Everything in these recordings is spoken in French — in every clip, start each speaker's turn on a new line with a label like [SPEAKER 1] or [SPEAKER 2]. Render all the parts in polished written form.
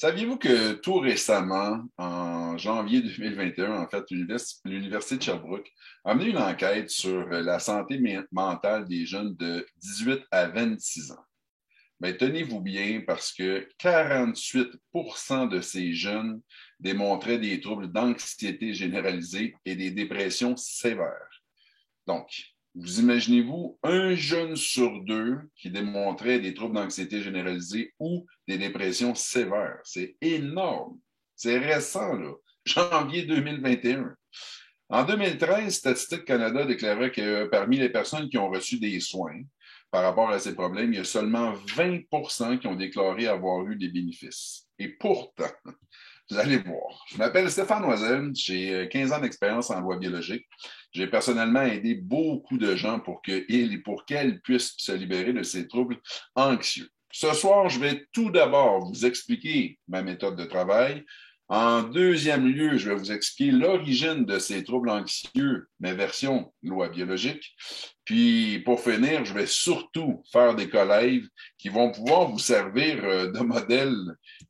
[SPEAKER 1] Saviez-vous que tout récemment, en janvier 2021, en fait, l'Université de Sherbrooke a mené une enquête sur la santé mentale des jeunes de 18 à 26 ans? Mais tenez-vous bien parce que 48 de ces jeunes démontraient des troubles d'anxiété généralisée et des dépressions sévères. Donc, vous imaginez-vous un jeune sur deux qui démontrait des troubles d'anxiété généralisée ou des dépressions sévères? C'est énorme. C'est récent, là. Janvier 2021. En 2013, Statistique Canada déclarait que parmi les personnes qui ont reçu des soins par rapport à ces problèmes, il y a seulement 20 qui ont déclaré avoir eu des bénéfices. Et pourtant, vous allez voir. Je m'appelle Stéphane Noiselle, j'ai 15 ans d'expérience en loi biologique. J'ai personnellement aidé beaucoup de gens pour qu'ils et pour qu'elles puissent se libérer de ces troubles anxieux. Ce soir, je vais tout d'abord vous expliquer ma méthode de travail. En deuxième lieu, je vais vous expliquer l'origine de ces troubles anxieux, mes versions loi biologique. Puis, pour finir, je vais surtout faire des collègues qui vont pouvoir vous servir de modèles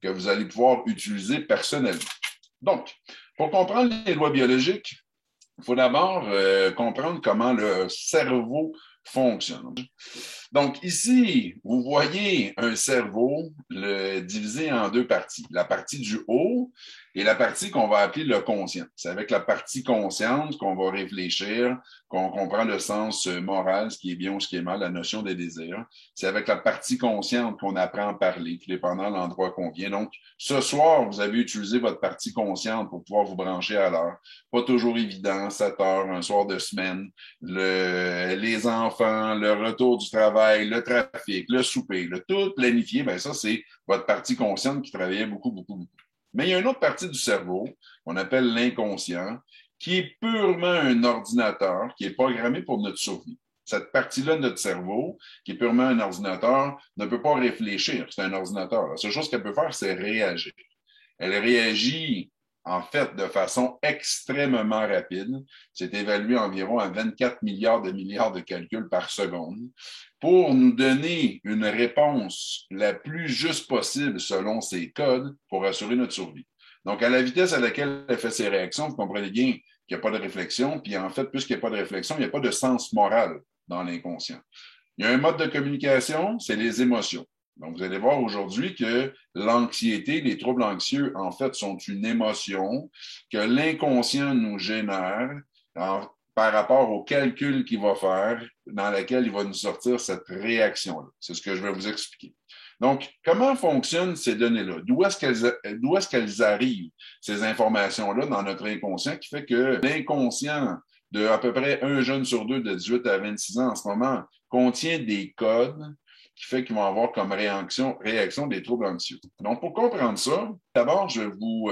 [SPEAKER 1] que vous allez pouvoir utiliser personnellement. Donc, pour comprendre les lois biologiques, il faut d'abord comprendre comment le cerveau fonctionne. Donc, ici, vous voyez un cerveau divisé en deux parties. La partie du haut et la partie qu'on va appeler le conscient. C'est avec la partie consciente qu'on va réfléchir, qu'on comprend le sens moral, ce qui est bien ou ce qui est mal, la notion des désirs. C'est avec la partie consciente qu'on apprend à parler, tout dépendant de l'endroit qu'on vient. Donc, ce soir, vous avez utilisé votre partie consciente pour pouvoir vous brancher à l'heure. Pas toujours évident, 7 heures, un soir de semaine, les enfants, le retour du travail, le trafic, le souper, tout planifié, bien ça, c'est votre partie consciente qui travaillait beaucoup, beaucoup, beaucoup. Mais il y a une autre partie du cerveau qu'on appelle l'inconscient, qui est purement un ordinateur qui est programmé pour notre survie. Cette partie-là de notre cerveau, qui est purement un ordinateur, ne peut pas réfléchir. C'est un ordinateur. La seule chose qu'elle peut faire, c'est réagir. Elle réagit en fait de façon extrêmement rapide. C'est évalué environ à 24 milliards de calculs par seconde pour nous donner une réponse la plus juste possible selon ces codes pour assurer notre survie. Donc, à la vitesse à laquelle elle fait ses réactions, vous comprenez bien qu'il n'y a pas de réflexion, puis en fait, puisqu'il n'y a pas de réflexion, il n'y a pas de sens moral dans l'inconscient. Il y a un mode de communication, c'est les émotions. Donc, vous allez voir aujourd'hui que l'anxiété, les troubles anxieux, en fait, sont une émotion que l'inconscient nous génère par rapport au calcul qu'il va faire, dans lequel il va nous sortir cette réaction-là. C'est ce que je vais vous expliquer. Donc, comment fonctionnent ces données-là? D'où est-ce qu'elles arrivent, ces informations-là, dans notre inconscient, qui fait que l'inconscient de à peu près un jeune sur deux de 18 à 26 ans en ce moment contient des codes qui fait qu'ils vont avoir comme réaction des troubles anxieux. Donc, pour comprendre ça, d'abord, je vais vous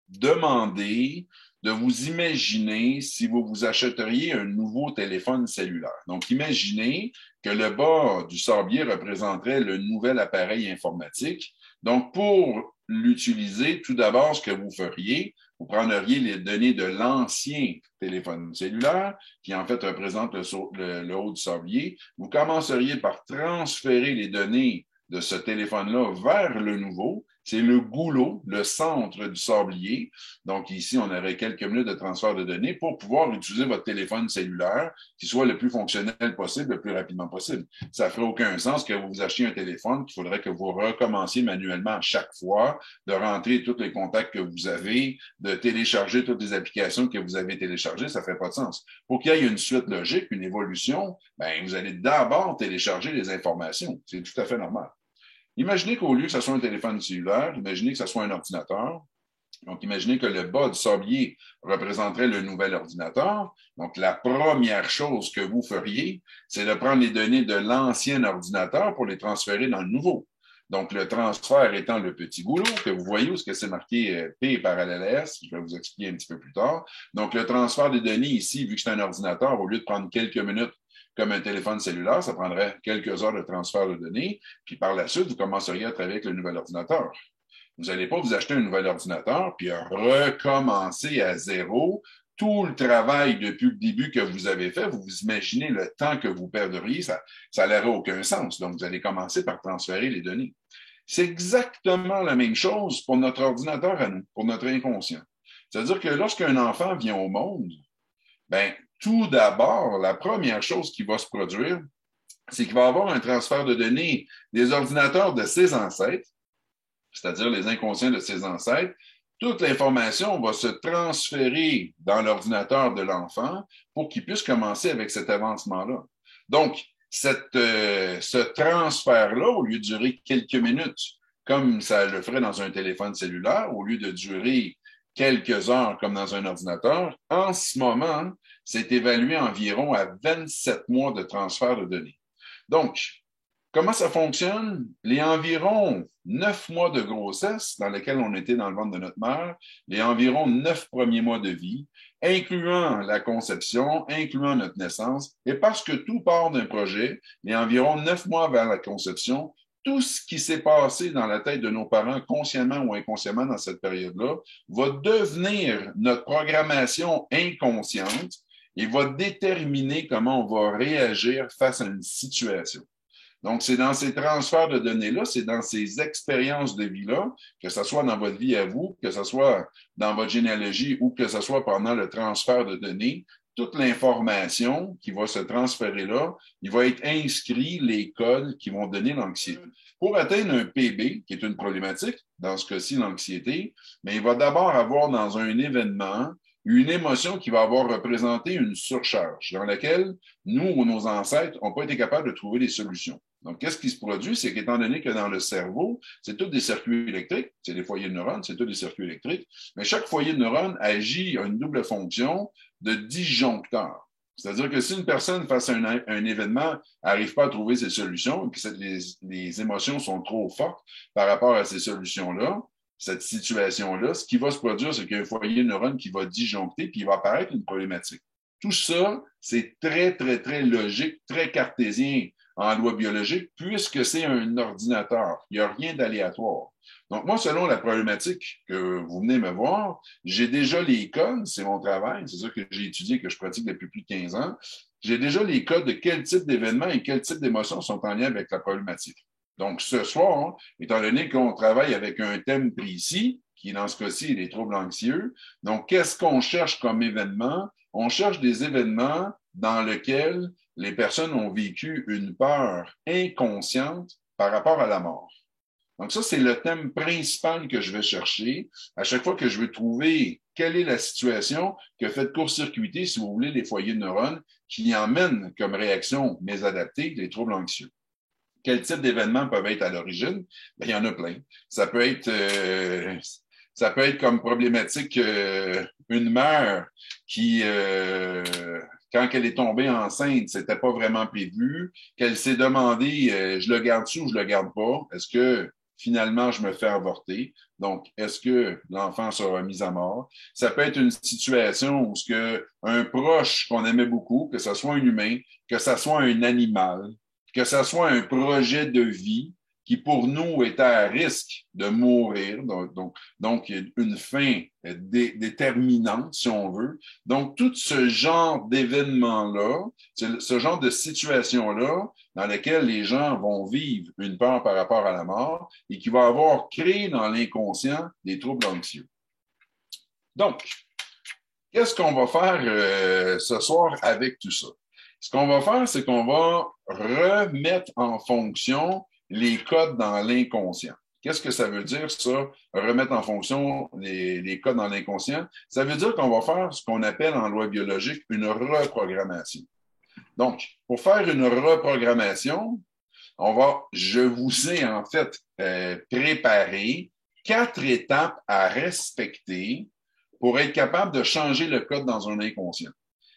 [SPEAKER 1] demander de vous imaginer si vous vous achèteriez un nouveau téléphone cellulaire. Donc, imaginez que le bas du sablier représenterait le nouvel appareil informatique. Donc, pour l'utiliser, tout d'abord, ce que vous feriez, vous prendriez les données de l'ancien téléphone cellulaire, qui en fait représente le haut du sablier. Vous commenceriez par transférer les données de ce téléphone-là vers le nouveau. C'est le goulot, le centre du sablier. Donc ici, on aurait quelques minutes de transfert de données pour pouvoir utiliser votre téléphone cellulaire qui soit le plus fonctionnel possible, le plus rapidement possible. Ça ne ferait aucun sens que vous achetiez un téléphone qu'il faudrait que vous recommenciez manuellement à chaque fois, de rentrer tous les contacts que vous avez, de télécharger toutes les applications que vous avez téléchargées. Ça ne ferait pas de sens. Pour qu'il y ait une suite logique, une évolution, ben, vous allez d'abord télécharger les informations. C'est tout à fait normal. Imaginez qu'au lieu que ce soit un téléphone cellulaire, imaginez que ce soit un ordinateur. Donc, imaginez que le bas du sablier représenterait le nouvel ordinateur. Donc, la première chose que vous feriez, c'est de prendre les données de l'ancien ordinateur pour les transférer dans le nouveau. Donc, le transfert étant le petit goulot que vous voyez où c'est marqué P parallèle S, je vais vous expliquer un petit peu plus tard. Donc, le transfert des données ici, vu que c'est un ordinateur, au lieu de prendre quelques minutes comme un téléphone cellulaire, ça prendrait quelques heures de transfert de données, puis par la suite, vous commenceriez à travailler avec le nouvel ordinateur. Vous n'allez pas vous acheter un nouvel ordinateur puis recommencer à zéro tout le travail depuis le début que vous avez fait. Vous vous imaginez le temps que vous perdriez, ça n'aurait aucun sens. Donc, vous allez commencer par transférer les données. C'est exactement la même chose pour notre ordinateur à nous, pour notre inconscient. C'est-à-dire que lorsqu'un enfant vient au monde, ben, tout d'abord, la première chose qui va se produire, c'est qu'il va y avoir un transfert de données des ordinateurs de ses ancêtres, c'est-à-dire les inconscients de ses ancêtres. Toute l'information va se transférer dans l'ordinateur de l'enfant pour qu'il puisse commencer avec cet avancement-là. Donc, ce transfert-là, au lieu de durer quelques minutes, comme ça le ferait dans un téléphone cellulaire, au lieu de durer quelques heures comme dans un ordinateur, en ce moment, c'est évalué environ à 27 mois de transfert de données. Donc, comment ça fonctionne? Les environ 9 mois de grossesse dans lesquels on était dans le ventre de notre mère, les environ 9 premiers mois de vie, incluant la conception, incluant notre naissance, et parce que tout part d'un projet, les environ 9 mois vers la conception, tout ce qui s'est passé dans la tête de nos parents, consciemment ou inconsciemment dans cette période-là, va devenir notre programmation inconsciente et va déterminer comment on va réagir face à une situation. Donc, c'est dans ces transferts de données-là, c'est dans ces expériences de vie-là, que ce soit dans votre vie à vous, que ce soit dans votre généalogie ou que ce soit pendant le transfert de données, toute l'information qui va se transférer là, il va être inscrit les codes qui vont donner l'anxiété. Pour atteindre un PB, qui est une problématique, dans ce cas-ci l'anxiété, mais il va d'abord avoir dans un événement une émotion qui va avoir représenté une surcharge dans laquelle nous ou nos ancêtres n'ont pas été capables de trouver des solutions. Donc, qu'est-ce qui se produit? C'est qu'étant donné que dans le cerveau, c'est tous des circuits électriques, c'est des foyers de neurones, c'est tous des circuits électriques, mais chaque foyer de neurones agit à une double fonction de disjoncteur. C'est-à-dire que si une personne, face à un événement, n'arrive pas à trouver ses solutions, et que les émotions sont trop fortes par rapport à ces solutions-là, cette situation-là, ce qui va se produire, c'est qu'il y a un foyer de neurones qui va disjoncter, puis il va apparaître une problématique. Tout ça, c'est très, très, très logique, très cartésien en loi biologique, puisque c'est un ordinateur. Il n'y a rien d'aléatoire. Donc, moi, selon la problématique que vous venez me voir, j'ai déjà les codes, c'est mon travail, c'est ça que j'ai étudié, que je pratique depuis plus de 15 ans. J'ai déjà les codes de quel type d'événements et quel type d'émotions sont en lien avec la problématique. Donc, ce soir, étant donné qu'on travaille avec un thème précis, qui dans ce cas-ci est les troubles anxieux, donc qu'est-ce qu'on cherche comme événement? On cherche des événements dans lesquels les personnes ont vécu une peur inconsciente par rapport à la mort. Donc ça, c'est le thème principal que je vais chercher à chaque fois que je veux trouver quelle est la situation que fait court-circuiter, si vous voulez, les foyers de neurones qui emmènent comme réaction mésadaptée les troubles anxieux. Quel type d'événements peuvent être à l'origine? Bien, il y en a plein. Ça peut être comme problématique une mère qui, quand elle est tombée enceinte, c'était pas vraiment prévu, qu'elle s'est demandé, je le garde-tu ou je le garde pas? Est-ce que finalement je me fais avorter? Donc, est-ce que l'enfant sera mis à mort? Ça peut être une situation où un proche qu'on aimait beaucoup, que ce soit un humain, que ce soit un animal, que ce soit un projet de vie qui, pour nous, était à risque de mourir, donc une fin déterminante, si on veut. Donc, tout ce genre d'événements-là, ce genre de situation-là, dans lesquelles les gens vont vivre une peur par rapport à la mort et qui va avoir créé dans l'inconscient des troubles anxieux. Donc, qu'est-ce qu'on va faire ce soir avec tout ça? Ce qu'on va faire, c'est qu'on va remettre en fonction les codes dans l'inconscient. Qu'est-ce que ça veut dire, ça, remettre en fonction les codes dans l'inconscient? Ça veut dire qu'on va faire ce qu'on appelle en loi biologique une reprogrammation. Donc, pour faire une reprogrammation, je vous ai en fait préparé 4 étapes à respecter pour être capable de changer le code dans un inconscient.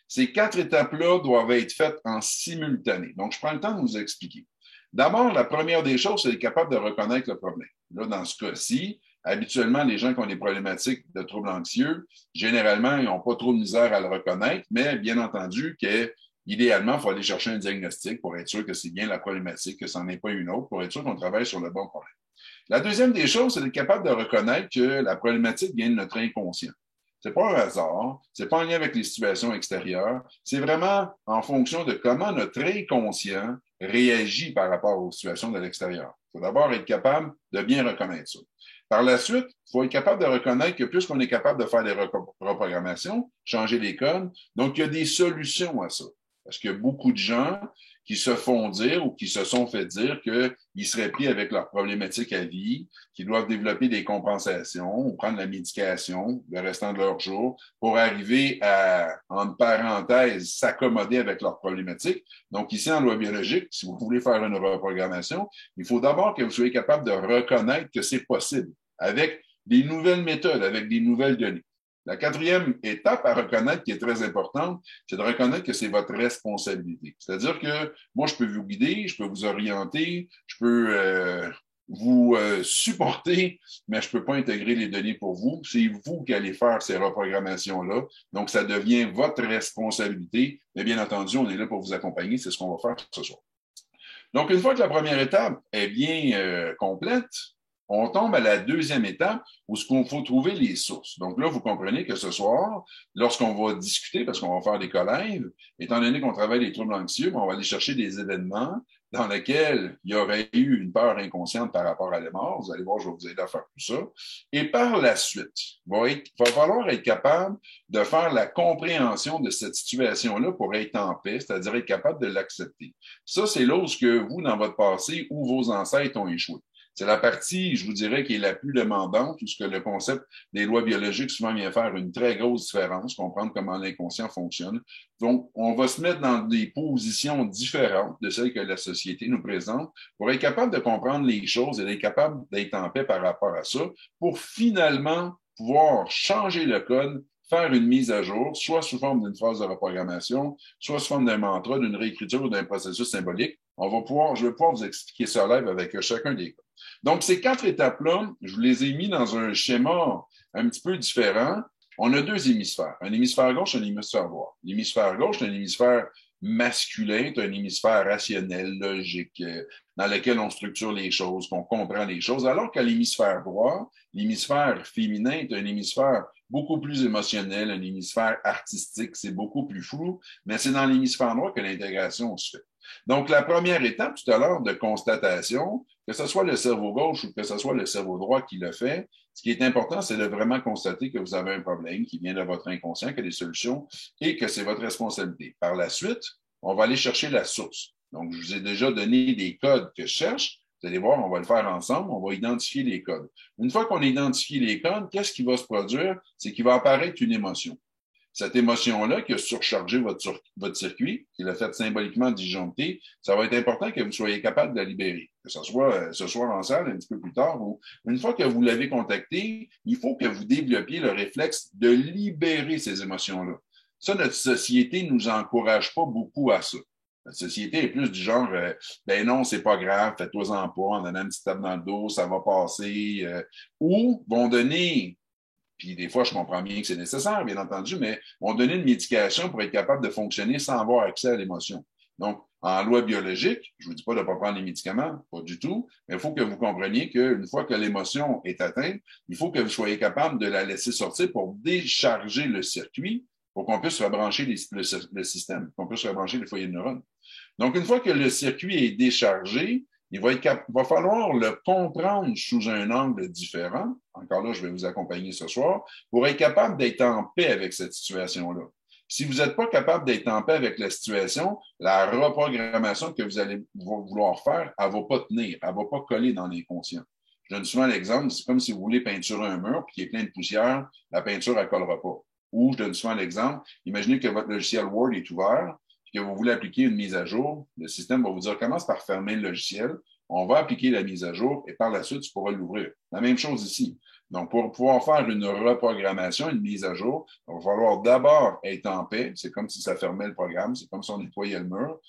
[SPEAKER 1] Ces 4 étapes-là doivent être faites en simultané. Donc, je prends le temps de vous expliquer. D'abord, la première des choses, c'est être capable de reconnaître le problème. Là, dans ce cas-ci, habituellement, les gens qui ont des problématiques de troubles anxieux, généralement, ils n'ont pas trop de misère à le reconnaître, mais bien entendu qu'idéalement, il faut aller chercher un diagnostic pour être sûr que c'est bien la problématique, que ce n'en est pas une autre, pour être sûr qu'on travaille sur le bon problème. La deuxième des choses, c'est d'être capable de reconnaître que la problématique vient de notre inconscient. C'est pas un hasard, c'est pas en lien avec les situations extérieures, c'est vraiment en fonction de comment notre inconscient réagit par rapport aux situations de l'extérieur. Il faut d'abord être capable de bien reconnaître ça. Par la suite, il faut être capable de reconnaître que puisqu'on est capable de faire des reprogrammations, changer les codes, donc il y a des solutions à ça. Parce qu'il y a beaucoup de gens qui se font dire ou qui se sont fait dire qu'ils seraient pris avec leurs problématiques à vie, qu'ils doivent développer des compensations ou prendre la médication le restant de leur jour pour arriver à, en parenthèse, s'accommoder avec leurs problématiques. Donc, ici, en loi biologique, si vous voulez faire une reprogrammation, il faut d'abord que vous soyez capable de reconnaître que c'est possible avec des nouvelles méthodes, avec des nouvelles données. La quatrième étape à reconnaître, qui est très importante, c'est de reconnaître que c'est votre responsabilité. C'est-à-dire que moi, je peux vous guider, je peux vous orienter, je peux vous supporter, mais je ne peux pas intégrer les données pour vous. C'est vous qui allez faire ces reprogrammations-là. Donc, ça devient votre responsabilité. Mais bien entendu, on est là pour vous accompagner. C'est ce qu'on va faire ce soir. Donc, une fois que la première étape est bien complète, on tombe à la deuxième étape où il faut trouver les sources. Donc là, vous comprenez que ce soir, lorsqu'on va discuter, parce qu'on va faire des collègues, étant donné qu'on travaille les troubles anxieux, on va aller chercher des événements dans lesquels il y aurait eu une peur inconsciente par rapport à la mort. Vous allez voir, je vais vous aider à faire tout ça. Et par la suite, il va falloir être capable de faire la compréhension de cette situation-là pour être en paix, c'est-à-dire être capable de l'accepter. Ça, c'est là où vous, dans votre passé, où vos ancêtres ont échoué. C'est la partie, je vous dirais, qui est la plus demandante, puisque le concept des lois biologiques souvent vient faire une très grosse différence, comprendre comment l'inconscient fonctionne. Donc, on va se mettre dans des positions différentes de celles que la société nous présente pour être capable de comprendre les choses et d'être capable d'être en paix par rapport à ça, pour finalement pouvoir changer le code, faire une mise à jour, soit sous forme d'une phase de reprogrammation, soit sous forme d'un mantra, d'une réécriture ou d'un processus symbolique. Je vais pouvoir vous expliquer ça live avec chacun des cas. Donc, ces 4 étapes-là, je vous les ai mis dans un schéma un petit peu différent. On a 2 hémisphères, un hémisphère gauche et un hémisphère droit. L'hémisphère gauche, c'est un hémisphère masculin, c'est un hémisphère rationnel, logique, dans lequel on structure les choses, qu'on comprend les choses, alors qu'à l'hémisphère droit, l'hémisphère féminin est un hémisphère beaucoup plus émotionnel, un hémisphère artistique, c'est beaucoup plus flou, mais c'est dans l'hémisphère droit que l'intégration se fait. Donc, la première étape tout à l'heure de constatation, que ce soit le cerveau gauche ou que ce soit le cerveau droit qui le fait, ce qui est important, c'est de vraiment constater que vous avez un problème qui vient de votre inconscient, qu'il y a des solutions et que c'est votre responsabilité. Par la suite, on va aller chercher la source. Donc, je vous ai déjà donné des codes que je cherche. Vous allez voir, on va le faire ensemble, on va identifier les codes. Une fois qu'on a identifié les codes, qu'est-ce qui va se produire? C'est qu'il va apparaître une émotion. Cette émotion-là qui a surchargé votre circuit, qui l'a fait symboliquement disjoncter, ça va être important que vous soyez capable de la libérer. Que ce soit ce soir en salle, un petit peu plus tard, ou une fois que vous l'avez contacté, il faut que vous développiez le réflexe de libérer ces émotions-là. Ça, notre société ne nous encourage pas beaucoup à ça. Notre société est plus du genre, ben non, c'est pas grave, faites-toi-en pas, en donnant une petite tape dans le dos, ça va passer, ou vont donner. Puis des fois, je comprends bien que c'est nécessaire, bien entendu, mais on donnait une médication pour être capable de fonctionner sans avoir accès à l'émotion. Donc, en loi biologique, je ne vous dis pas de ne pas prendre les médicaments, pas du tout, mais il faut que vous compreniez qu'une fois que l'émotion est atteinte, il faut que vous soyez capable de la laisser sortir pour décharger le circuit pour qu'on puisse rebrancher le système, qu'on puisse rebrancher les foyers de neurones. Donc, une fois que le circuit est déchargé, il va falloir le comprendre sous un angle différent. Encore là, je vais vous accompagner ce soir pour être capable d'être en paix avec cette situation-là. Si vous n'êtes pas capable d'être en paix avec la situation, la reprogrammation que vous allez vouloir faire, elle ne va pas tenir, elle ne va pas coller dans l'inconscient. Je donne souvent l'exemple, c'est comme si vous voulez peinturer un mur puis qu'il est plein de poussière, la peinture, elle ne collera pas. Ou je donne souvent l'exemple, imaginez que votre logiciel Word est ouvert, que vous voulez appliquer une mise à jour, le système va vous dire commence par fermer le logiciel, on va appliquer la mise à jour et par la suite, tu pourras l'ouvrir. La même chose ici. Donc, pour pouvoir faire une reprogrammation, une mise à jour, il va falloir d'abord être en paix. C'est comme si ça fermait le programme, c'est comme si on nettoyait le mur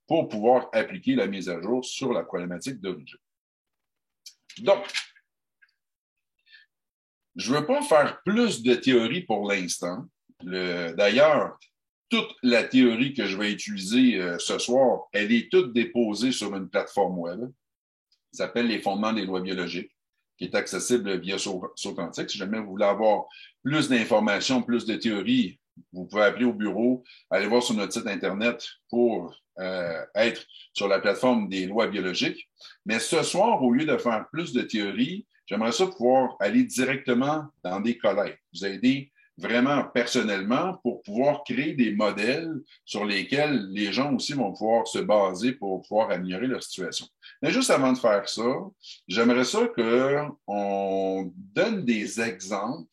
[SPEAKER 1] pour pouvoir appliquer la mise à jour sur la problématique d'origine. Donc, je ne veux pas faire plus de théorie pour l'instant. D'ailleurs, toute la théorie que je vais utiliser ce soir, elle est toute déposée sur une plateforme web. Ça s'appelle Les fondements des lois biologiques, qui est accessible via Saut Quantique. Si jamais vous voulez avoir plus d'informations, plus de théories, vous pouvez appeler au bureau, aller voir sur notre site Internet pour être sur la plateforme des lois biologiques. Mais ce soir, au lieu de faire plus de théorie, j'aimerais ça pouvoir aller directement dans des collèges, vous aider vraiment personnellement pour pouvoir créer des modèles sur lesquels les gens aussi vont pouvoir se baser pour pouvoir améliorer leur situation. Mais juste avant de faire ça, j'aimerais ça qu'on donne des exemples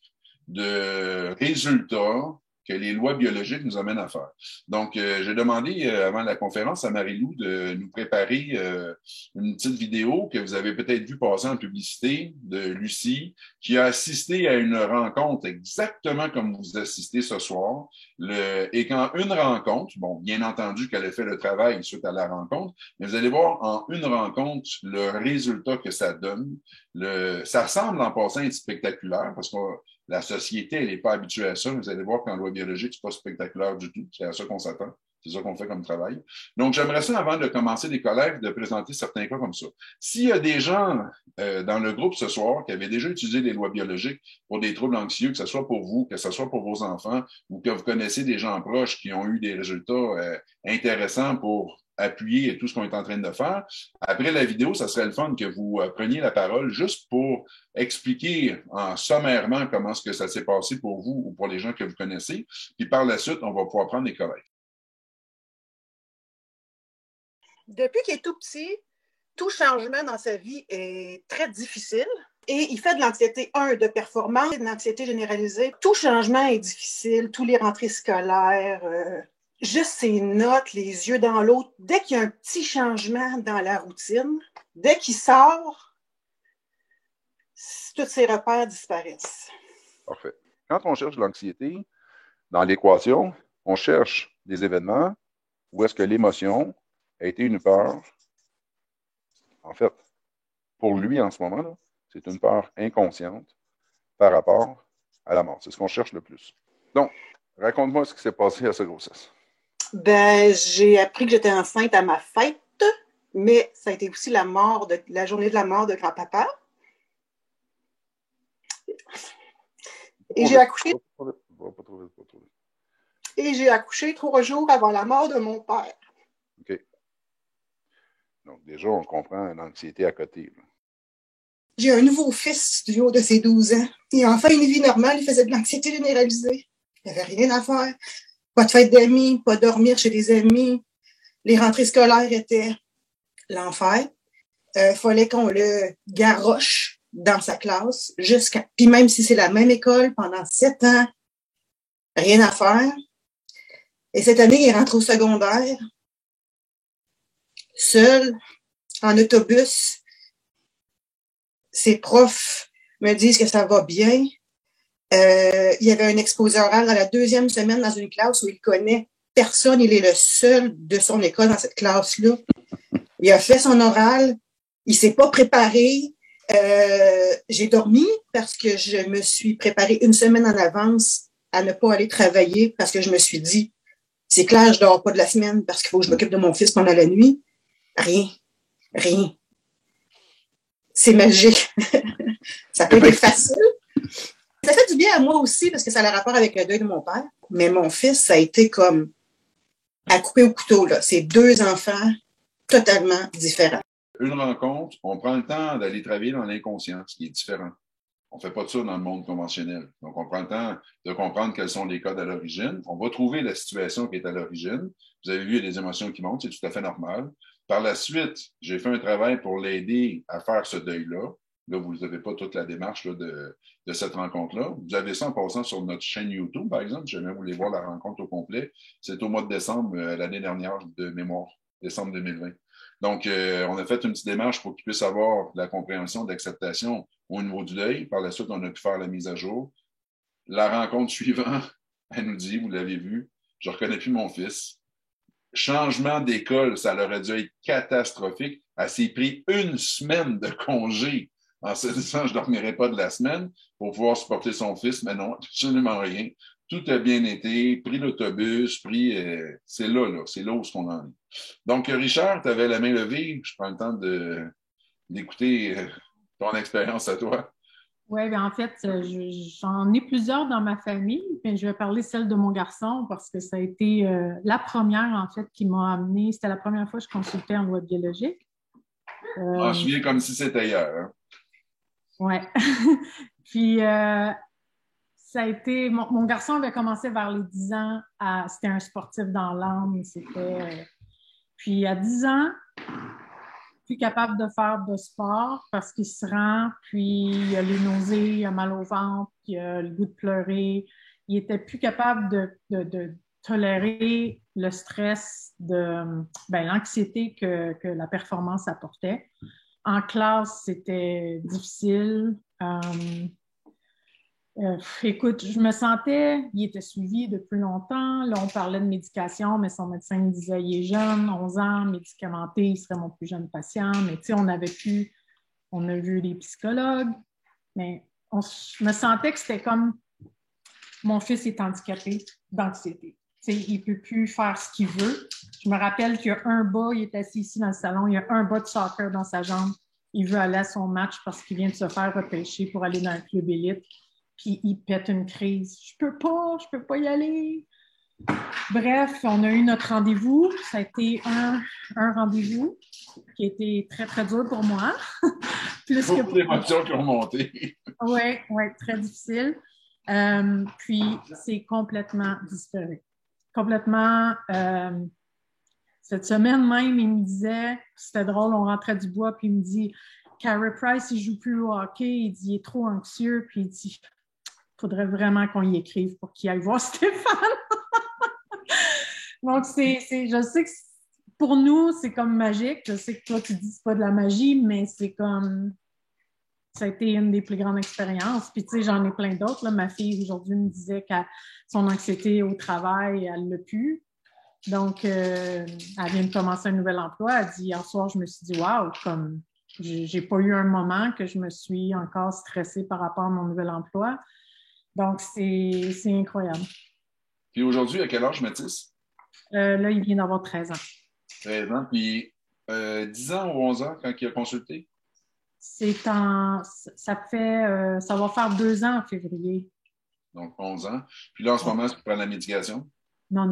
[SPEAKER 1] de résultats que les lois biologiques nous amènent à faire. Donc, j'ai demandé avant la conférence à Marie-Lou de nous préparer une petite vidéo que vous avez peut-être vu passer en publicité de Lucie, qui a assisté à une rencontre exactement comme vous assistez ce soir. Et quand une rencontre, bon, bien entendu qu'elle a fait le travail suite à la rencontre, mais vous allez voir en une rencontre le résultat que ça donne. Ça semble en passant être spectaculaire parce que la société, elle n'est pas habituée à ça. Vous allez voir qu'en loi biologique, c'est pas spectaculaire du tout. C'est à ça qu'on s'attend. C'est ça qu'on fait comme travail. Donc, j'aimerais ça, avant de commencer les collègues, de présenter certains cas comme ça. S'il y a des gens dans le groupe ce soir qui avaient déjà utilisé les lois biologiques pour des troubles anxieux, que ce soit pour vous, que ce soit pour vos enfants, ou que vous connaissez des gens proches qui ont eu des résultats intéressants pour appuyer tout ce qu'on est en train de faire. Après la vidéo, ça serait le fun que vous preniez la parole juste pour expliquer sommairement comment est-ce que ça s'est passé pour vous ou pour les gens que vous connaissez. Puis par la suite, on va pouvoir prendre les collègues.
[SPEAKER 2] Depuis qu'il est tout petit, tout changement dans sa vie est très difficile. Et il fait de l'anxiété, de performance et de l'anxiété généralisée. Tout changement est difficile, tous les rentrées scolaires, juste ses notes, les yeux dans l'eau. Dès qu'il y a un petit changement dans la routine, dès qu'il sort, tous ses repères disparaissent.
[SPEAKER 1] Parfait. Quand on cherche l'anxiété, dans l'équation, on cherche des événements où est-ce que l'émotion a été une peur. En fait, pour lui en ce moment-là, c'est une peur inconsciente par rapport à la mort. C'est ce qu'on cherche le plus. Donc, raconte-moi ce qui s'est passé à sa grossesse.
[SPEAKER 2] J'ai appris que j'étais enceinte à ma fête, mais ça a été aussi la journée de la mort de grand-papa. Et j'ai accouché. Et j'ai accouché 3 jours avant la mort de mon père.
[SPEAKER 1] OK. Donc, déjà, on comprend l'anxiété à côté. Là.
[SPEAKER 2] J'ai un nouveau fils du haut de ses 12 ans. Il a enfin une vie normale, il faisait de l'anxiété généralisée. Il n'y avait rien à faire. Pas de fête d'amis, pas dormir chez des amis. Les rentrées scolaires étaient l'enfer. Fallait qu'on le garroche dans sa classe puis même si c'est la même école pendant 7 ans, rien à faire. Et cette année, il est rentré au secondaire, seul, en autobus. Ses profs me disent que ça va bien. Il y avait un exposé oral à la 2e semaine dans une classe où il connaît personne. Il est le seul de son école dans cette classe-là. Il a fait son oral. Il s'est pas préparé. J'ai dormi parce que je me suis préparée 1 semaine en avance à ne pas aller travailler parce que je me suis dit, c'est clair, je dors pas de la semaine parce qu'il faut que je m'occupe de mon fils pendant la nuit. Rien. C'est magique. Ça peut être facile. Ça fait du bien à moi aussi parce que ça a le rapport avec le deuil de mon père. Mais mon fils, ça a été comme à couper au couteau, là. C'est 2 enfants totalement différents.
[SPEAKER 1] Une rencontre, on prend le temps d'aller travailler dans l'inconscient, ce qui est différent. On ne fait pas de ça dans le monde conventionnel. Donc, on prend le temps de comprendre quels sont les codes à l'origine. On va trouver la situation qui est à l'origine. Vous avez vu, il y a des émotions qui montent, c'est tout à fait normal. Par la suite, j'ai fait un travail pour l'aider à faire ce deuil-là. Là, vous n'avez pas toute la démarche là, de cette rencontre-là. Vous avez ça en passant sur notre chaîne YouTube, par exemple. Jamais vous voulez voir la rencontre au complet. C'est au mois de décembre, l'année dernière, de mémoire, décembre 2020. Donc, on a fait une petite démarche pour qu'il puisse avoir de la compréhension, de l'acceptation au niveau du deuil. Par la suite, on a pu faire la mise à jour. La rencontre suivante, elle nous dit, vous l'avez vu, je ne reconnais plus mon fils. Changement d'école, ça aurait dû être catastrophique. Elle s'est pris 1 semaine de congé en se disant, je ne dormirai pas de la semaine pour pouvoir supporter son fils, mais non, absolument rien. Tout a bien été, pris l'autobus, c'est là, c'est là où on en est. Donc, Richard, tu avais la main levée. Je prends le temps d'écouter ton expérience à toi.
[SPEAKER 3] Oui, bien en fait, j'en ai plusieurs dans ma famille, mais je vais parler celle de mon garçon parce que ça a été la première, en fait, qui m'a amenée. C'était la première fois que je consultais en loi biologique.
[SPEAKER 1] Je m'en souviens comme si c'était hier. Hein?
[SPEAKER 3] Ouais. Puis, ça a été. Mon garçon avait commencé vers les 10 ans. C'était un sportif dans l'âme. Puis, à 10 ans, plus capable de faire de sport parce qu'il se rend, puis il a les nausées, il a mal au ventre, puis il a le goût de pleurer. Il était plus capable de tolérer le stress, l'anxiété que la performance apportait. En classe, c'était difficile. Écoute, je me sentais, il était suivi depuis longtemps. Là, on parlait de médication, mais son médecin me disait, il est jeune, 11 ans, médicamenté, il serait mon plus jeune patient. Mais tu sais, on a vu des psychologues, mais je me sentais que c'était comme, mon fils est handicapé d'anxiété. Tu sais, il ne peut plus faire ce qu'il veut. Je me rappelle qu'il y a un bas, il est assis ici dans le salon, il y a un bas de soccer dans sa jambe. Il veut aller à son match parce qu'il vient de se faire repêcher pour aller dans un club élite. Puis il pète une crise. Je peux pas y aller. Bref, on a eu notre rendez-vous. Ça a été un rendez-vous qui a été très, très dur pour moi.
[SPEAKER 1] Beaucoup d'émotions qui ont monté.
[SPEAKER 3] Oui, très difficile. Puis c'est complètement disparu. Complètement. Cette semaine même, il me disait, c'était drôle, on rentrait du bois, puis il me dit, Carey Price, il joue plus au hockey, il dit, il est trop anxieux, puis il dit, faudrait vraiment qu'on y écrive pour qu'il aille voir Stéphane. Donc, je sais que pour nous, c'est comme magique. Je sais que toi, tu dis que c'est pas de la magie, mais c'est comme, ça a été une des plus grandes expériences. Puis, tu sais, j'en ai plein d'autres. Là. Ma fille, aujourd'hui, me disait que son anxiété au travail, elle l'a plus. Donc, elle vient de commencer un nouvel emploi. Elle dit, hier soir, je me suis dit, waouh, comme, j'ai pas eu un moment que je me suis encore stressée par rapport à mon nouvel emploi. Donc, c'est incroyable.
[SPEAKER 1] Puis aujourd'hui, à quel âge, Mathis?
[SPEAKER 3] Là, il vient d'avoir 13 ans.
[SPEAKER 1] 13 ans. Puis 10 ans ou 11 ans quand il a consulté?
[SPEAKER 3] Ça va faire 2 ans en février.
[SPEAKER 1] Donc 11 ans. Puis là, en ce moment, tu prends la médication?
[SPEAKER 3] Non.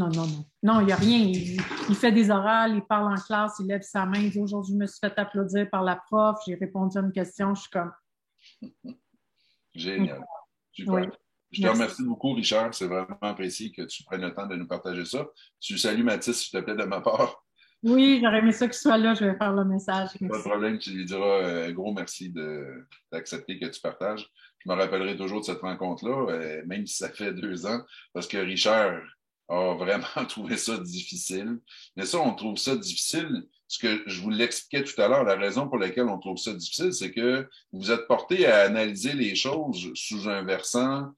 [SPEAKER 3] Non, il n'y a rien. Il fait des orales, il parle en classe, il lève sa main, il dit aujourd'hui, je me suis fait applaudir par la prof, j'ai répondu à une question, je suis comme.
[SPEAKER 1] Génial. Super.
[SPEAKER 3] Oui.
[SPEAKER 1] Je te remercie beaucoup, Richard. C'est vraiment apprécié que tu prennes le temps de nous partager ça. Tu salues Mathis, s'il te plaît, de ma part.
[SPEAKER 3] Oui, j'aurais aimé ça qu'il soit là. Je vais faire le message. Merci.
[SPEAKER 1] Pas de problème. Tu lui diras un gros merci d'accepter que tu partages. Je me rappellerai toujours de cette rencontre-là, même si ça fait 2 ans, parce que Richard a vraiment trouvé ça difficile. Mais ça, on trouve ça difficile. Ce que je vous l'expliquais tout à l'heure, la raison pour laquelle on trouve ça difficile, c'est que vous êtes porté à analyser les choses sous un versant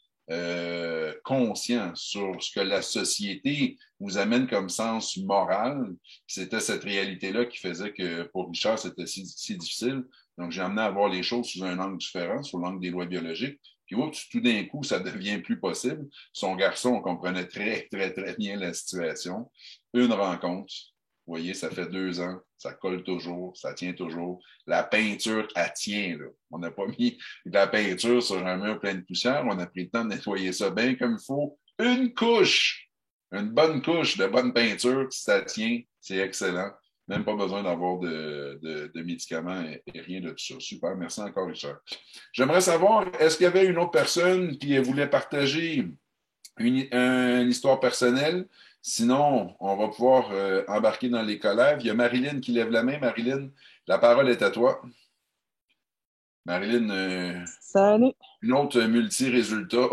[SPEAKER 1] conscient sur ce que la société vous amène comme sens moral. C'était cette réalité-là qui faisait que pour Richard, c'était si difficile. Donc, j'ai amené à voir les choses sous un angle différent, sous l'angle des lois biologiques. Puis, oups, tout d'un coup, ça devient plus possible. Son garçon comprenait très, très, très bien la situation. Une rencontre. Vous voyez, ça fait 2 ans, ça colle toujours, ça tient toujours. La peinture, elle tient, là. On n'a pas mis de la peinture sur un mur plein de poussière. On a pris le temps de nettoyer ça bien comme il faut. Une bonne couche de bonne peinture, ça tient, c'est excellent. Même pas besoin d'avoir de médicaments et rien de tout ça. Super, merci encore, Richard. J'aimerais savoir, est-ce qu'il y avait une autre personne qui voulait partager une histoire personnelle? Sinon, on va pouvoir embarquer dans les collègues. Il y a Marilyn qui lève la main. Marilyn, la parole est à toi. Marilyn,
[SPEAKER 4] Salut.
[SPEAKER 1] une autre multi-résultat,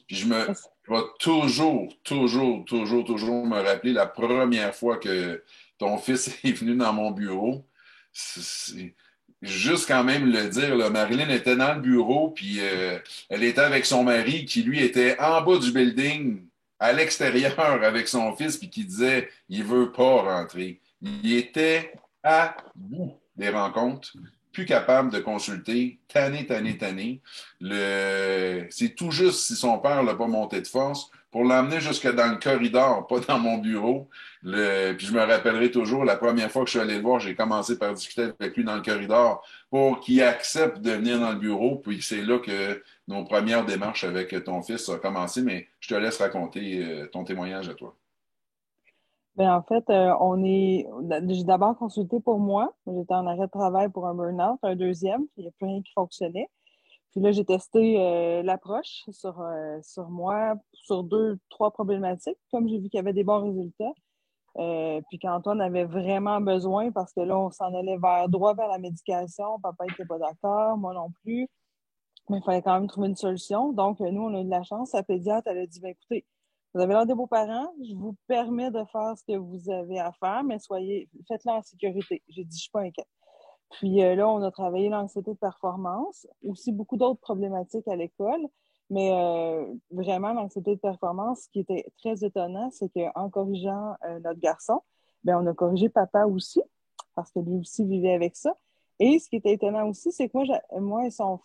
[SPEAKER 1] puis je vais toujours me rappeler la première fois que ton fils est venu dans mon bureau. Juste quand même le dire, là, Marilyn était dans le bureau, puis elle était avec son mari qui, lui, était en bas du building, à l'extérieur avec son fils, puis qui disait il veut pas rentrer. Il était à bout des rencontres, plus capable de consulter, tanné. C'est tout juste si son père l'a pas monté de force pour l'emmener jusque dans le corridor, pas dans mon bureau. Puis je me rappellerai toujours, la première fois que je suis allé le voir, j'ai commencé par discuter avec lui dans le corridor pour qu'il accepte de venir dans le bureau. Puis c'est là que nos premières démarches avec ton fils ont commencé. Mais je te laisse raconter ton témoignage à toi.
[SPEAKER 4] Ben, en fait, j'ai d'abord consulté pour moi. J'étais en arrêt de travail pour un burn-out, un deuxième, puis il n'y a plus rien qui fonctionnait. Puis là, j'ai testé l'approche sur moi, sur deux, trois problématiques, comme j'ai vu qu'il y avait des bons résultats. Puis qu'Antoine avait vraiment besoin, parce que là, on s'en allait droit vers la médication. Papa n'était pas d'accord, moi non plus. Mais il fallait quand même trouver une solution. Donc, nous, on a eu de la chance. Sa pédiatre, elle a dit, ben, écoutez, vous avez l'air de beaux parents, je vous permets de faire ce que vous avez à faire, mais faites-le en sécurité. J'ai dit, je suis pas inquiète. Puis là, on a travaillé l'anxiété de performance, aussi beaucoup d'autres problématiques à l'école, mais vraiment l'anxiété de performance, ce qui était très étonnant, c'est qu'en corrigeant notre garçon, ben on a corrigé papa aussi, parce que lui aussi vivait avec ça. Et ce qui était étonnant aussi, c'est que moi et son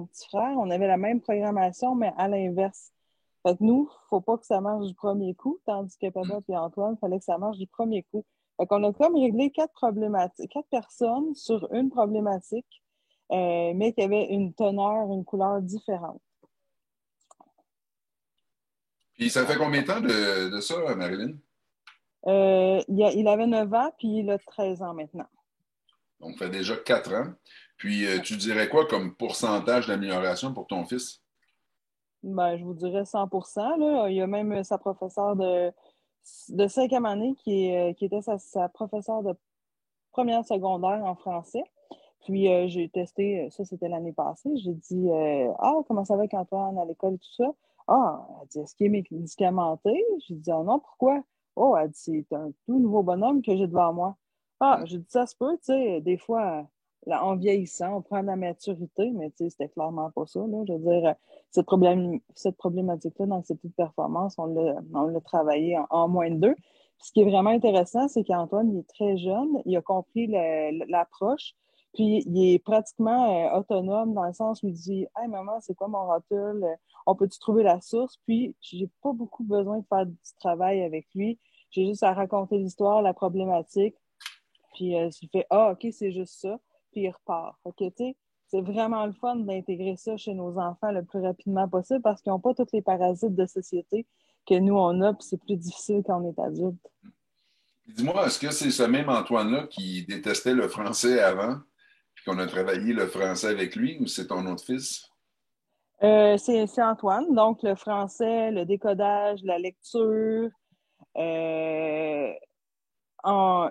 [SPEAKER 4] petit frère, on avait la même programmation, mais à l'inverse. Fait que nous, faut pas que ça marche du premier coup, tandis que papa et Antoine, il fallait que ça marche du premier coup. Fait qu'on a comme réglé quatre personnes sur une problématique, mais qui avait une teneur, une couleur différente.
[SPEAKER 1] Puis ça fait combien de temps de ça, Marilyn?
[SPEAKER 4] Il avait 9 ans, puis il a 13 ans maintenant.
[SPEAKER 1] Donc, ça fait déjà 4 ans. Puis, tu dirais quoi comme pourcentage d'amélioration pour ton fils?
[SPEAKER 4] Ben, je vous dirais 100%, là. Il y a même sa professeure de cinquième année qui était sa professeure de première secondaire en français. Puis j'ai testé, ça c'était l'année passée, j'ai dit ah, comment ça va avec Antoine à l'école et tout ça? Ah, elle dit, est-ce qu'il est médicamenté? J'ai dit, oh non, pourquoi? Oh, elle dit, c'est un tout nouveau bonhomme que j'ai devant moi. Ah, j'ai dit, ça se peut, tu sais, des fois, là, en vieillissant, on prend de la maturité, mais tu sais, c'était clairement pas ça, là. Je veux dire, cette problématique-là dans cette petite performance, on l'a travaillé en moins de deux. Puis ce qui est vraiment intéressant, c'est qu'Antoine, il est très jeune, il a compris l'approche, puis il est pratiquement autonome dans le sens où il dit « Hey maman, c'est quoi mon rotule? On peut-tu trouver la source? » Puis j'ai pas beaucoup besoin de faire du travail avec lui. J'ai juste à raconter l'histoire, la problématique. Puis il fait Ah, OK, c'est juste ça. Puis il repart. OK, tu sais, c'est vraiment le fun d'intégrer ça chez nos enfants le plus rapidement possible parce qu'ils n'ont pas tous les parasites de société que nous, on a, puis c'est plus difficile quand on est adulte.
[SPEAKER 1] Dis-moi, est-ce que c'est ce même Antoine-là qui détestait le français avant, puis qu'on a travaillé le français avec lui, ou c'est ton autre fils?
[SPEAKER 4] C'est Antoine. Donc, le français, le décodage, la lecture, euh,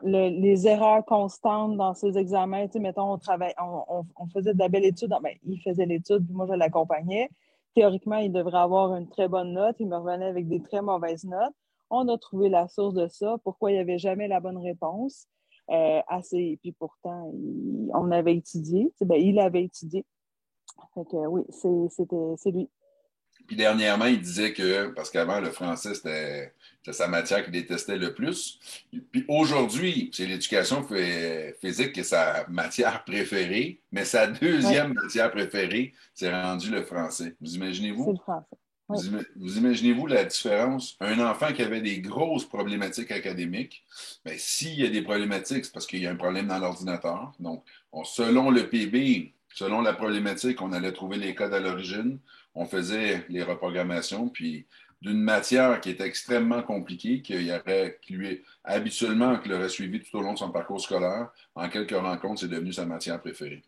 [SPEAKER 4] les erreurs constantes dans ses examens. Tu sais, mettons, on faisait de la belle étude. Ben, il faisait l'étude, puis moi, je l'accompagnais. Théoriquement, il devrait avoir une très bonne note. Il me revenait avec des très mauvaises notes. On a trouvé la source de ça, pourquoi il n'y avait jamais la bonne réponse. Puis pourtant, on avait étudié. Tu sais, ben, il avait étudié. Fait que oui, c'est lui.
[SPEAKER 1] Puis dernièrement, il disait que, parce qu'avant, le français, c'était sa matière qu'il détestait le plus. Puis aujourd'hui, c'est l'éducation physique qui est sa matière préférée, mais sa
[SPEAKER 4] Oui,
[SPEAKER 1] deuxième matière préférée, c'est rendu le français. Vous
[SPEAKER 4] c'est
[SPEAKER 1] imaginez-vous?
[SPEAKER 4] le français. Oui,
[SPEAKER 1] Vous imaginez-vous la différence? Un enfant qui avait des grosses problématiques académiques, bien, s'il y a des problématiques, c'est parce qu'il y a un problème dans l'ordinateur. Donc, selon le PB, selon la problématique, on allait trouver les codes à l'origine, on faisait les reprogrammations, puis d'une matière qui était extrêmement compliquée, qui lui habituellement, qui l'aurait suivi tout au long de son parcours scolaire, en quelques rencontres, c'est devenu sa matière préférée.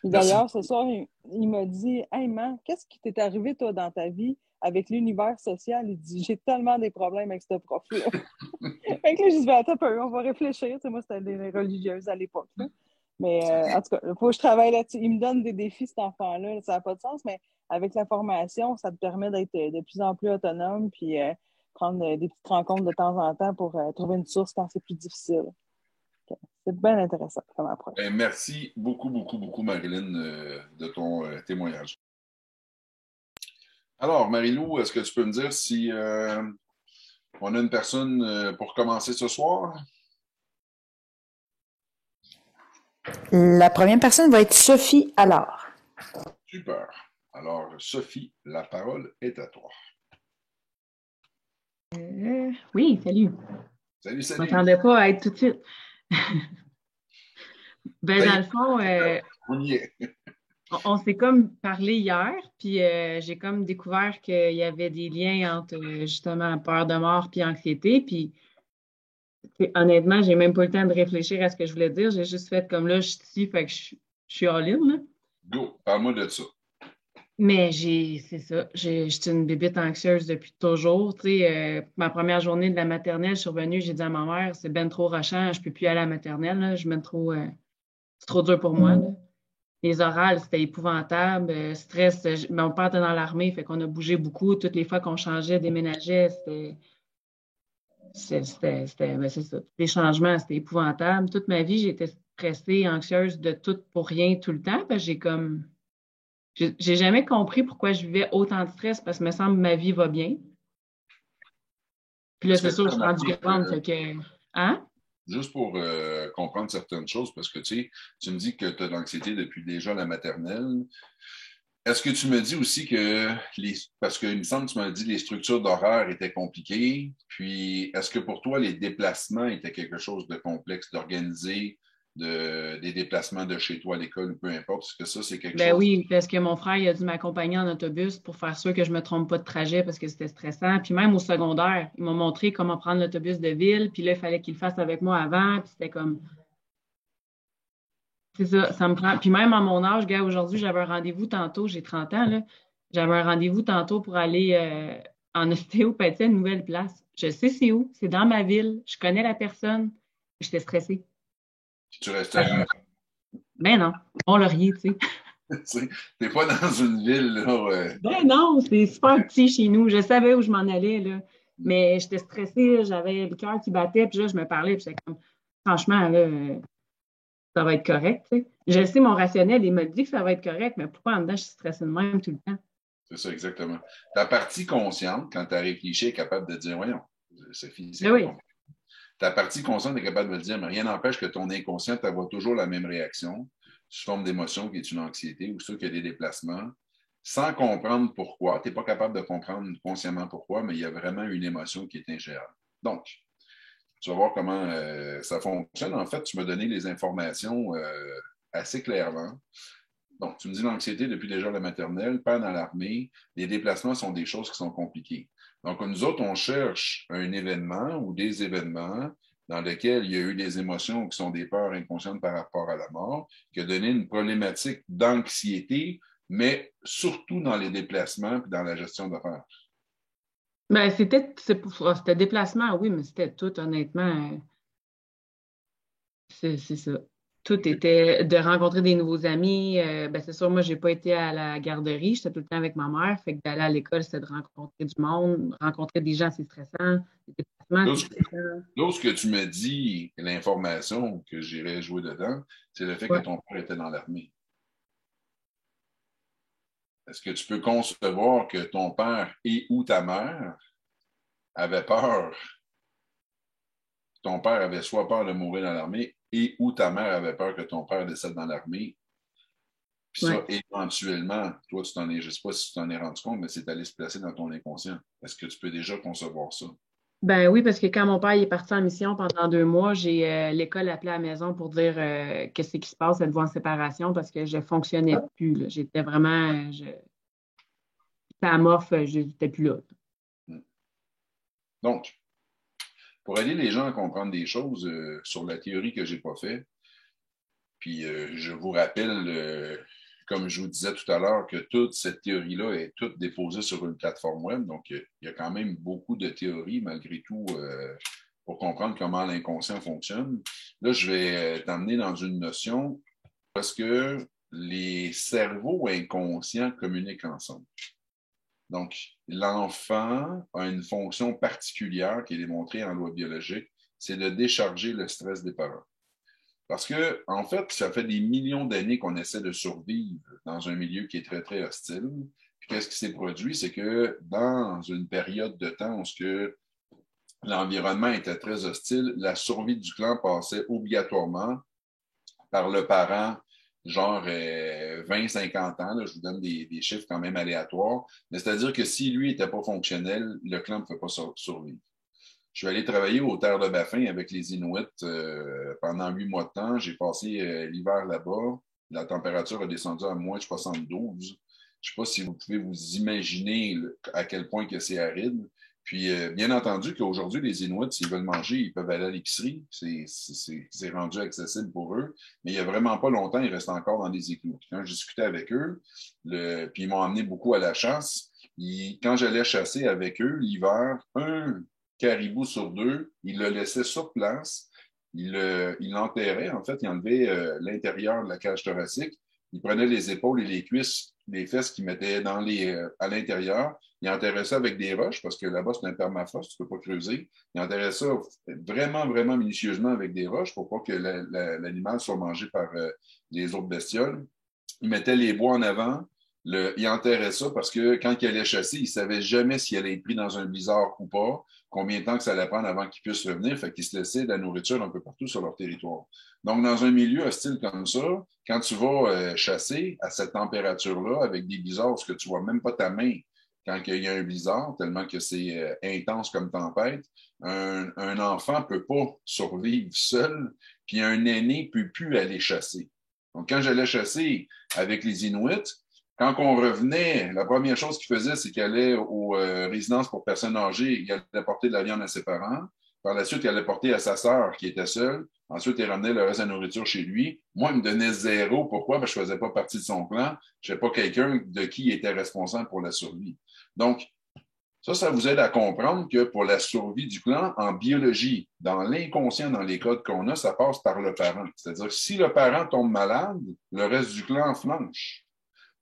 [SPEAKER 4] puis
[SPEAKER 1] Merci.
[SPEAKER 4] d'ailleurs, ce soir, il m'a dit Hey, man, qu'est-ce qui t'est arrivé, toi, dans ta vie avec l'univers social? Il dit J'ai tellement des problèmes avec ce prof-là. Fait que là, je dis Attends un peu, on va réfléchir. Tu sais, moi, c'était des religieuses à l'époque, là. Mais en tout cas, il faut que je travaille là-dessus. Il me donne des défis, cet enfant-là. Ça n'a pas de sens, mais avec la formation, ça te permet d'être de plus en plus autonome, puis prendre des petites rencontres de temps en temps pour trouver une source quand c'est plus difficile. C'est bien intéressant comme approche.
[SPEAKER 1] Ben, merci beaucoup, beaucoup, beaucoup, Marilyn, de ton témoignage. Alors, Marilou, est-ce que tu peux me dire si on a une personne pour commencer ce soir?
[SPEAKER 5] La première personne va être Sophie Allard.
[SPEAKER 1] Super. Alors, Sophie, la parole est à toi.
[SPEAKER 6] Oui, salut.
[SPEAKER 1] Salut,
[SPEAKER 6] Je ne
[SPEAKER 1] salut.
[SPEAKER 6] m'attendais pas à être tout de suite. Ben, dans
[SPEAKER 1] Salut.
[SPEAKER 6] le fond,
[SPEAKER 1] On y est.
[SPEAKER 6] on s'est comme parlé hier, puis j'ai comme découvert qu'il y avait des liens entre justement peur de mort puis anxiété. Puis honnêtement, j'ai même pas eu le temps de réfléchir à ce que je voulais dire. J'ai juste fait comme là, je suis ici, fait que je suis all-in, là.
[SPEAKER 1] Go, parle-moi de ça.
[SPEAKER 6] Mais c'est ça, j'étais une bébête anxieuse depuis toujours. Tu sais, ma première journée de la maternelle, je suis revenue, j'ai dit à ma mère, c'est ben trop rushant, je peux plus aller à la maternelle, là, c'est trop dur pour moi, là. Les orales, c'était épouvantable. Stress, mon père était dans l'armée, fait qu'on a bougé beaucoup. Toutes les fois qu'on changeait, déménageait, ben, c'est ça. Les changements, c'était épouvantable. Toute ma vie, j'étais stressée, anxieuse de tout pour rien tout le temps. J'ai jamais compris pourquoi je vivais autant de stress parce que me semble que ma vie va bien. Puis là,
[SPEAKER 1] Est-ce que
[SPEAKER 6] c'est
[SPEAKER 1] tu
[SPEAKER 6] sûr,
[SPEAKER 1] as
[SPEAKER 6] je suis rendue
[SPEAKER 1] remarqué
[SPEAKER 6] grande,
[SPEAKER 1] que,
[SPEAKER 6] fait que, hein?
[SPEAKER 1] juste pour comprendre certaines choses, parce que tu me dis que tu as de l'anxiété depuis déjà la maternelle, est-ce que tu me dis aussi que parce qu'il me semble que tu m'as dit que les structures d'horaire étaient compliquées, puis est-ce que pour toi, les déplacements étaient quelque chose de complexe d'organiser, des déplacements de chez toi à l'école ou peu importe, est-ce que ça, c'est quelque
[SPEAKER 6] Ben
[SPEAKER 1] chose?
[SPEAKER 6] oui, parce que mon frère, il a dû m'accompagner en autobus pour faire sûr que je me trompe pas de trajet parce que c'était stressant. Puis même au secondaire, il m'a montré comment prendre l'autobus de ville. Puis là, il fallait qu'il le fasse avec moi avant. Puis c'était comme, c'est ça, ça me prend. Puis même à mon âge, gars, aujourd'hui, j'avais un rendez-vous tantôt, j'ai 30 ans, là. J'avais un rendez-vous tantôt pour aller en ostéopathie à une nouvelle place. Je sais c'est où, c'est dans ma ville. Je connais la personne. J'étais stressée.
[SPEAKER 1] Puis tu restais
[SPEAKER 6] Ben non, Mont-Laurier, tu sais.
[SPEAKER 1] tu n'es pas dans une ville, là,
[SPEAKER 6] Ben non, c'est super petit chez nous. Je savais où je m'en allais, là. Mais j'étais stressée, j'avais le cœur qui battait, puis là, je me parlais, puis j'étais comme, franchement, là, ça va être correct, tu sais. Je sais, mon rationnel, il me dit que ça va être correct, mais pourquoi en dedans, je suis stressée de même tout le temps?
[SPEAKER 1] c'est ça, exactement. Ta partie consciente, quand tu as réfléchi, est capable de dire, voyons, Sophie, c'est
[SPEAKER 6] Ben
[SPEAKER 1] quoi
[SPEAKER 6] oui,
[SPEAKER 1] ton... Ta partie consciente est capable de le dire, mais rien n'empêche que ton inconscient avoir toujours la même réaction sous forme d'émotion qui est une anxiété ou ça qu'il y a des déplacements, sans comprendre pourquoi. Tu n'es pas capable de comprendre consciemment pourquoi, mais il y a vraiment une émotion qui est ingérable. Donc, tu vas voir comment ça fonctionne. En fait, tu m'as donné les informations assez clairement. Donc, tu me dis l'anxiété depuis déjà la maternelle, père dans l'armée, les déplacements sont des choses qui sont compliquées. Donc, nous autres, on cherche un événement ou des événements dans lesquels il y a eu des émotions qui sont des peurs inconscientes par rapport à la mort, qui a donné une problématique d'anxiété, mais surtout dans les déplacements et dans la gestion d'affaires.
[SPEAKER 6] ben c'était déplacement, oui, mais c'était tout, honnêtement, c'est ça. Tout était de rencontrer des nouveaux amis. Ben c'est sûr, moi, j'ai pas été à la garderie, j'étais tout le temps avec ma mère. Fait que d'aller à l'école, c'était de rencontrer du monde, rencontrer des gens, c'est stressant. Les déplacements, c'est stressant.
[SPEAKER 1] Lorsque tu me dis l'information que j'irais jouer dedans, c'est le fait que
[SPEAKER 6] Ouais.
[SPEAKER 1] ton père était dans l'armée. Est-ce que tu peux concevoir que ton père et ou ta mère avaient peur? Ton père avait soit peur de mourir dans l'armée et ou ta mère avait peur que ton père décède dans l'armée. Puis
[SPEAKER 6] Ouais.
[SPEAKER 1] ça, éventuellement, toi, je ne sais pas si tu t'en es rendu compte, mais c'est allé se placer dans ton inconscient. Est-ce que tu peux déjà concevoir ça?
[SPEAKER 6] Ben oui, parce que quand mon père il est parti en mission pendant 2 mois, j'ai l'école appelé à la maison pour dire qu'est-ce qui se passe, êtes-vous en séparation parce que je fonctionnais plus, là. J'étais vraiment, j'étais amorphe, j'étais plus là.
[SPEAKER 1] Donc, pour aider les gens à comprendre des choses sur la théorie que je n'ai pas faite, puis je vous rappelle, comme je vous disais tout à l'heure, que toute cette théorie-là est toute déposée sur une plateforme web. Donc, il y a quand même beaucoup de théories, malgré tout, pour comprendre comment l'inconscient fonctionne. Là, je vais t'emmener dans une notion parce que les cerveaux inconscients communiquent ensemble. Donc, l'enfant a une fonction particulière qui est démontrée en loi biologique, c'est de décharger le stress des parents. Parce que, en fait, ça fait des millions d'années qu'on essaie de survivre dans un milieu qui est très, très hostile. Puis qu'est-ce qui s'est produit? C'est que dans une période de temps où l'environnement était très hostile, la survie du clan passait obligatoirement par le parent genre 20-50 ans, là, je vous donne des chiffres quand même aléatoires, mais c'est-à-dire que si lui n'était pas fonctionnel, le clan ne peut pas survivre. Je suis allé travailler aux terres de Baffin avec les Inuits pendant 8 mois de temps. J'ai passé l'hiver là-bas. La température a descendu à moins de 72. Je ne sais pas si vous pouvez vous imaginer à quel point que c'est aride. Puis, bien entendu qu'aujourd'hui, les Inuits, s'ils veulent manger, ils peuvent aller à l'épicerie. C'est rendu accessible pour eux. Mais il n'y a vraiment pas longtemps, ils restent encore dans des igloos. Quand je discutais avec eux, puis ils m'ont emmené beaucoup à la chasse. Quand j'allais chasser avec eux l'hiver, un caribou sur 2, ils le laissaient sur place. Ils l'enterraient, en fait, ils enlevaient l'intérieur de la cage thoracique. Ils prenaient les épaules et les cuisses, les fesses qu'ils mettaient à l'intérieur. Ils enterraient ça avec des roches, parce que là-bas, c'est un permafrost, tu ne peux pas creuser. Ils enterraient ça vraiment, vraiment minutieusement avec des roches pour pas que l'animal soit mangé par les autres bestioles. Ils mettaient les bois en avant. Ils enterraient ça parce que quand ils allaient chasser, ils ne savaient jamais s'il allait être pris dans un blizzard ou pas, combien de temps que ça allait prendre avant qu'ils puissent revenir. Fait qu'ils se laissaient de la nourriture un peu partout sur leur territoire. Donc, dans un milieu hostile comme ça, quand tu vas chasser à cette température-là, avec des blizzards, parce que tu ne vois même pas ta main quand il y a un blizzard, tellement que c'est intense comme tempête, un enfant ne peut pas survivre seul, puis un aîné ne peut plus aller chasser. Donc, quand j'allais chasser avec les Inuits, quand on revenait, la première chose qu'il faisait, c'est qu'il allait aux résidences pour personnes âgées, il allait porter de la viande à ses parents. Par la suite, il allait porter à sa sœur qui était seule. Ensuite, il ramenait le reste de la nourriture chez lui. Moi, il me donnait 0. Pourquoi? Parce que je ne faisais pas partie de son clan. Je n'étais pas quelqu'un de qui il était responsable pour la survie. Donc, ça vous aide à comprendre que pour la survie du clan, en biologie, dans l'inconscient, dans les codes qu'on a, ça passe par le parent. C'est-à-dire que si le parent tombe malade, le reste du clan flanche.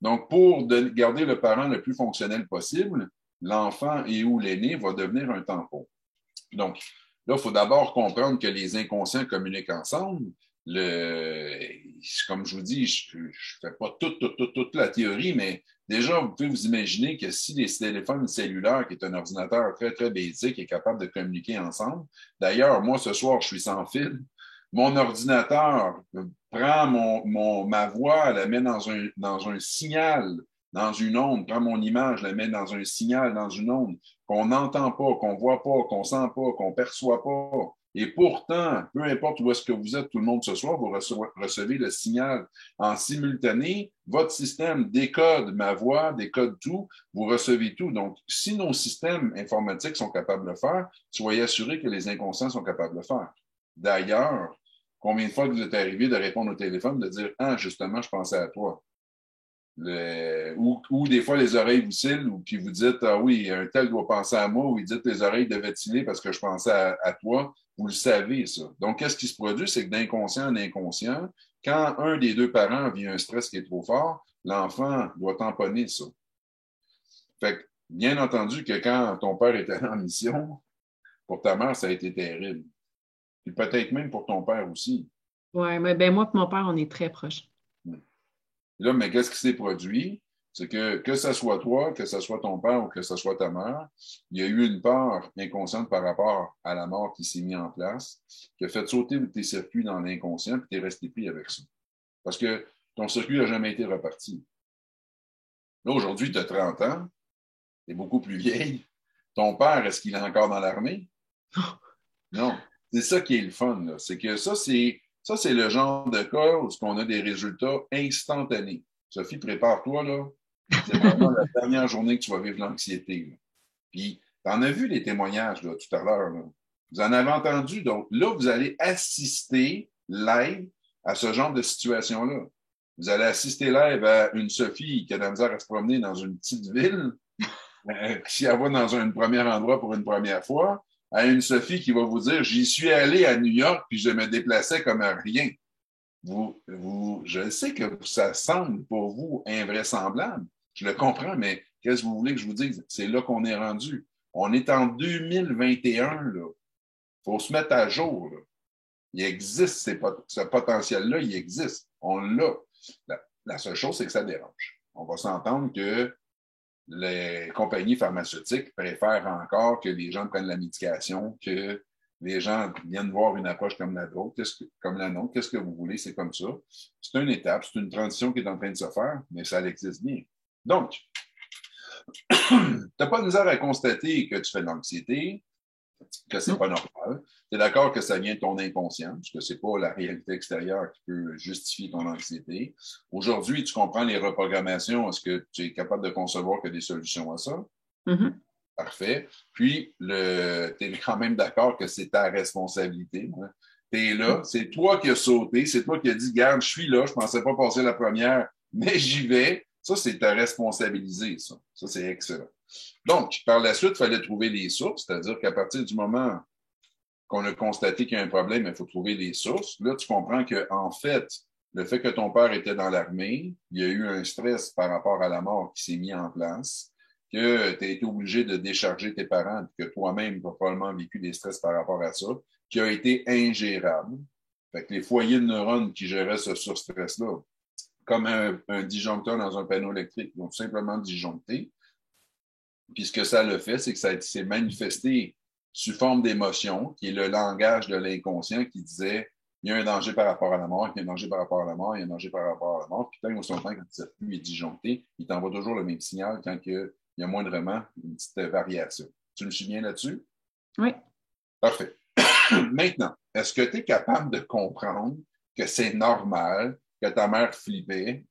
[SPEAKER 1] Donc, pour garder le parent le plus fonctionnel possible, l'enfant et ou l'aîné va devenir un tampon. Donc, là, il faut d'abord comprendre que les inconscients communiquent ensemble. Comme je vous dis, je ne fais pas toute la théorie, mais déjà, vous pouvez vous imaginer que si les téléphones cellulaires, qui est un ordinateur très, très basique, est capable de communiquer ensemble. D'ailleurs, moi, ce soir, je suis sans fil. Mon ordinateur prend ma voix, la met dans un signal, dans une onde, prend mon image, la met dans un signal, dans une onde, qu'on n'entend pas, qu'on ne voit pas, qu'on ne sent pas, qu'on ne perçoit pas. Et pourtant, peu importe où est-ce que vous êtes tout le monde ce soir, vous recevez le signal en simultané. Votre système décode ma voix, décode tout, vous recevez tout. Donc, si nos systèmes informatiques sont capables de le faire, soyez assurés que les inconscients sont capables de le faire. D'ailleurs, combien de fois vous êtes arrivé de répondre au téléphone, de dire « Ah, justement, je pensais à toi ». Ou des fois, les oreilles vous cillent, puis vous dites « Ah oui, un tel doit penser à moi », ou vous dites « Les oreilles devaient ciller parce que je pensais à toi ». Vous le savez, ça. Donc, qu'est-ce qui se produit? C'est que d'inconscient en inconscient, quand un des deux parents vit un stress qui est trop fort, l'enfant doit tamponner ça. Fait que, bien entendu que quand ton père était en mission, pour ta mère, ça a été terrible. Puis peut-être même pour ton père aussi.
[SPEAKER 6] Oui, mais ben moi et mon père, on est très proches.
[SPEAKER 1] Là, mais qu'est-ce qui s'est produit? C'est que ce soit toi, que ce soit ton père ou que ce soit ta mère, il y a eu une part inconsciente par rapport à la mort qui s'est mise en place, qui a fait sauter tes circuits dans l'inconscient, puis tu es resté pris avec ça. Parce que ton circuit n'a jamais été reparti. Là, aujourd'hui, tu as 30 ans, tu es beaucoup plus vieille. Ton père, est-ce qu'il est encore dans l'armée? Non. C'est ça qui est le fun, là. C'est que ça, c'est le genre de cas où on a des résultats instantanés. Sophie, prépare-toi, là. C'est vraiment la dernière journée que tu vas vivre l'anxiété. Puis, tu en as vu les témoignages là, tout à l'heure. Là. Vous en avez entendu. Donc, là, vous allez assister live à ce genre de situation-là. Vous allez assister live à une Sophie qui a de la misère à se promener dans une petite ville, qui va dans un premier endroit pour une première fois, à une Sophie qui va vous dire « J'y suis allé à New York, puis je me déplaçais comme un rien ». Je sais que ça semble pour vous invraisemblable. Je le comprends, mais qu'est-ce que vous voulez que je vous dise? C'est là qu'on est rendu. On est en 2021, là. Il faut se mettre à jour, là. Il existe, ce potentiel-là, il existe. On l'a. La seule chose, c'est que ça dérange. On va s'entendre que les compagnies pharmaceutiques préfèrent encore que les gens prennent la médication que Les gens viennent voir une approche comme la nôtre. Qu'est-ce que vous voulez? C'est comme ça. C'est une étape, c'est une transition qui est en train de se faire, mais ça existe bien. Donc, tu n'as pas de misère à constater que tu fais de l'anxiété, que c'est pas normal. Tu es d'accord que ça vient de ton inconscient, parce que c'est pas la réalité extérieure qui peut justifier ton anxiété. Aujourd'hui, tu comprends les reprogrammations. Est-ce que tu es capable de concevoir que des solutions à ça?
[SPEAKER 6] Mm-hmm.
[SPEAKER 1] Parfait. Puis, tu es quand même d'accord que c'est ta responsabilité. Hein? Tu es là, c'est toi qui as sauté, c'est toi qui as dit, garde, je suis là, je pensais pas passer la première, mais j'y vais. Ça, c'est te responsabiliser, ça. Ça, c'est excellent. Donc, par la suite, il fallait trouver les sources, c'est-à-dire qu'à partir du moment qu'on a constaté qu'il y a un problème, il faut trouver les sources. Là, tu comprends qu'en fait, le fait que ton père était dans l'armée, il y a eu un stress par rapport à la mort qui s'est mis en place, que tu as été obligé de décharger tes parents, que toi-même, tu as probablement vécu des stress par rapport à ça, qui a été ingérable. Fait que les foyers de neurones qui géraient ce surstress-là, comme un disjoncteur dans un panneau électrique, ils ont tout simplement disjoncté. Puis ce que ça le fait, c'est que ça s'est manifesté sous forme d'émotion, qui est le langage de l'inconscient qui disait il y a un danger par rapport à la mort, il y a un danger par rapport à la mort, il y a un danger par rapport à la mort. Puis tant au son temps, quand cette flux est disjoncté, il t'envoie toujours le même signal quand il y a moindrement une petite variation. Tu me suis bien là-dessus?
[SPEAKER 6] Oui.
[SPEAKER 1] Parfait. Maintenant, est-ce que tu es capable de comprendre que c'est normal que ta mère flippait,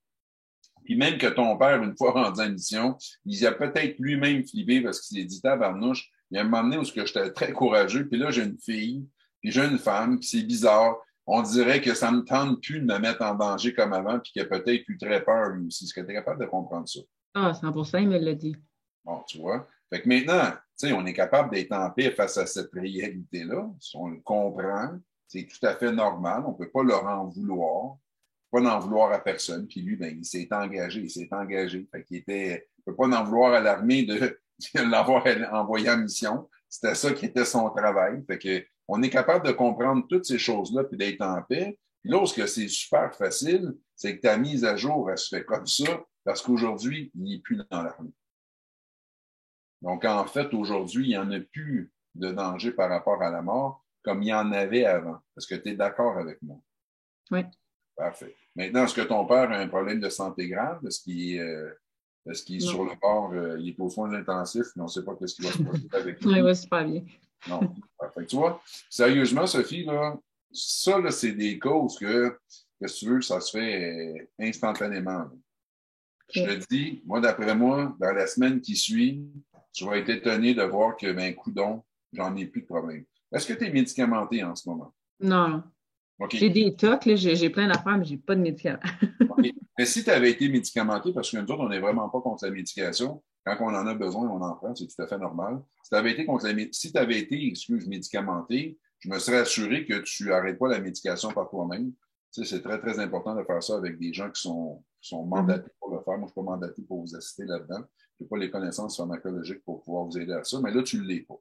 [SPEAKER 1] puis même que ton père, une fois rendu en mission, il a peut-être lui-même flippé parce qu'il s'est dit, tabarnouche, il y a un moment donné où j'étais très courageux, puis là, j'ai une fille, puis j'ai une femme, puis c'est bizarre. On dirait que ça ne me tente plus de me mettre en danger comme avant, puis qu'il a peut-être eu très peur lui aussi. Est-ce que tu es capable de comprendre ça?
[SPEAKER 6] Ah, 100%, il me l'a dit.
[SPEAKER 1] Bon, tu vois. Fait que maintenant, tu sais, on est capable d'être en paix face à cette réalité-là. Si on le comprend, c'est tout à fait normal. On ne peut pas leur en vouloir. Pas d'en vouloir à personne. Puis lui, ben, il s'est engagé. Fait qu'il était, il ne peut pas en vouloir à l'armée de l'avoir envoyé en mission. C'était ça qui était son travail. Fait que, on est capable de comprendre toutes ces choses-là puis d'être en paix. Puis là, ce que c'est super facile, c'est que ta mise à jour, elle se fait comme ça parce qu'aujourd'hui, il n'est plus dans l'armée. Donc, en fait, aujourd'hui, il n'y en a plus de danger par rapport à la mort comme il y en avait avant. Est-ce que tu es d'accord avec moi?
[SPEAKER 6] Oui.
[SPEAKER 1] Parfait. Maintenant, est-ce que ton père a un problème de santé grave? Est-ce qu'il est sur le bord, il est aux soins intensifs, mais on ne sait pas ce qui va se passer avec lui?
[SPEAKER 6] Oui, va super bien.
[SPEAKER 1] Non. Parfait. Tu vois, sérieusement, Sophie, là, ça, là, c'est des causes que si tu veux, ça se fait instantanément. Okay. Je te dis, moi, d'après moi, dans la semaine qui suit, tu vas être étonné de voir que, ben, coudonc, j'en ai plus de problème. Est-ce que tu es médicamenté en ce moment?
[SPEAKER 6] Non.
[SPEAKER 1] Okay.
[SPEAKER 6] J'ai des tocs, là, j'ai plein d'affaires, mais je n'ai pas de médicaments.
[SPEAKER 1] Okay. Mais si tu avais été médicamenté, parce que nous autres, on n'est vraiment pas contre la médication, quand on en a besoin, on en prend, c'est tout à fait normal. Si tu avais été médicamenté, je me serais assuré que tu n'arrêtes pas la médication par toi-même. Tu sais, c'est très, très important de faire ça avec des gens qui sont mandatés pour le faire. Moi, je ne suis pas mandaté pour vous assister là-dedans. Je n'ai pas les connaissances pharmacologiques pour pouvoir vous aider à ça, mais là, tu ne l'es pas.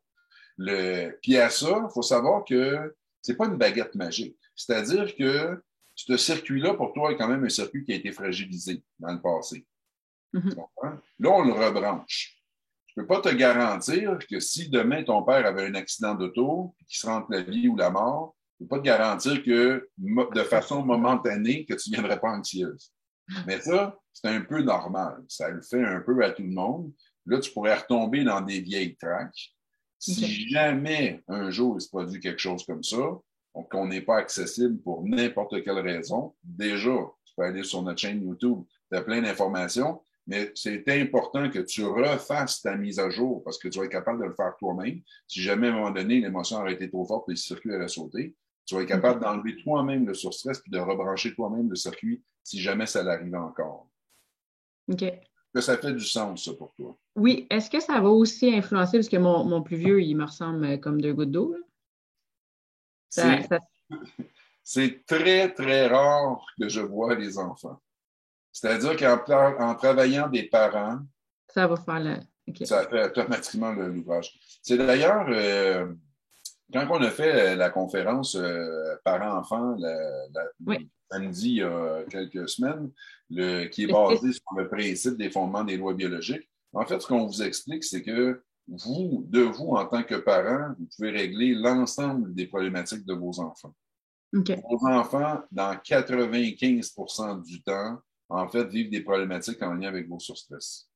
[SPEAKER 1] Puis à ça, il faut savoir que c'est pas une baguette magique. C'est-à-dire que ce circuit-là, pour toi, est quand même un circuit qui a été fragilisé dans le passé. Tu comprends? Là, on le rebranche. Je ne peux pas te garantir que si demain ton père avait un accident d'auto, qu'il se rentre la vie ou la mort, je ne peux pas te garantir que de façon momentanée, que tu ne viendrais pas anxieuse. Mais ça, c'est un peu normal. Ça le fait un peu à tout le monde. Là, tu pourrais retomber dans des vieilles tracks. Si jamais un jour il se produit quelque chose comme ça, qu'on n'est pas accessible pour n'importe quelle raison, déjà, tu peux aller sur notre chaîne YouTube, tu as plein d'informations, mais c'est important que tu refasses ta mise à jour parce que tu vas être capable de le faire toi-même. Si jamais à un moment donné, l'émotion aurait été trop forte et le circuit aurait sauté, tu vas être capable d'enlever toi-même le surstress puis de rebrancher toi-même le circuit si jamais ça l'arrive encore.
[SPEAKER 6] OK.
[SPEAKER 1] Que ça fait du sens, ça, pour toi.
[SPEAKER 6] Oui. Est-ce que ça va aussi influencer, parce que mon plus vieux, il me ressemble comme 2 gouttes d'eau, là?
[SPEAKER 1] C'est très, très rare que je vois les enfants. C'est-à-dire qu'en travaillant des parents,
[SPEAKER 6] ça va faire
[SPEAKER 1] ça fait automatiquement l'ouvrage. C'est d'ailleurs, quand on a fait la conférence parents-enfants samedi il y a quelques semaines, qui est basée sur le principe des fondements des lois biologiques, en fait, ce qu'on vous explique, c'est que vous, en tant que parent, vous pouvez régler l'ensemble des problématiques de vos enfants.
[SPEAKER 6] OK.
[SPEAKER 1] Vos enfants, dans 95% du temps, en fait, vivent des problématiques en lien avec vos surstress.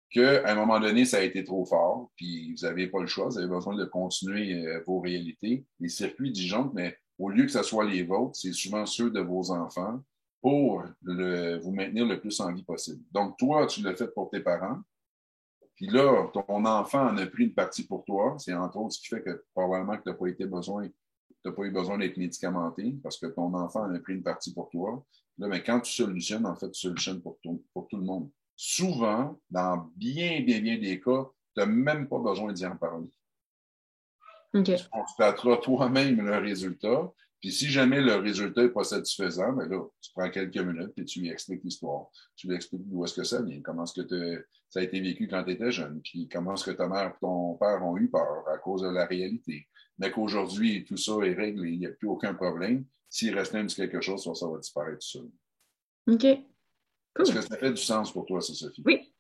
[SPEAKER 1] Qu'à un moment donné, ça a été trop fort, puis vous n'avez pas le choix, vous avez besoin de continuer vos réalités. Les circuits disjonctent, mais au lieu que ce soit les vôtres, c'est souvent ceux de vos enfants pour vous maintenir le plus en vie possible. Donc, toi, tu l'as fait pour tes parents, puis là, ton enfant en a pris une partie pour toi. C'est entre autres ce qui fait que probablement que tu n'as pas eu besoin d'être médicamenté parce que ton enfant en a pris une partie pour toi. Là, mais quand tu solutionnes, en fait, tu solutionnes pour tout le monde. Souvent, dans bien, bien, bien des cas, tu n'as même pas besoin d'y en parler.
[SPEAKER 6] OK.
[SPEAKER 1] Tu constateras toi-même le résultat. Puis si jamais le résultat n'est pas satisfaisant, ben là, tu prends quelques minutes et tu lui expliques l'histoire. Tu lui expliques d'où est-ce que ça vient, comment est-ce que ça a été vécu quand tu étais jeune, puis comment est-ce que ta mère et ton père ont eu peur à cause de la réalité. Mais qu'aujourd'hui, tout ça est réglé, il n'y a plus aucun problème. S'il restait un petit quelque chose, ça va disparaître tout seul.
[SPEAKER 6] OK.
[SPEAKER 1] Est-ce
[SPEAKER 6] Cool.
[SPEAKER 1] que ça fait du sens pour toi, ça, Sophie?
[SPEAKER 6] Oui.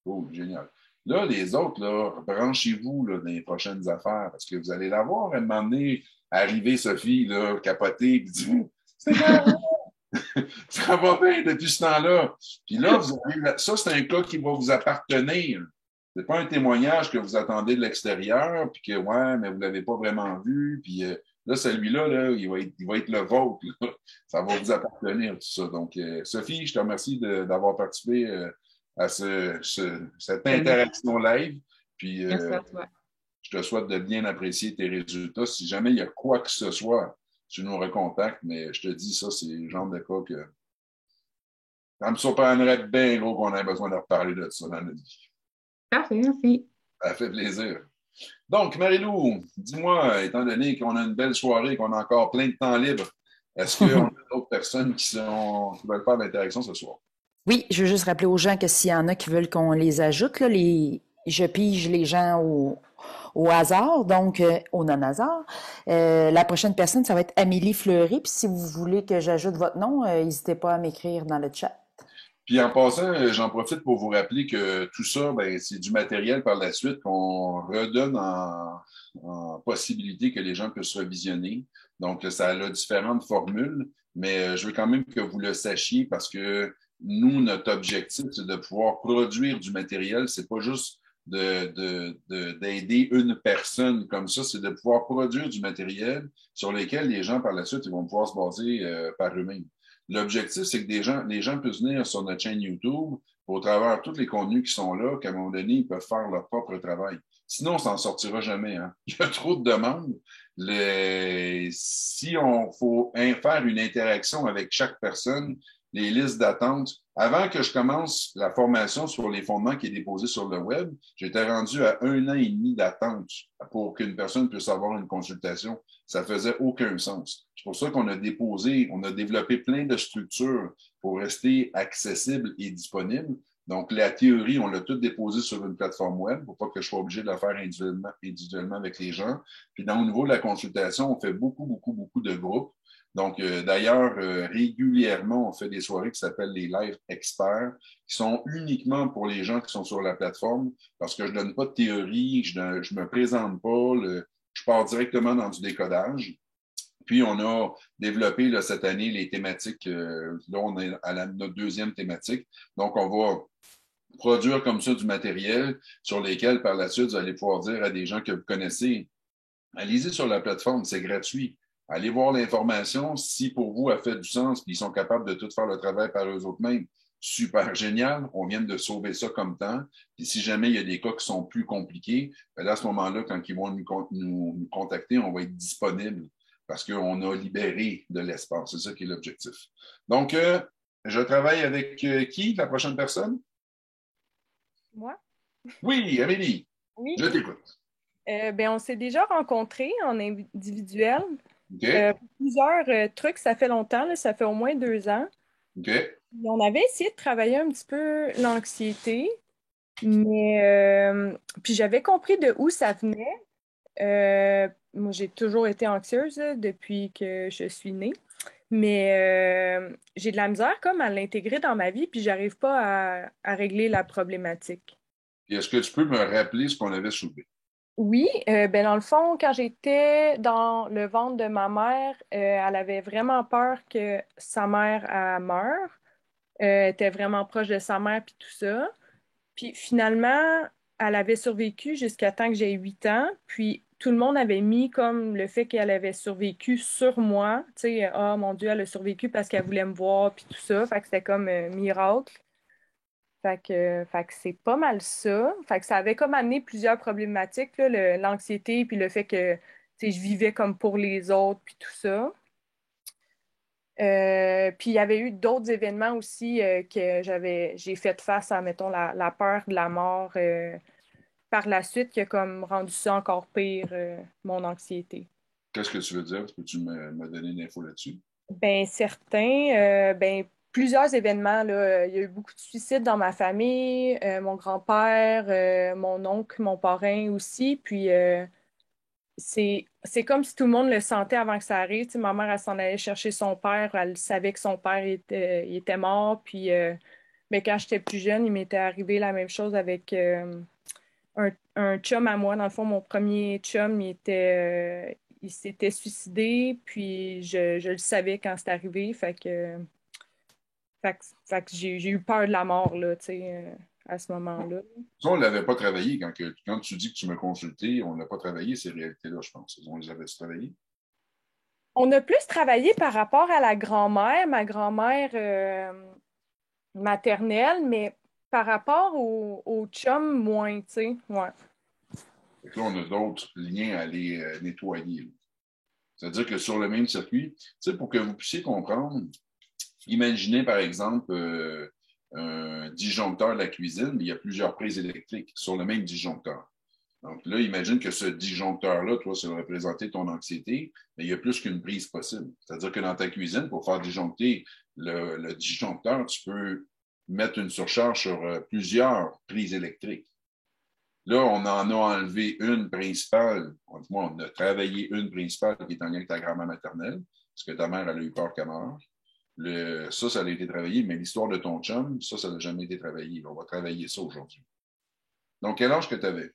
[SPEAKER 1] Cool, génial. Là, les autres, là, branchez-vous là, dans les prochaines affaires parce que vous allez la voir à un moment donné arriver, Sophie, là, capoter, puis dire c'est grave, ça va bien depuis ce temps-là. Puis là, ça, c'est un cas qui va vous appartenir. C'est pas un témoignage que vous attendez de l'extérieur, puis que, ouais, mais vous l'avez pas vraiment vu, puis là, celui-là, là, il va être le vôtre. Là. Ça va vous appartenir, tout ça. Donc, Sophie, je te remercie d'avoir participé à cette interaction live. Puis,
[SPEAKER 6] Merci à toi.
[SPEAKER 1] je te souhaite de bien apprécier tes résultats. Si jamais il y a quoi que ce soit, tu nous recontactes, mais je te dis, ça, c'est le genre de cas que ça me surprendrait bien gros qu'on ait besoin de reparler de ça dans notre vie.
[SPEAKER 6] Parfait, merci.
[SPEAKER 1] Ça fait plaisir. Donc, Marie-Lou, dis-moi, étant donné qu'on a une belle soirée, qu'on a encore plein de temps libre, est-ce qu'on a d'autres personnes qui veulent faire l'interaction ce soir?
[SPEAKER 5] Oui, je veux juste rappeler aux gens que s'il y en a qui veulent qu'on les ajoute, là, je pige les gens au hasard, donc au non-hasard. La prochaine personne, ça va être Amélie Fleury. Puis si vous voulez que j'ajoute votre nom, n'hésitez pas à m'écrire dans le chat.
[SPEAKER 1] Puis en passant, j'en profite pour vous rappeler que tout ça, ben, c'est du matériel par la suite qu'on redonne en possibilité que les gens puissent revisionner. Donc, ça a différentes formules, mais je veux quand même que vous le sachiez parce que nous, notre objectif, c'est de pouvoir produire du matériel. C'est pas juste d'aider une personne comme ça, c'est de pouvoir produire du matériel sur lequel les gens, par la suite, ils vont pouvoir se baser par eux-mêmes. L'objectif, c'est que les gens puissent venir sur notre chaîne YouTube au travers de tous les contenus qui sont là, qu'à un moment donné, ils peuvent faire leur propre travail. Sinon, on ne s'en sortira jamais. Hein. Il y a trop de demandes. Si on faut faire une interaction avec chaque personne, les listes d'attente, avant que je commence la formation sur les fondements qui est déposée sur le web, j'étais rendu à 1 an et demi d'attente pour qu'une personne puisse avoir une consultation. Ça faisait aucun sens. C'est pour ça qu'on a développé plein de structures pour rester accessible et disponible. Donc, la théorie, on l'a tout déposé sur une plateforme web pour pas que je sois obligé de la faire individuellement avec les gens. Puis, au niveau de la consultation, on fait beaucoup, beaucoup, beaucoup de groupes. Donc, d'ailleurs, régulièrement, on fait des soirées qui s'appellent les live experts, qui sont uniquement pour les gens qui sont sur la plateforme, parce que je donne pas de théorie, je me présente pas, je pars directement dans du décodage. Puis, on a développé là, cette année les thématiques. Là, on est à notre deuxième thématique. Donc, on va produire comme ça du matériel sur lesquels, par la suite, vous allez pouvoir dire à des gens que vous connaissez, allez-y sur la plateforme, c'est gratuit. Allez voir l'information. Si pour vous, elle fait du sens, puis ils sont capables de tout faire le travail par eux-mêmes, super génial. On vient de sauver ça comme temps. Puis si jamais il y a des cas qui sont plus compliqués, ben là, à ce moment-là, quand ils vont nous contacter, on va être disponible parce qu'on a libéré de l'espace. C'est ça qui est l'objectif. Donc, je travaille avec qui, la prochaine personne?
[SPEAKER 7] Moi?
[SPEAKER 1] Oui, Amélie.
[SPEAKER 7] Oui.
[SPEAKER 1] Je t'écoute.
[SPEAKER 7] On s'est déjà rencontrés en individuel.
[SPEAKER 1] OK.
[SPEAKER 7] Plusieurs trucs, ça fait longtemps, là, ça fait au moins 2 ans.
[SPEAKER 1] OK.
[SPEAKER 7] Et on avait essayé de travailler un petit peu l'anxiété, mais puis j'avais compris de où ça venait. Moi, j'ai toujours été anxieuse là, depuis que je suis née, mais j'ai de la misère comme à l'intégrer dans ma vie, puis j'arrive pas à régler la problématique.
[SPEAKER 1] Et est-ce que tu peux me rappeler ce qu'on avait soulevé?
[SPEAKER 7] Oui, ben dans le fond, quand j'étais dans le ventre de ma mère, elle avait vraiment peur que sa mère elle meure. Elle était vraiment proche de sa mère puis tout ça. Puis finalement, elle avait survécu jusqu'à temps que j'ai 8 ans. Puis tout le monde avait mis comme le fait qu'elle avait survécu sur moi. Tu sais, ah mon Dieu, elle a survécu parce qu'elle voulait me voir puis tout ça. Fait que c'était comme miracle. Fait que c'est pas mal ça. Fait que ça avait comme amené plusieurs problématiques, là, l'anxiété, puis le fait que tu sais, je vivais comme pour les autres, puis tout ça. Puis il y avait eu d'autres événements aussi que j'ai fait face à, mettons, la peur de la mort par la suite qui a comme rendu ça encore pire, mon anxiété.
[SPEAKER 1] Qu'est-ce que tu veux dire? Peux-tu me donner une info là-dessus?
[SPEAKER 7] Ben certains, ben plusieurs événements là. Il y a eu beaucoup de suicides dans ma famille, mon grand-père, mon oncle, mon parrain aussi. Puis c'est comme si tout le monde le sentait avant que ça arrive. Tu sais, ma mère, elle s'en allait chercher son père, elle savait que son père il était mort. Puis ben, quand j'étais plus jeune, il m'était arrivé la même chose avec un chum à moi. Dans le fond, mon premier chum, il s'était suicidé, puis je le savais quand c'est arrivé. Fait que j'ai eu peur de la mort, là, tu sais, à ce moment-là.
[SPEAKER 1] Ça, on ne l'avait pas travaillé. Quand tu dis que tu m'as consulté, on n'a pas travaillé ces réalités-là, je pense. On les avait travaillées.
[SPEAKER 7] On a plus travaillé par rapport à la grand-mère, ma grand-mère maternelle, mais par rapport au chum, moins, tu sais, ouais.
[SPEAKER 1] Fait que là, on a d'autres liens à aller nettoyer, là. C'est-à-dire que sur le même circuit, tu sais, pour que vous puissiez comprendre, imaginez par exemple un disjoncteur de la cuisine, mais il y a plusieurs prises électriques sur le même disjoncteur. Donc là, imagine que ce disjoncteur-là, toi, ça va représenter ton anxiété, mais il y a plus qu'une prise possible. C'est-à-dire que dans ta cuisine, pour faire disjoncter le disjoncteur, tu peux mettre une surcharge sur plusieurs prises électriques. Là, on en a enlevé une principale. Moi, on a travaillé une principale qui est en lien avec ta grand-mère maternelle, parce que ta mère, elle a eu peur qu'elle meure. Ça a été travaillé, mais l'histoire de ton chum, ça n'a jamais été travaillé. On va travailler ça aujourd'hui. Donc, quel âge que tu avais?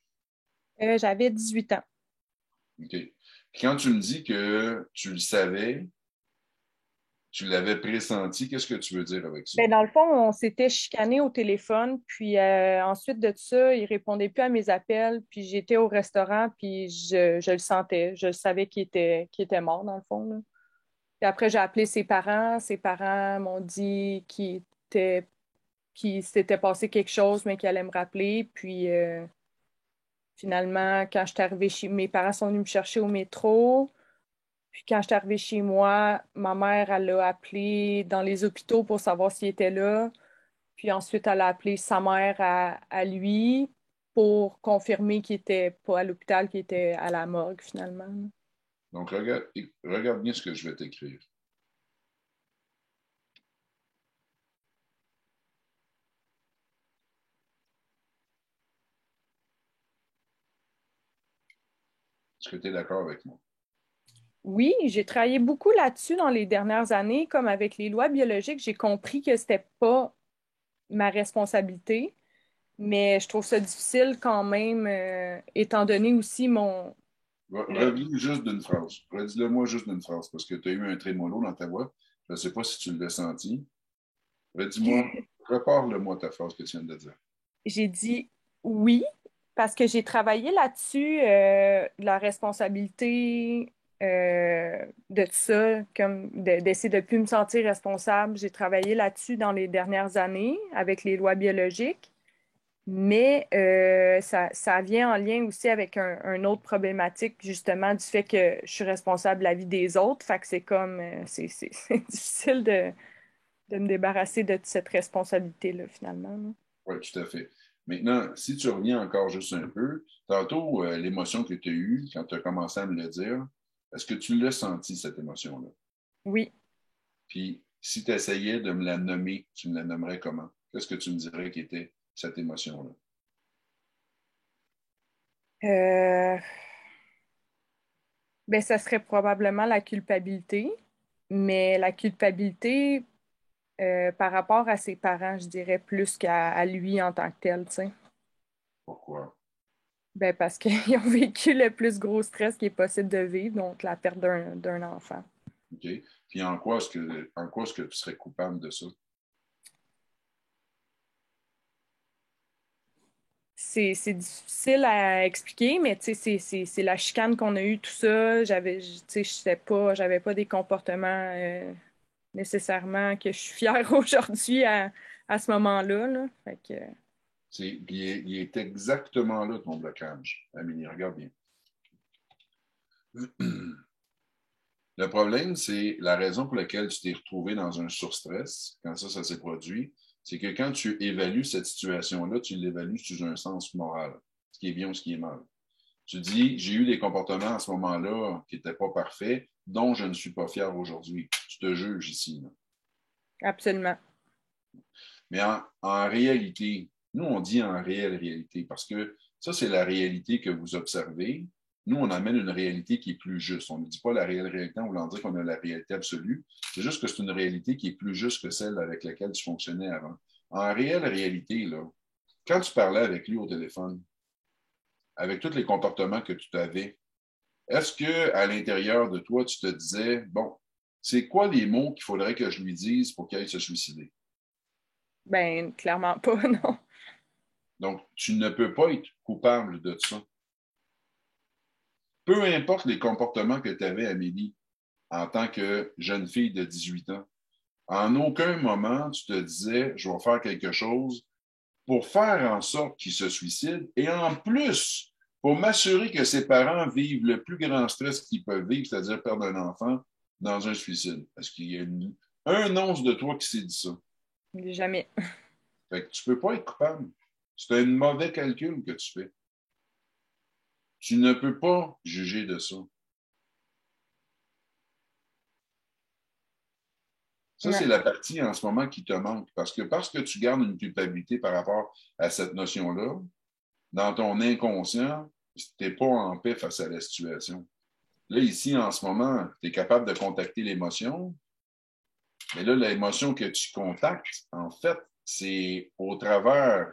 [SPEAKER 7] J'avais 18 ans.
[SPEAKER 1] OK. Quand tu me dis que tu le savais, tu l'avais pressenti, qu'est-ce que tu veux dire avec ça?
[SPEAKER 7] Ben, dans le fond, on s'était chicané au téléphone, puis ensuite de ça, il répondait plus à mes appels, puis j'étais au restaurant, puis je le sentais, je savais qu'il était mort, dans le fond, là. Puis après, j'ai appelé ses parents m'ont dit qu'il s'était passé quelque chose, mais qu'il allait me rappeler, puis finalement, quand je suis arrivée mes parents sont venus me chercher au métro. Puis quand je suis arrivée chez moi, ma mère, elle l'a appelé dans les hôpitaux pour savoir s'il était là. Puis ensuite, elle a appelé sa mère à lui pour confirmer qu'il était pas à l'hôpital, qu'il était à la morgue finalement.
[SPEAKER 1] Donc, regarde bien ce que je vais t'écrire. Est-ce que tu es d'accord avec moi?
[SPEAKER 7] Oui, j'ai travaillé beaucoup là-dessus dans les dernières années, comme avec les lois biologiques, j'ai compris que c'était pas ma responsabilité, mais je trouve ça difficile quand même, étant donné aussi le,
[SPEAKER 1] Relis juste d'une phrase. Redis-le-moi juste d'une phrase, parce que tu as eu un trémolo dans ta voix. Je ne sais pas si tu l'as senti. Redis-moi, repars-le-moi ta phrase que tu viens de dire.
[SPEAKER 7] j'ai dit oui, parce que j'ai travaillé là-dessus, la responsabilité de tout ça, comme d'essayer de ne plus me sentir responsable. J'ai travaillé là-dessus dans les dernières années avec les lois biologiques, mais ça vient en lien aussi avec un autre problématique, justement, du fait que je suis responsable de la vie des autres. Fait que c'est comme, c'est difficile de me débarrasser de cette responsabilité-là, finalement, là.
[SPEAKER 1] Oui, tout à fait. Maintenant, si tu reviens encore juste un peu, tantôt, l'émotion que tu as eue quand tu as commencé à me le dire, est-ce que tu l'as senti, cette émotion-là?
[SPEAKER 7] Oui.
[SPEAKER 1] Puis, si tu essayais de me la nommer, tu me la nommerais comment? Qu'est-ce que tu me dirais qui était cette émotion-là?
[SPEAKER 7] Euh, ben, ça serait probablement la culpabilité, mais la culpabilité par rapport à ses parents, je dirais plus qu'à lui en tant que tel, tu sais.
[SPEAKER 1] Pourquoi?
[SPEAKER 7] Ben parce qu'ils ont vécu le plus gros stress qui est possible de vivre, donc la perte d'un enfant.
[SPEAKER 1] OK. Puis en quoi est-ce que tu serais coupable de ça?
[SPEAKER 7] C'est difficile à expliquer, mais c'est la chicane qu'on a eue, tout ça. J'avais pas des comportements nécessairement que je suis fière aujourd'hui à ce moment-là. Là. Fait que,
[SPEAKER 1] Il est exactement là, ton blocage. Amélie, regarde bien. Le problème, c'est la raison pour laquelle tu t'es retrouvé dans un surstress, quand ça s'est produit, c'est que quand tu évalues cette situation-là, tu l'évalues sous un sens moral, ce qui est bien ou ce qui est mal. Tu dis, j'ai eu des comportements à ce moment-là qui n'étaient pas parfaits, dont je ne suis pas fier aujourd'hui. Tu te juges ici. Là.
[SPEAKER 7] absolument.
[SPEAKER 1] Mais en réalité, nous, on dit en réelle réalité, parce que ça, c'est la réalité que vous observez. Nous, on amène une réalité qui est plus juste. On ne dit pas la réelle réalité en voulant dire qu'on a la réalité absolue. C'est juste que c'est une réalité qui est plus juste que celle avec laquelle tu fonctionnais avant. En réelle réalité, là, quand tu parlais avec lui au téléphone, avec tous les comportements que tu avais, est-ce qu'à l'intérieur de toi, tu te disais, bon, c'est quoi les mots qu'il faudrait que je lui dise pour qu'il aille se suicider?
[SPEAKER 7] Ben, clairement pas, non.
[SPEAKER 1] Donc, tu ne peux pas être coupable de ça. Peu importe les comportements que tu avais, Amélie, en tant que jeune fille de 18 ans, en aucun moment, tu te disais, je vais faire quelque chose pour faire en sorte qu'il se suicide et en plus, pour m'assurer que ses parents vivent le plus grand stress qu'ils peuvent vivre, c'est-à-dire perdre un enfant dans un suicide. Est-ce qu'il y a un once de toi qui s'est dit ça?
[SPEAKER 7] Jamais.
[SPEAKER 1] Fait que tu ne peux pas être coupable. C'est un mauvais calcul que tu fais. Tu ne peux pas juger de ça. Ça,
[SPEAKER 7] Ouais.
[SPEAKER 1] c'est la partie en ce moment qui te manque. Parce que tu gardes une culpabilité par rapport à cette notion-là, dans ton inconscient, tu n'es pas en paix face à la situation. Là, ici, en ce moment, tu es capable de contacter l'émotion, mais là, l'émotion que tu contactes, en fait, c'est au travers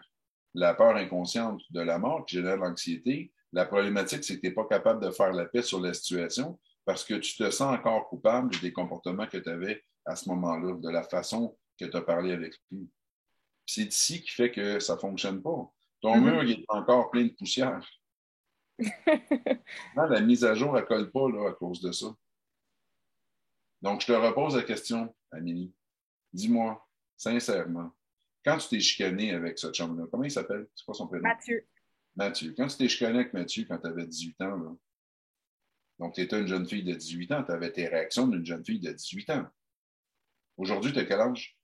[SPEAKER 1] la peur inconsciente de la mort qui génère l'anxiété. La problématique, c'est que tu n'es pas capable de faire la paix sur la situation parce que tu te sens encore coupable des comportements que tu avais à ce moment-là, de la façon que tu as parlé avec lui. C'est ici qui fait que ça ne fonctionne pas. Ton mur, il est encore plein de poussière. Non, la mise à jour, elle ne colle pas là, à cause de ça. Donc, je te repose la question, Amélie. Dis-moi, sincèrement, quand tu t'es chicané avec ce chum-là, comment il s'appelle? C'est quoi son prénom?
[SPEAKER 7] Mathieu.
[SPEAKER 1] Mathieu. Quand tu t'es chicané avec Mathieu quand tu avais 18 ans, là, donc tu étais une jeune fille de 18 ans, tu avais tes réactions d'une jeune fille de 18 ans. Aujourd'hui, tu as quel âge?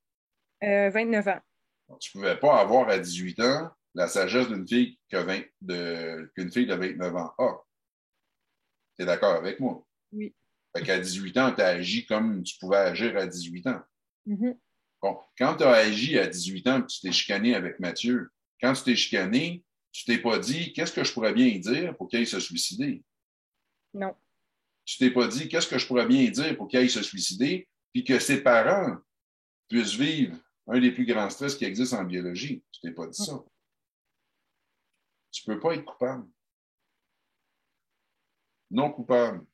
[SPEAKER 7] 29 ans.
[SPEAKER 1] Donc, tu ne pouvais pas avoir à 18 ans la sagesse d'une fille qu'une fille de 29 ans a. Tu es d'accord avec moi?
[SPEAKER 7] Oui.
[SPEAKER 1] Fait qu'à 18 ans, tu as agi comme tu pouvais agir à 18 ans.
[SPEAKER 7] Mm-hmm.
[SPEAKER 1] Bon, quand tu as agi à 18 ans et tu t'es chicané avec Mathieu, quand tu t'es chicané, tu t'es pas dit qu'est-ce que je pourrais bien dire pour qu'il aille se suicider?
[SPEAKER 7] Non.
[SPEAKER 1] Tu t'es pas dit qu'est-ce que je pourrais bien dire pour qu'il aille se suicider puis que ses parents puissent vivre un des plus grands stress qui existent en biologie. Tu t'es pas dit ça. Tu peux pas être coupable. Non coupable.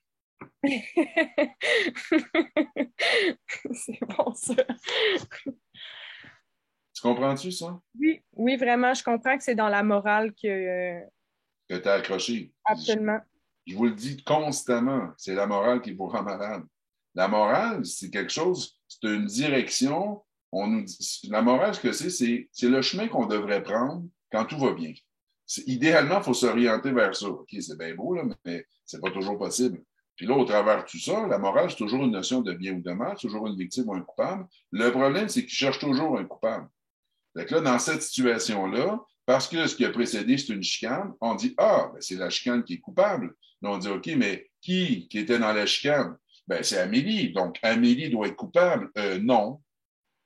[SPEAKER 7] C'est bon, ça.
[SPEAKER 1] Tu comprends-tu ça?
[SPEAKER 7] Oui, oui, vraiment, je comprends que c'est dans la morale que...
[SPEAKER 1] Que tu as accroché.
[SPEAKER 7] absolument.
[SPEAKER 1] Je vous le dis constamment, c'est la morale qui vous rend malade. La morale, c'est quelque chose, c'est une direction. On nous dit, la morale, ce que c'est le chemin qu'on devrait prendre quand tout va bien. Idéalement, il faut s'orienter vers ça. OK, c'est bien beau, là, mais c'est pas toujours possible. Puis là, au travers de tout ça, la morale, c'est toujours une notion de bien ou de mal, toujours une victime ou un coupable. Le problème, c'est qu'ils cherchent toujours un coupable. Fait que là, dans cette situation-là, parce que ce qui a précédé, c'est une chicane, on dit, ah, ben, c'est la chicane qui est coupable. Là, on dit, OK, mais qui était dans la chicane? Ben, c'est Amélie. Donc, Amélie doit être coupable. Non.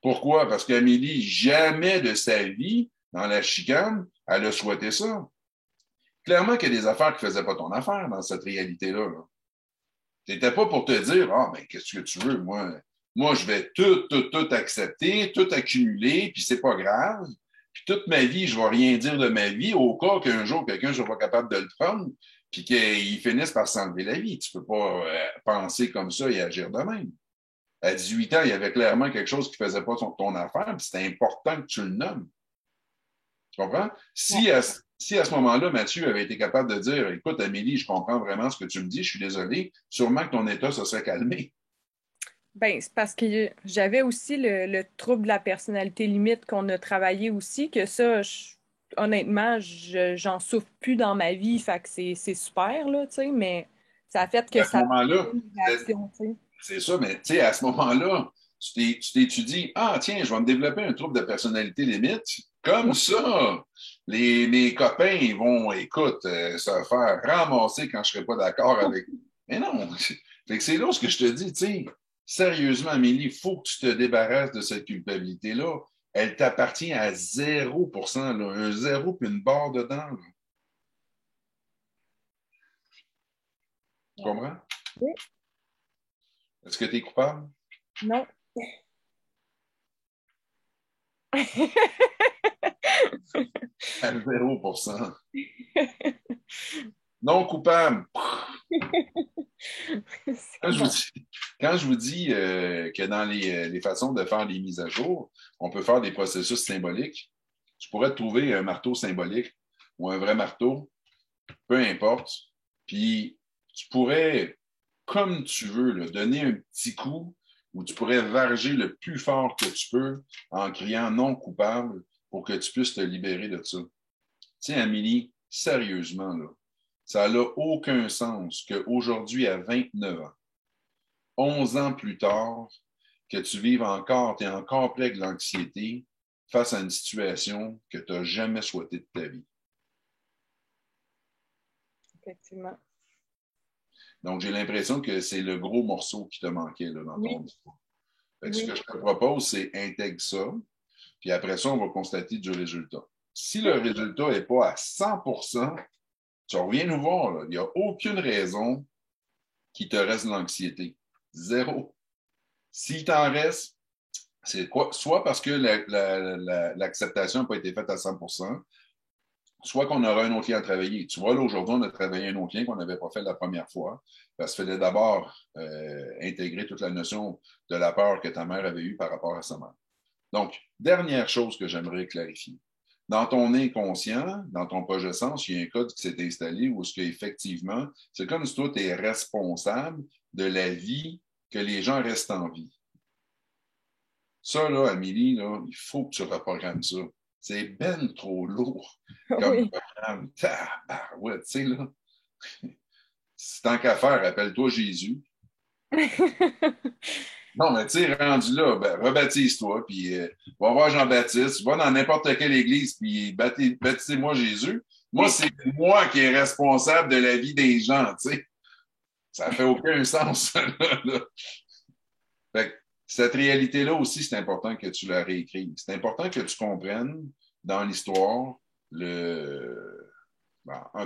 [SPEAKER 1] Pourquoi? Parce qu'Amélie, jamais de sa vie, dans la chicane, elle a souhaité ça. Clairement qu'il y a des affaires qui ne faisaient pas ton affaire dans cette réalité-là. Là. Tu n'étais pas pour te dire, ah, ben, qu'est-ce que tu veux? Moi, je vais tout accepter, tout accumuler, puis c'est pas grave. puis toute ma vie, je ne vais rien dire de ma vie, au cas qu'un jour, quelqu'un ne soit pas capable de le prendre, puis qu'il finisse par s'enlever la vie. Tu ne peux pas penser comme ça et agir de même. À 18 ans, il y avait clairement quelque chose qui ne faisait pas ton affaire, puis c'était important que tu le nommes. Tu comprends? Si à ce moment-là, Mathieu avait été capable de dire, écoute, Amélie, je comprends vraiment ce que tu me dis, je suis désolé, sûrement que ton état se serait calmé.
[SPEAKER 7] Ben, c'est parce que j'avais aussi le trouble de la personnalité limite qu'on a travaillé aussi, que ça, honnêtement, j'en souffre plus dans ma vie, fait que c'est super, là, tu sais, mais ça a fait que
[SPEAKER 1] À ce
[SPEAKER 7] ça a
[SPEAKER 1] moment-là,
[SPEAKER 7] une réaction, tu sais.
[SPEAKER 1] c'est ça, mais tu sais, à ce moment-là, tu t'étudies, ah tiens, je vais me développer un trouble de personnalité limite. Comme ça, mes copains, ils vont, écoute, se faire ramasser quand je ne serai pas d'accord avec. Mais non, fait que c'est là ce que je te dis, tu sais, sérieusement, Amélie, il faut que tu te débarrasses de cette culpabilité-là. Elle t'appartient à 0%, là, un zéro puis une barre dedans. Là. Tu comprends?
[SPEAKER 7] Oui.
[SPEAKER 1] Est-ce que tu es coupable?
[SPEAKER 7] Non.
[SPEAKER 1] À 0%. Non coupable. Quand je vous dis que dans les façons de faire les mises à jour, on peut faire des processus symboliques, tu pourrais te trouver un marteau symbolique ou un vrai marteau, peu importe, puis tu pourrais, comme tu veux, là, donner un petit coup où tu pourrais varger le plus fort que tu peux en criant non coupable pour que tu puisses te libérer de ça. Tiens, Amélie, sérieusement, là, ça n'a aucun sens qu'aujourd'hui, à 29 ans, 11 ans plus tard, que tu vives encore, tu es encore plein de l'anxiété face à une situation que tu n'as jamais souhaitée de ta vie.
[SPEAKER 7] Effectivement.
[SPEAKER 1] Donc, j'ai l'impression que c'est le gros morceau qui te manquait là, dans ton histoire. Fait que
[SPEAKER 7] Oui.
[SPEAKER 1] ce que je te propose, c'est intègre ça, puis après ça, on va constater du résultat. Si le résultat n'est pas à 100%, tu reviens nous voir. Là. Il n'y a aucune raison qu'il te reste de l'anxiété. Zéro. S'il t'en reste, c'est quoi? Soit parce que l'acceptation n'a pas été faite à 100%, soit qu'on aura un autre lien à travailler. Tu vois, là, aujourd'hui, on a travaillé un autre lien qu'on n'avait pas fait la première fois, parce qu'il fallait d'abord intégrer toute la notion de la peur que ta mère avait eue par rapport à sa mère. Donc, dernière chose que j'aimerais clarifier. Dans ton inconscient, dans ton projet de sens, il y a un code qui s'est installé où ce qu'effectivement, c'est comme si toi, tu es responsable de la vie que les gens restent en vie. Ça, là, Amélie, là, il faut que tu reprogrammes ça. C'est ben trop lourd comme programme. Ouais, tu sais, là. Si tant qu'à faire, appelle-toi Jésus. Non, mais tu sais, rendu là, ben, rebaptise-toi, puis va voir Jean-Baptiste, va dans n'importe quelle église, puis baptisez-moi Jésus. Moi, c'est moi qui est responsable de la vie des gens, tu sais. Ça fait aucun sens, là. Fait que cette réalité-là aussi, c'est important que tu la réécrives. C'est important que tu comprennes dans l'histoire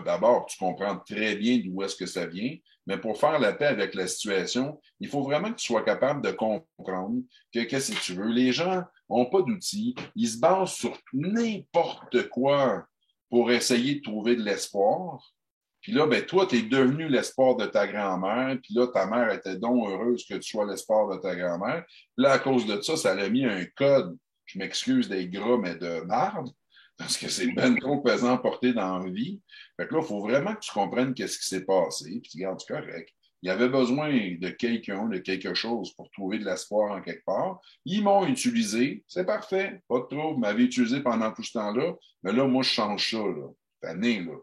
[SPEAKER 1] d'abord, tu comprends très bien d'où est-ce que ça vient, mais pour faire la paix avec la situation, il faut vraiment que tu sois capable de comprendre que qu'est-ce que tu veux. Les gens n'ont pas d'outils, ils se basent sur n'importe quoi pour essayer de trouver de l'espoir. Puis là, ben, toi, tu es devenu l'espoir de ta grand-mère, puis là, ta mère était donc heureuse que tu sois l'espoir de ta grand-mère. Là, à cause de ça, ça l'a mis un code, je m'excuse d'être gras, mais de marde, parce que c'est ben trop pesant à porter dans la vie. Fait que là, il faut vraiment que tu comprennes qu'est-ce qui s'est passé, puis tu gardes correct. Il y avait besoin de quelqu'un, de quelque chose pour trouver de l'espoir en quelque part. Ils m'ont utilisé, c'est parfait, pas de trouble, ils m'avaient utilisé pendant tout ce temps-là, mais là, moi, je change ça, là. Cette année, là.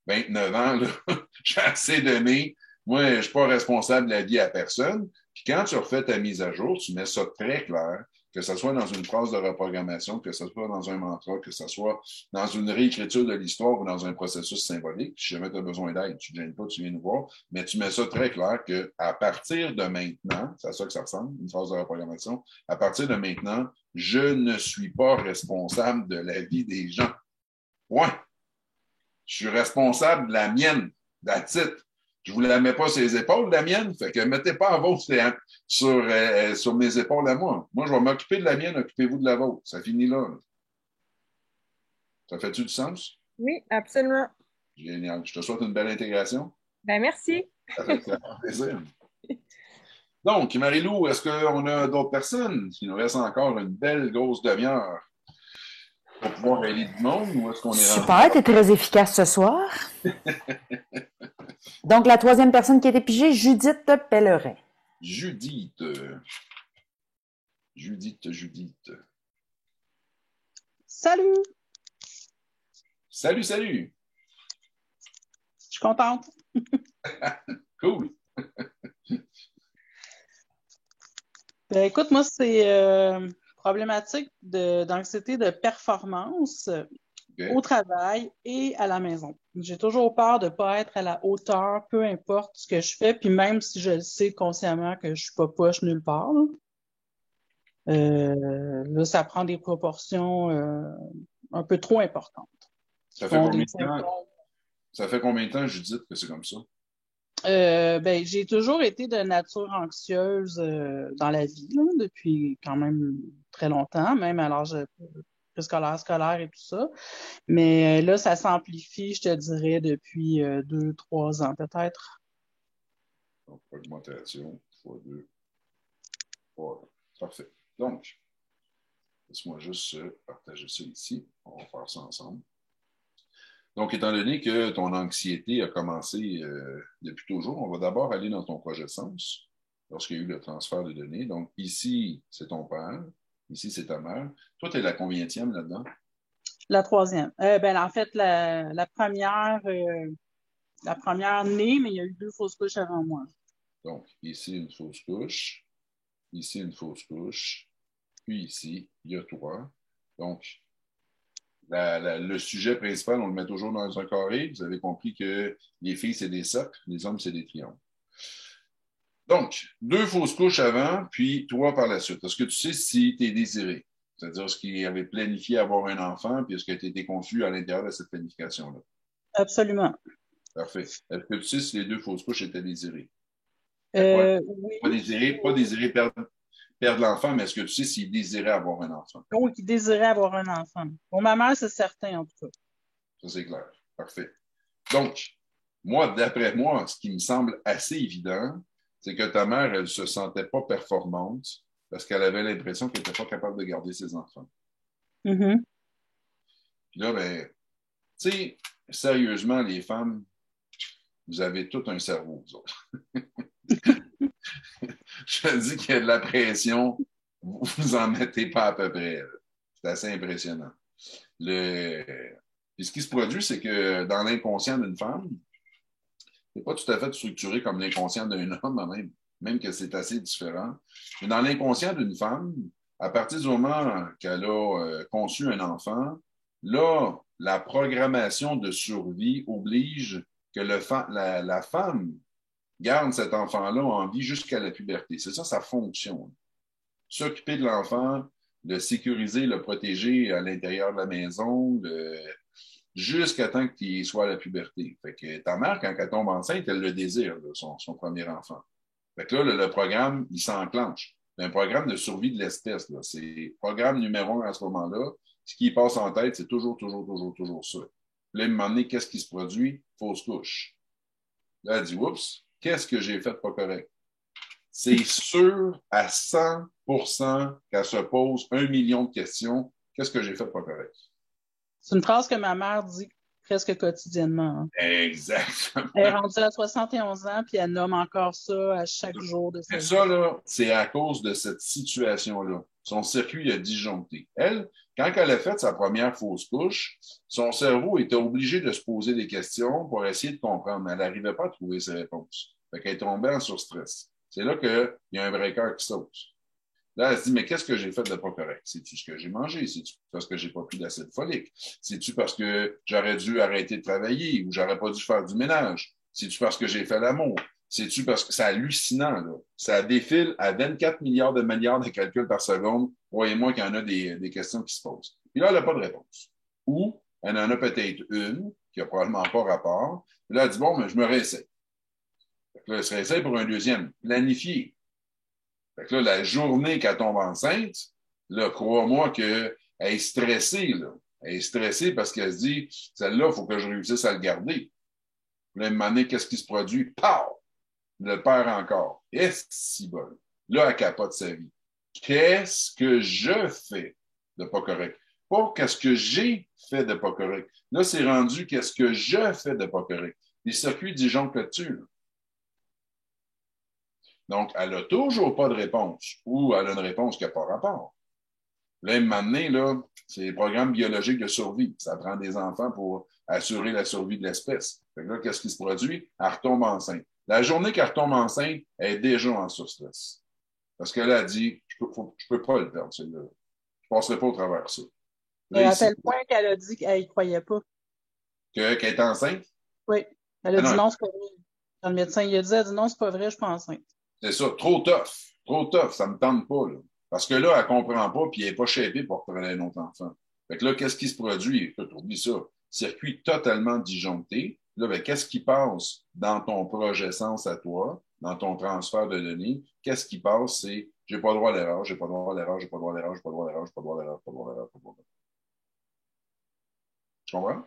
[SPEAKER 1] 29 ans, là, j'ai assez donné. Moi, je ne suis pas responsable de la vie à personne. Puis quand tu refais ta mise à jour, tu mets ça très clair, que ce soit dans une phrase de reprogrammation, que ce soit dans un mantra, que ce soit dans une réécriture de l'histoire ou dans un processus symbolique. Si jamais tu as besoin d'aide, tu ne gênes pas, tu viens nous voir, mais tu mets ça très clair qu'à partir de maintenant, c'est à ça que ça ressemble, une phrase de reprogrammation, à partir de maintenant, je ne suis pas responsable de la vie des gens. Ouais. Je suis responsable de la mienne, that's it. Je ne vous la mets pas sur les épaules, la mienne, fait que mettez pas en vôtre sur mes épaules à moi. Moi, je vais m'occuper de la mienne, occupez-vous de la vôtre. Ça finit là. Ça fait-tu du sens?
[SPEAKER 7] Oui, absolument.
[SPEAKER 1] Génial. Je te souhaite une belle intégration.
[SPEAKER 7] Ben, merci.
[SPEAKER 1] Ça fait plaisir. Donc, Marie-Lou, est-ce qu'on a d'autres personnes? Il nous reste encore une belle grosse demi-heure pour pouvoir aider du monde ou est-ce qu'on est
[SPEAKER 5] Super, tu es très efficace ce soir. Donc, la troisième personne qui a été pigée, Judith Pellerin.
[SPEAKER 1] Judith.
[SPEAKER 8] Salut!
[SPEAKER 1] Salut!
[SPEAKER 8] Je suis contente.
[SPEAKER 1] Cool!
[SPEAKER 8] Ben, écoute, moi, c'est problématique d'anxiété de performance au travail et à la maison. J'ai toujours peur de ne pas être à la hauteur, peu importe ce que je fais, puis même si je sais consciemment que je ne suis pas poche nulle part. Là, ça prend des proportions un peu trop importantes.
[SPEAKER 1] Ça fait combien de temps, Judith, que c'est comme ça?
[SPEAKER 8] Ben, j'ai toujours été de nature anxieuse dans la vie, là, depuis quand même très longtemps, même à l'âge scolaire et tout ça. Mais là, ça s'amplifie, je te dirais, depuis 2-3 ans peut-être.
[SPEAKER 1] Donc, augmentation, fois 2. Voilà. Parfait. Donc, laisse-moi juste partager ça ici. On va faire ça ensemble. Donc, étant donné que ton anxiété a commencé depuis toujours, on va d'abord aller dans ton projet de sens lorsqu'il y a eu le transfert de données. Donc, ici, c'est ton père. Ici, c'est ta mère. Toi, tu es la combienième là-dedans?
[SPEAKER 8] La troisième. Ben, en fait, la première née, mais il y a eu 2 fausses couches avant moi.
[SPEAKER 1] Donc, ici, une fausse couche. Ici, une fausse couche. Puis ici, il y a toi. Donc, le sujet principal, on le met toujours dans un carré. Vous avez compris que les filles, c'est des cercles, les hommes, c'est des triangles. Donc, 2 fausses couches avant, puis 3 par la suite. Est-ce que tu sais si tu es désiré? C'est-à-dire, est-ce qu'il avait planifié avoir un enfant, puis est-ce que tu étais conçu à l'intérieur de cette planification-là?
[SPEAKER 8] Absolument.
[SPEAKER 1] Parfait. Est-ce que tu sais si les 2 fausses couches étaient désirées?
[SPEAKER 8] Oui.
[SPEAKER 1] Pas désiré perdre l'enfant, mais est-ce que tu sais s'il désirait avoir un enfant?
[SPEAKER 8] Oui, qui désirait avoir un enfant. Pour ma mère, c'est certain, en tout cas.
[SPEAKER 1] Ça, c'est clair. Parfait. Donc, d'après moi, ce qui me semble assez évident, c'est que ta mère, elle ne se sentait pas performante parce qu'elle avait l'impression qu'elle n'était pas capable de garder ses enfants.
[SPEAKER 8] Mm-hmm.
[SPEAKER 1] Puis là, ben, tu sais, sérieusement, les femmes, vous avez tout un cerveau, vous autres. Je dis qu'il y a de la pression, vous en mettez pas à peu près. C'est assez impressionnant. Puis ce qui se produit, c'est que dans l'inconscient d'une femme, c'est pas tout à fait structuré comme l'inconscient d'un homme, même que c'est assez différent. Mais dans l'inconscient d'une femme, à partir du moment qu'elle a conçu un enfant, là, la programmation de survie oblige que la femme garde cet enfant-là en vie jusqu'à la puberté. C'est ça sa fonction. S'occuper de l'enfant, de sécuriser, le protéger à l'intérieur de la maison, jusqu'à temps qu'il soit à la puberté. Fait que ta mère, quand elle tombe enceinte, elle le désire, là, son premier enfant. Fait que là, le programme, il s'enclenche. C'est un programme de survie de l'espèce. Là. C'est programme numéro 1 à ce moment-là. Ce qui passe en tête, c'est toujours ça. Là, à un moment donné, qu'est-ce qui se produit? Fausse couche. Là, elle dit, oups, qu'est-ce que j'ai fait de pas correct? C'est sûr à 100% qu'elle se pose 1 million de questions. Qu'est-ce que j'ai fait de pas correct?
[SPEAKER 8] C'est une phrase que ma mère dit presque quotidiennement. Hein.
[SPEAKER 1] Exactement.
[SPEAKER 8] Elle est rendue à 71 ans, puis elle nomme encore ça à chaque jour de sa vie.
[SPEAKER 1] Ça, là, c'est à cause de cette situation-là. Son circuit a disjoncté. Elle, quand elle a fait sa première fausse couche, son cerveau était obligé de se poser des questions pour essayer de comprendre. Elle n'arrivait pas à trouver ses réponses. Fait qu'elle est tombée en surstress. C'est là qu'il y a un breaker qui saute. Là, elle se dit, mais qu'est-ce que j'ai fait de pas correct? C'est-tu ce que j'ai mangé? C'est-tu parce que j'ai pas pris d'acide folique? C'est-tu parce que j'aurais dû arrêter de travailler ou j'aurais pas dû faire du ménage? C'est-tu parce que j'ai fait l'amour? C'est-tu parce que c'est hallucinant, là? Ça défile à 24 milliards de calculs par seconde. Croyez-moi qu'il y en a des questions qui se posent. Puis là, elle n'a pas de réponse. Ou elle en a peut-être une qui n'a probablement pas rapport. Puis là, elle dit, bon, mais je me réessaye. Fait que là, elle se réessaye pour un deuxième. Planifié. Fait que là, la journée qu'elle tombe enceinte, là, crois-moi qu'elle est stressée, là. Elle est stressée parce qu'elle se dit, celle-là, il faut que je réussisse à le garder. Là, une année, qu'est-ce qui se produit? Pow! Le perd encore. Et si bon. Là, elle capote sa vie. Qu'est-ce que je fais de pas correct? Pas qu'est-ce que j'ai fait de pas correct. Là, c'est rendu qu'est-ce que je fais de pas correct. Les circuits disjonctent là-dessus. Là. Donc, elle n'a toujours pas de réponse ou elle a une réponse qui n'a pas rapport. Là, maintenant, là, c'est les programmes biologiques de survie. Ça prend des enfants pour assurer la survie de l'espèce. Fait que là, qu'est-ce qui se produit? Elle retombe enceinte. La journée qu'elle retombe enceinte, elle est déjà en surstress. Parce qu'elle a dit, je peux pas le perdre, celle-là. Je passerai pas au travers de ça.
[SPEAKER 8] Là, et à tel point qu'elle a dit qu'elle y croyait pas.
[SPEAKER 1] Qu'elle est enceinte?
[SPEAKER 8] Oui. Elle a dit non, c'est pas vrai. Quand le médecin il a dit non, c'est pas vrai, je suis pas enceinte.
[SPEAKER 1] C'est ça, trop tough. Trop tough, ça me tente pas, là. Parce que là, elle comprend pas, puis elle n'est pas shapée pour travailler un autre enfant. Fait que là, qu'est-ce qui se produit? Écoute, oublie ça. Circuit totalement disjoncté. Là, ben, qu'est-ce qui passe dans ton projet sens à toi, dans ton transfert de données? Qu'est-ce qui passe? C'est j'ai pas le droit à l'erreur, j'ai pas le droit à l'erreur, j'ai pas le droit à l'erreur, j'ai pas le droit à l'erreur, j'ai pas le droit à l'erreur, j'ai pas le droit à l'erreur, j'ai pas le droit à l'erreur. Tu comprends?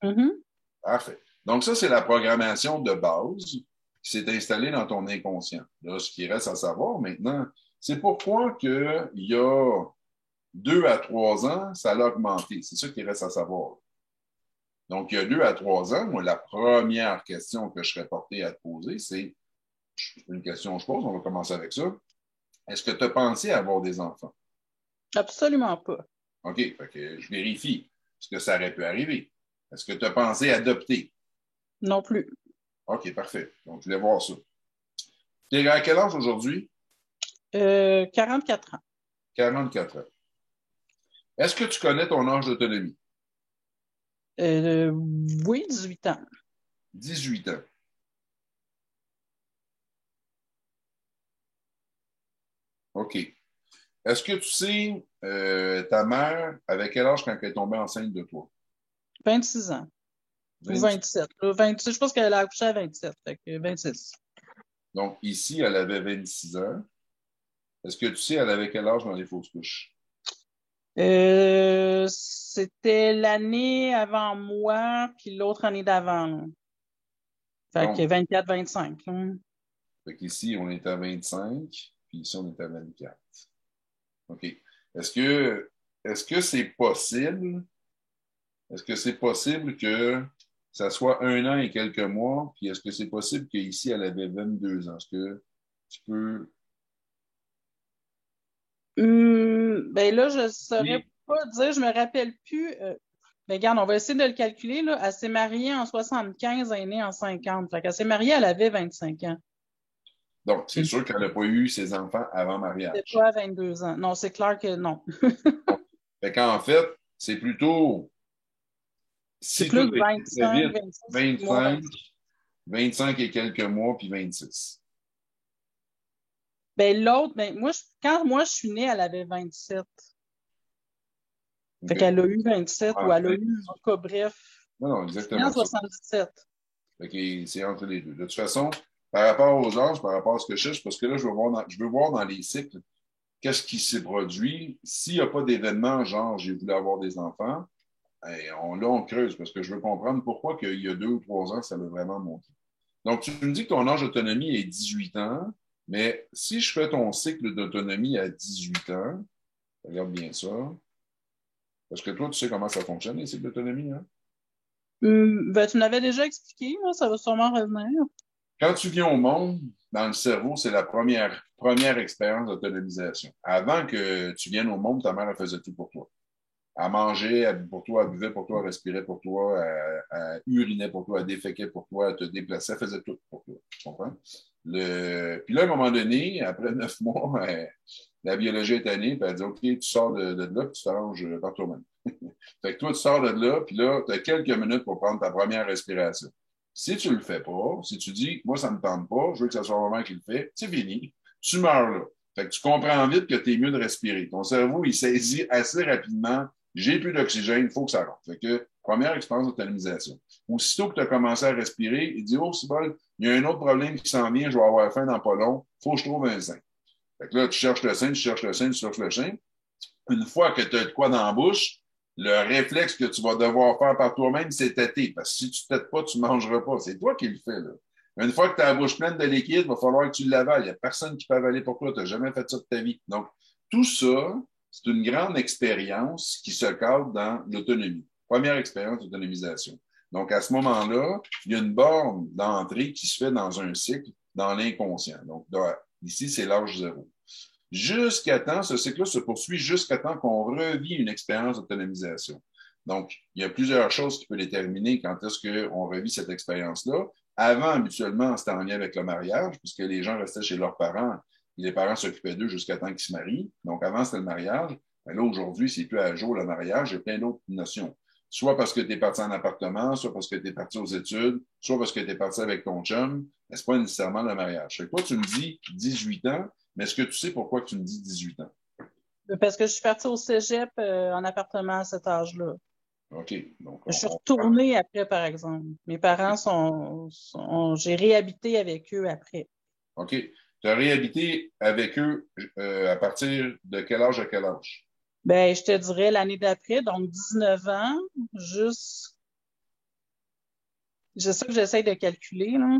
[SPEAKER 8] Mm-hmm.
[SPEAKER 1] Parfait. Donc, ça, c'est la programmation de base qui s'est installée dans ton inconscient. Là, ce qui reste à savoir maintenant, c'est pourquoi qu'il y a 2 à 3 ans, ça a augmenté. C'est ça qui reste à savoir. Donc, il y a 2 à 3 ans, moi, la première question que je serais porté à te poser, c'est une question que je pose, on va commencer avec ça. Est-ce que tu as pensé à avoir des enfants?
[SPEAKER 8] Absolument pas.
[SPEAKER 1] OK, fait que je vérifie. Est-ce que ça aurait pu arriver? Est-ce que tu as pensé à adopter?
[SPEAKER 8] Non plus.
[SPEAKER 1] OK, parfait. Donc, je voulais voir ça. Tu es à quel âge aujourd'hui?
[SPEAKER 8] 44 ans.
[SPEAKER 1] 44 ans. Est-ce que tu connais ton âge d'autonomie?
[SPEAKER 8] Oui, 18 ans.
[SPEAKER 1] 18 ans. OK. Est-ce que tu sais, ta mère, avec quel âge quand elle est tombée enceinte de toi?
[SPEAKER 8] 26 ans. 26. Ou 27. 26, je pense qu'elle a accouché à 27, fait que 26.
[SPEAKER 1] Donc, ici, elle avait 26 ans. Est-ce que tu sais, elle avait quel âge dans les fausses couches?
[SPEAKER 8] C'était l'année avant moi, puis l'autre année d'avant. Fait que 24-25.
[SPEAKER 1] Fait qu'ici, on est à 25, puis ici, on est à 24. OK. Est-ce que c'est possible? Est-ce que c'est possible que ça soit 1 an et quelques mois, puis est-ce que c'est possible qu'ici, elle avait 22 ans? Est-ce que tu peux...
[SPEAKER 8] Ben là, je ne saurais pas dire, je me rappelle plus. Mais regarde, on va essayer de le calculer. Là. Elle s'est mariée en 75, elle est née en 50. Fait qu'elle s'est mariée, elle avait 25 ans.
[SPEAKER 1] Donc, c'est sûr qu'elle n'a pas eu ses enfants avant mariage.
[SPEAKER 8] C'est pas à 22 ans. Non, c'est clair que non.
[SPEAKER 1] Fait qu'en fait, c'est plutôt...
[SPEAKER 8] C'est plus 25,
[SPEAKER 1] 25 et quelques mois, puis 26.
[SPEAKER 8] Ben l'autre, ben moi, quand moi je suis née, elle avait 27. Fait qu'elle a eu 27 ou elle a eu, en tout cas, bref.
[SPEAKER 1] Non, exactement.
[SPEAKER 8] En 77.
[SPEAKER 1] Fait que c'est entre les deux. De toute façon, par rapport aux âges, par rapport à ce que je cherche, parce que là, je veux voir dans les cycles qu'est-ce qui s'est produit. S'il n'y a pas d'événement, genre j'ai voulu avoir des enfants, là, on creuse, parce que je veux comprendre pourquoi qu'il y a 2 ou 3 ans, ça l'a vraiment monté. Donc, tu me dis que ton âge d'autonomie est 18 ans, mais si je fais ton cycle d'autonomie à 18 ans, regarde bien ça, parce que toi, tu sais comment ça fonctionne, les cycles d'autonomie, hein?
[SPEAKER 8] Ben, tu m'avais déjà expliqué, là, ça va sûrement revenir.
[SPEAKER 1] Quand tu viens au monde, dans le cerveau, c'est la première expérience d'autonomisation. Avant que tu viennes au monde, ta mère, elle faisait tout pour toi. Elle mangeait, elle, pour toi, elle buvait pour toi, elle respirait pour toi, elle urinait pour toi, elle déféquait pour toi, elle te déplaçait, elle faisait tout pour toi. Tu comprends? Puis là, à un moment donné, après 9 mois, la biologie est tannée, puis elle dit, OK, tu sors de là, puis tu t'arranges par toi-même. Fait que toi, tu sors de là, puis là, tu as quelques minutes pour prendre ta première respiration. Si tu le fais pas, si tu dis, moi, ça me tente pas, je veux que ce soit vraiment qui le fait, c'est fini. Tu meurs là. Fait que tu comprends vite que tu es mieux de respirer. Ton cerveau, il saisit assez rapidement, j'ai plus d'oxygène, il faut que ça rentre. Fait que, première expérience d'autonomisation. Aussitôt que tu as commencé à respirer, il dit, oh, c'est bon, il y a un autre problème qui s'en vient, je vais avoir faim dans pas long, faut que je trouve un sein. Fait que là, tu cherches le sein, tu cherches le sein, tu cherches le sein. Une fois que tu as de quoi dans la bouche, Le réflexe que tu vas devoir faire par toi-même, c'est têter. Parce que si tu ne têtes pas, tu ne mangeras pas. C'est toi qui le fais, là. Une fois que tu as la bouche pleine de liquide, il va falloir que tu l'avales. Il n'y a personne qui peut avaler pour toi. Tu n'as jamais fait ça de ta vie. Donc, tout ça, c'est une grande expérience qui se cadre dans l'autonomie. Première expérience d'autonomisation. Donc, à ce moment-là, il y a une borne d'entrée qui se fait dans un cycle dans l'inconscient. Donc, ici, c'est l'âge zéro. Jusqu'à temps, ce cycle-là se poursuit jusqu'à temps qu'on revit une expérience d'autonomisation. Donc, il y a plusieurs choses qui peuvent déterminer quand est-ce qu'on revit cette expérience-là. Avant, habituellement, c'était en lien avec le mariage, puisque les gens restaient chez leurs parents et les parents s'occupaient d'eux jusqu'à temps qu'ils se marient. Donc, avant, c'était le mariage. Mais là, aujourd'hui, c'est plus à jour le mariage. Il y a plein d'autres notions. Soit parce que tu es parti en appartement, soit parce que tu es parti aux études, soit parce que tu es parti avec ton chum. Mais ce n'est pas nécessairement le mariage. Fait que toi, tu me dis 18 ans, mais est-ce que tu sais pourquoi tu me dis 18 ans?
[SPEAKER 8] Parce que je suis partie au cégep en appartement à cet âge-là.
[SPEAKER 1] OK. Donc,
[SPEAKER 8] je suis retournée après, par exemple. Mes parents j'ai réhabité avec eux après.
[SPEAKER 1] OK. Tu as réhabité avec eux à partir de quel âge à quel âge?
[SPEAKER 8] Ben, je te dirais l'année d'après, donc 19 ans, c'est ça que j'essaie de calculer, là.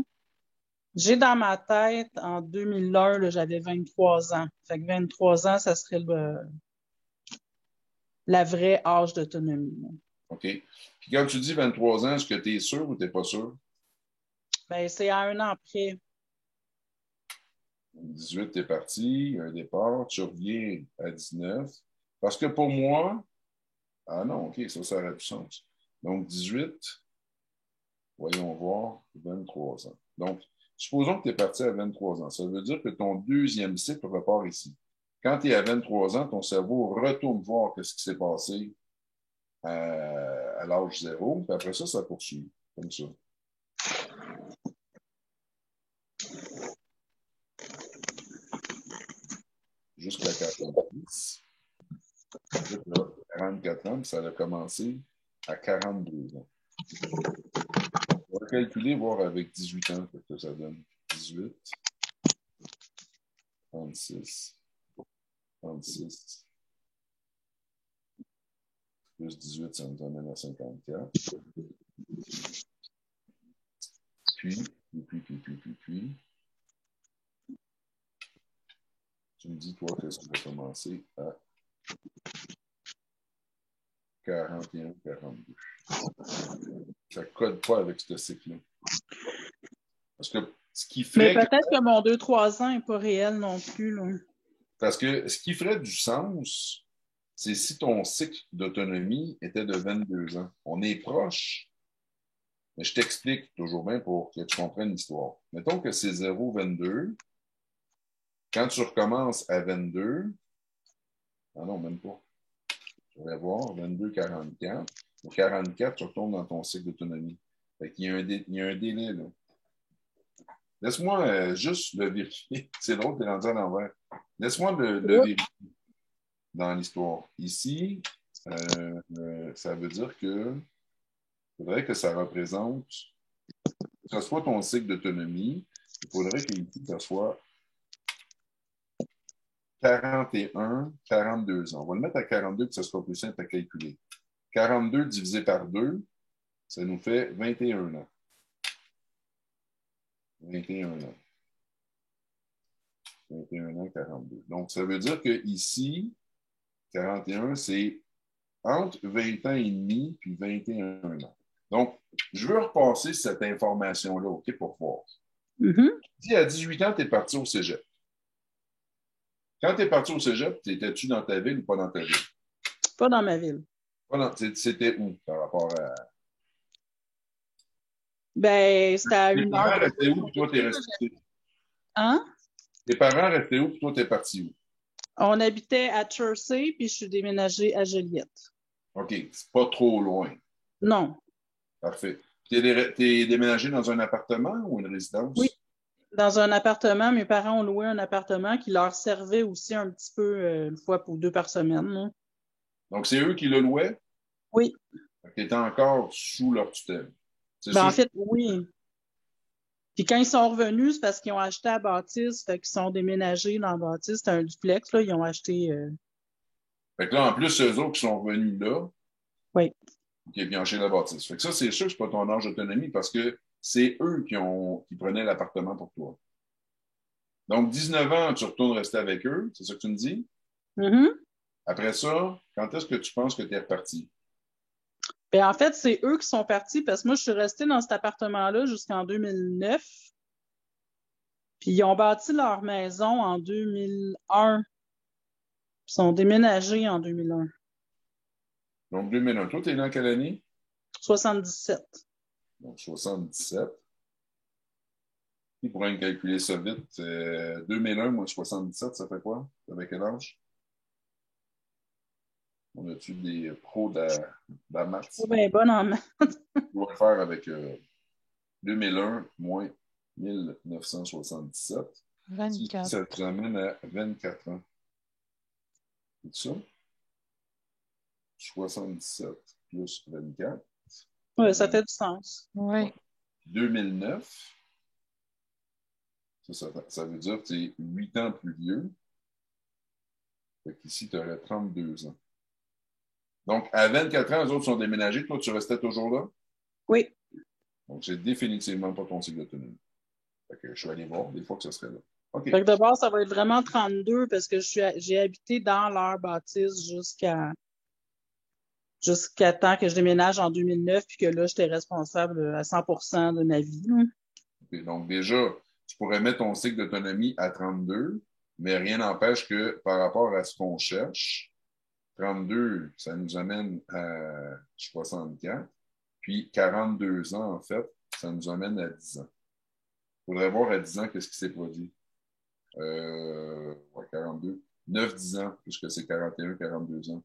[SPEAKER 8] J'ai dans ma tête, en 2001, là, j'avais 23 ans. Fait que 23 ans, ça serait la vraie âge d'autonomie.
[SPEAKER 1] OK. Puis quand tu dis 23 ans, est-ce que tu es sûr ou tu n'es pas sûr?
[SPEAKER 8] Ben, c'est à un an près.
[SPEAKER 1] 18, tu es parti, un départ, tu reviens à 19. Parce que pour moi, ah non, OK, ça aurait du sens. Donc 18, voyons voir, 23 ans. Donc, supposons que tu es parti à 23 ans. Ça veut dire que ton deuxième cycle repart ici. Quand tu es à 23 ans, ton cerveau retourne voir ce qui s'est passé à l'âge zéro, puis après ça, ça poursuit, comme ça. Jusqu'à 40. 44 ans, puis ça a commencé à 42 ans. On va calculer, voir avec 18 ans ce que ça donne. 18, 36, 36, plus 18, ça nous amène à 54. Puis, tu me dis, toi, que ça va commencer à 41, 42. Ça ne code pas avec ce cycle-là. Parce que ce qui ferait.
[SPEAKER 8] Mais peut-être que mon 2-3 ans n'est pas réel non plus, là.
[SPEAKER 1] Parce que ce qui ferait du sens, c'est si ton cycle d'autonomie était de 22 ans. On est proche, mais je t'explique toujours bien pour que tu comprennes l'histoire. Mettons que c'est 0,22. Quand tu recommences à 22, ah non, même pas. Je vais voir, 22, 44. Au 44, tu retournes dans ton cycle d'autonomie. Fait qu'il y a un délai, là. Laisse-moi juste le vérifier. C'est drôle, t'es rendu à l'envers. Laisse-moi le vérifier dans l'histoire. Ici, ça veut dire que il faudrait que ça représente, que ce soit ton cycle d'autonomie, il faudrait qu'ici, ça soit 41, 42 ans. On va le mettre à 42 puis ça sera plus simple à calculer. 42 divisé par 2, ça nous fait 21 ans. 21 ans. 21 ans, 42. Donc, ça veut dire que ici, 41, c'est entre 20 ans et demi puis 21 ans. Donc, je veux repasser cette information-là, OK, pour voir. Si à 18 ans, tu es parti au cégep. Quand tu es parti au cégep, étais-tu dans ta ville ou pas dans ta ville?
[SPEAKER 8] Pas dans ma ville.
[SPEAKER 1] C'était où par rapport à.
[SPEAKER 8] Ben, c'était à
[SPEAKER 1] Tes
[SPEAKER 8] une
[SPEAKER 1] parents
[SPEAKER 8] heure.
[SPEAKER 1] restaient où, puis toi, t'es resté?
[SPEAKER 8] Hein?
[SPEAKER 1] Tes parents restaient où, puis toi, t'es parti où?
[SPEAKER 8] On habitait à Chersey, puis je suis déménagée à Joliette.
[SPEAKER 1] OK, c'est pas trop loin.
[SPEAKER 8] Non.
[SPEAKER 1] Parfait. T'es déménagé dans un appartement ou une résidence?
[SPEAKER 8] Oui, dans un appartement. Mes parents ont loué un appartement qui leur servait aussi un petit peu une fois pour 2 par semaine, là.
[SPEAKER 1] Donc, c'est eux qui le louaient?
[SPEAKER 8] Oui.
[SPEAKER 1] Tu étais encore sous leur tutelle.
[SPEAKER 8] Ben, en fait, oui. Puis quand ils sont revenus, c'est parce qu'ils ont acheté à Baptiste, fait qu'ils sont déménagés dans Baptiste. C'était un duplex, là. Ils ont acheté.
[SPEAKER 1] Fait que là, en plus, eux autres qui sont revenus là,
[SPEAKER 8] Oui.
[SPEAKER 1] OK, puis acheter la bâtisse. Fait que ça, c'est sûr que c'est pas ton âge d'autonomie parce que c'est eux qui prenaient l'appartement pour toi. Donc, 19 ans, tu retournes rester avec eux, c'est ça que tu me dis?
[SPEAKER 8] Mm-hmm.
[SPEAKER 1] Après ça, quand est-ce que tu penses que tu es reparti?
[SPEAKER 8] Ben, en fait, c'est eux qui sont partis parce que moi, je suis restée dans cet appartement-là jusqu'en 2009. Puis ils ont bâti leur maison en 2001. Ils sont déménagés en 2001.
[SPEAKER 1] Donc, 2001. Toi, tu es né en quelle année?
[SPEAKER 8] 77.
[SPEAKER 1] Donc, 77. Qui pourrait me calculer ça vite? 2001 moins 77, ça fait quoi? Ça fait quel âge? On a-tu des pros de la maths?
[SPEAKER 8] C'est bien bon en maths.
[SPEAKER 1] On va le faire avec 2001 moins 1977.
[SPEAKER 5] 24.
[SPEAKER 1] Ça nous amène à 24 ans. C'est ça? 77 plus 24.
[SPEAKER 8] Oui, ça fait du sens.
[SPEAKER 5] Oui.
[SPEAKER 1] 2009. Ça veut dire que tu es 8 ans plus vieux. Fait qu'ici, tu aurais 32 ans. Donc, à 24 ans, les autres sont déménagés. Toi, tu restais toujours là?
[SPEAKER 8] Oui.
[SPEAKER 1] Donc, c'est définitivement pas ton cycle d'autonomie. Fait que je suis allé voir des fois que ce serait là. OK.
[SPEAKER 8] Fait que d'abord, ça va être vraiment 32 parce que j'ai habité dans leur bâtisse jusqu'à temps que je déménage en 2009 puis que là, j'étais responsable à 100% de ma vie.
[SPEAKER 1] Okay. Donc, déjà, tu pourrais mettre ton cycle d'autonomie à 32, mais rien n'empêche que par rapport à ce qu'on cherche, 32, ça nous amène à 64. Puis 42 ans, en fait, ça nous amène à 10 ans. Il faudrait voir à 10 ans qu'est-ce qui s'est produit. 42. 9-10 ans, puisque c'est 41, 42 ans.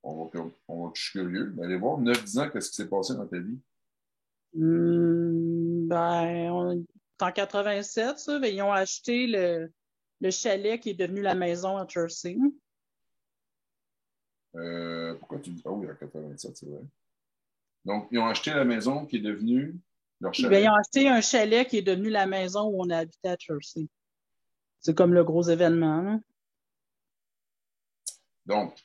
[SPEAKER 1] Je suis curieux. Mais allez voir, 9-10 ans, qu'est-ce qui s'est passé dans ta vie?
[SPEAKER 8] On est en 87, ça. Ben, ils ont acheté le chalet qui est devenu la maison à Jersey.
[SPEAKER 1] Pourquoi tu dis... Ah oui, en 87, c'est vrai. Donc, ils ont acheté la maison qui est devenue leur chalet.
[SPEAKER 8] Ben, ils ont acheté un chalet qui est devenu la maison où on a habité à Jersey. C'est comme le gros événement. Là.
[SPEAKER 1] Donc,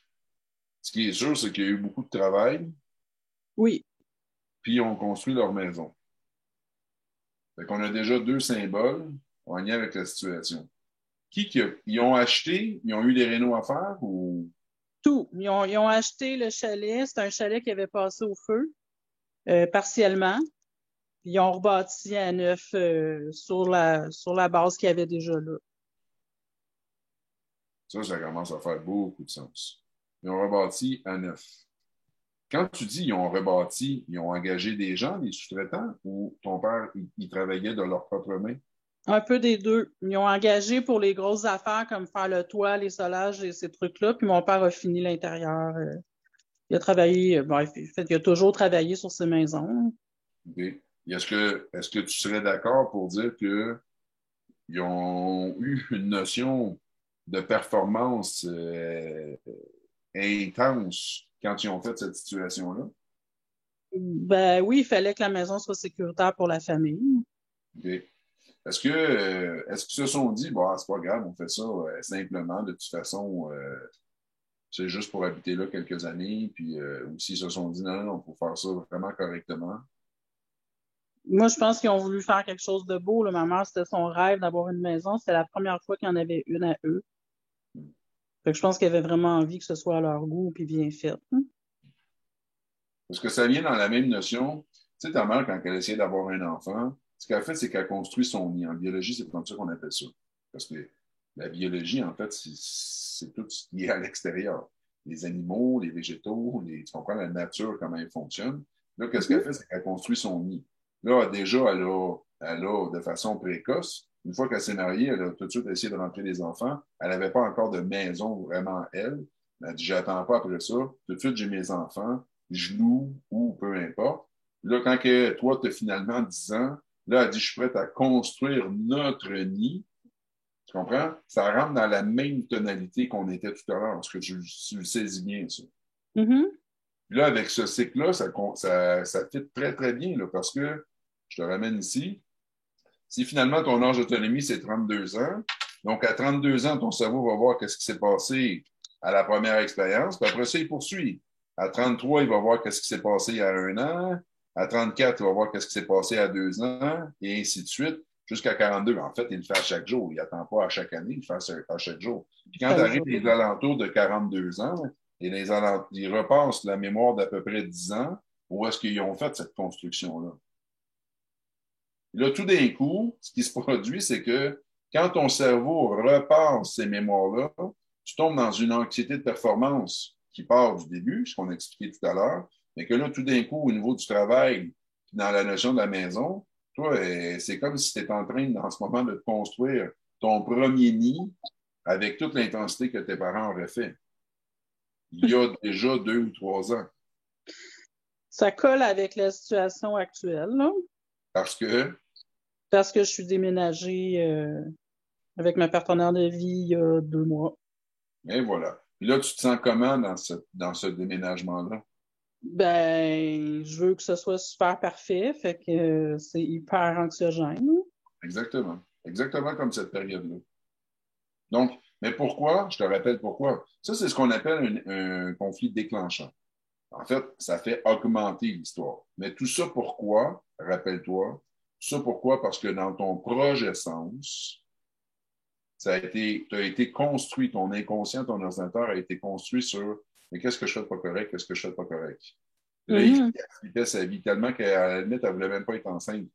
[SPEAKER 1] ce qui est sûr, c'est qu'il y a eu beaucoup de travail.
[SPEAKER 8] Oui.
[SPEAKER 1] Puis, ils ont construit leur maison. Fait qu'on a déjà 2 symboles en lien avec la situation. Ils ont acheté, ils ont eu des rénaux à faire ou...
[SPEAKER 8] Tout. Ils ont acheté le chalet. C'est un chalet qui avait passé au feu, partiellement. Puis ils ont rebâti à neuf sur la base qu'il y avait déjà là.
[SPEAKER 1] Ça commence à faire beaucoup de sens. Ils ont rebâti à neuf. Quand tu dis ils ont rebâti, ils ont engagé des gens, des sous-traitants, ou ton père, il travaillait de leurs propres mains?
[SPEAKER 8] Un peu des deux. Ils ont engagé pour les grosses affaires comme faire le toit, les solages et ces trucs-là. Puis mon père a fini l'intérieur. Il a travaillé, il a toujours travaillé sur ses maisons.
[SPEAKER 1] Okay. Est-ce que tu serais d'accord pour dire qu'ils ont eu une notion de performance intense quand ils ont fait cette situation-là?
[SPEAKER 8] Ben oui, il fallait que la maison soit sécuritaire pour la famille.
[SPEAKER 1] Okay. Est-ce qu'ils se sont dit, bon, c'est pas grave, on fait ça simplement, de toute façon, c'est juste pour habiter là quelques années, puis ou s'ils se sont dit, non, il faut faire ça vraiment correctement?
[SPEAKER 8] Moi, je pense qu'ils ont voulu faire quelque chose de beau. Là. Ma mère, c'était son rêve d'avoir une maison. C'était la première fois qu'il y en avait une à eux. Fait que je pense qu'ils avaient vraiment envie que ce soit à leur goût et bien fait.
[SPEAKER 1] Parce que ça vient dans la même notion. Tu sais, ta mère, quand elle essayait d'avoir un enfant, ce qu'elle fait, c'est qu'elle construit son nid. En biologie, c'est comme ça qu'on appelle ça. Parce que la biologie, en fait, c'est tout ce qui est à l'extérieur. Les animaux, les végétaux, tu comprends la nature, comment elle fonctionne. Là, qu'est-ce qu'elle fait, c'est qu'elle construit son nid. Là, déjà, elle a de façon précoce, une fois qu'elle s'est mariée, elle a tout de suite essayé de rentrer des enfants. Elle n'avait pas encore de maison vraiment, elle. Elle a dit, j'attends pas après ça. Tout de suite, j'ai mes enfants. Je loue ou peu importe. Là, quand toi, tu as finalement 10 ans, là, elle dit, je suis prête à construire notre nid. Tu comprends? Ça rentre dans la même tonalité qu'on était tout à l'heure, parce que tu le saisis bien, ça.
[SPEAKER 8] Mm-hmm.
[SPEAKER 1] Là, avec ce cycle-là, ça fit très, très bien, là, parce que, je te ramène ici, si finalement ton âge d'autonomie, c'est 32 ans, donc à 32 ans, ton cerveau va voir qu'est-ce qui s'est passé à la première expérience, puis après ça, il poursuit. À 33, il va voir qu'est-ce qui s'est passé il y a 1 an. À 34, il va voir qu'est-ce qui s'est passé à 2 ans, et ainsi de suite, jusqu'à 42. En fait, il le fait à chaque jour. Il n'attend pas à chaque année, il le fait à chaque jour. Puis quand tu arrives les alentours de 42 ans, et ils repassent la mémoire d'à peu près 10 ans, où est-ce qu'ils ont fait cette construction-là? Là, tout d'un coup, ce qui se produit, c'est que quand ton cerveau repasse ces mémoires-là, tu tombes dans une anxiété de performance qui part du début, ce qu'on a expliqué tout à l'heure, mais que là, tout d'un coup, au niveau du travail, dans la notion de la maison, toi, c'est comme si tu étais en train, en ce moment, de te construire ton premier nid avec toute l'intensité que tes parents auraient fait. Il y a déjà 2 ou 3 ans.
[SPEAKER 8] Ça colle avec la situation actuelle, là.
[SPEAKER 1] Parce que
[SPEAKER 8] je suis déménagée avec ma partenaire de vie il y a 2 mois.
[SPEAKER 1] Et voilà. Puis là, tu te sens comment dans ce déménagement-là?
[SPEAKER 8] Ben, je veux que ce soit super parfait, fait que c'est hyper anxiogène.
[SPEAKER 1] Exactement. Exactement comme cette période-là. Donc, mais pourquoi? Je te rappelle pourquoi. Ça, c'est ce qu'on appelle un conflit déclenchant. En fait, ça fait augmenter l'histoire. Mais tout ça pourquoi? Rappelle-toi. Tout ça pourquoi? Parce que dans ton projet sens, tu as été construit, ton inconscient, ton ordinateur a été construit sur mais qu'est-ce que je fais de pas correct, qu'est-ce que je fais de pas correct. Là, il flippait sa vie tellement qu'à la limite, elle ne voulait même pas être enceinte.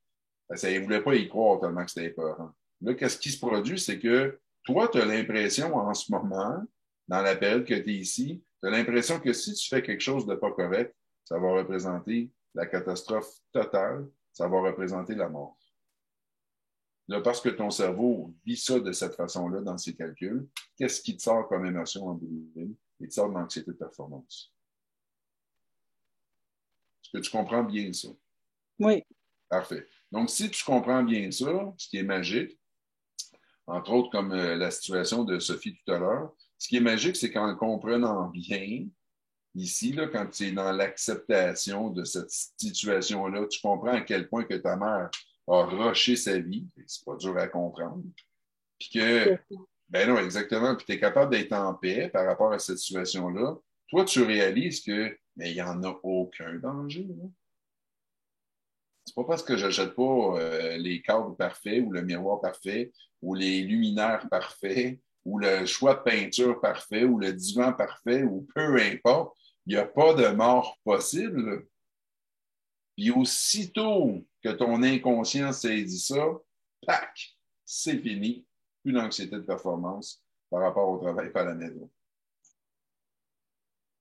[SPEAKER 1] Elle ne voulait pas y croire tellement que c'était épeurant. Là, qu'est-ce qui se produit, c'est que toi, tu as l'impression en ce moment, dans la période que tu es ici, tu as l'impression que si tu fais quelque chose de pas correct, ça va représenter la catastrophe totale, ça va représenter la mort. Là, parce que ton cerveau vit ça de cette façon-là dans ses calculs, qu'est-ce qui te sort comme émotion en bout de ligne? Il te sort de l'anxiété de performance. Est-ce que tu comprends bien ça?
[SPEAKER 8] Oui.
[SPEAKER 1] Parfait. Donc, si tu comprends bien ça, ce qui est magique, entre autres comme la situation de Sophie tout à l'heure, ce qui est magique, c'est qu'en le comprenant bien, ici, là, quand tu es dans l'acceptation de cette situation-là, tu comprends à quel point que ta mère a rushé sa vie, c'est pas dur à comprendre, puis que, ben non, exactement, puis tu es capable d'être en paix par rapport à cette situation-là. Toi, tu réalises que, mais il n'y en a aucun danger, là. C'est pas parce que j'achète pas les cadres parfaits ou le miroir parfait ou les luminaires parfaits ou le choix de peinture parfait ou le divan parfait ou peu importe, il n'y a pas de mort possible. Puis aussitôt que ton inconscient saisit ça, tac, c'est fini. Plus d'anxiété de performance par rapport au travail par la maison.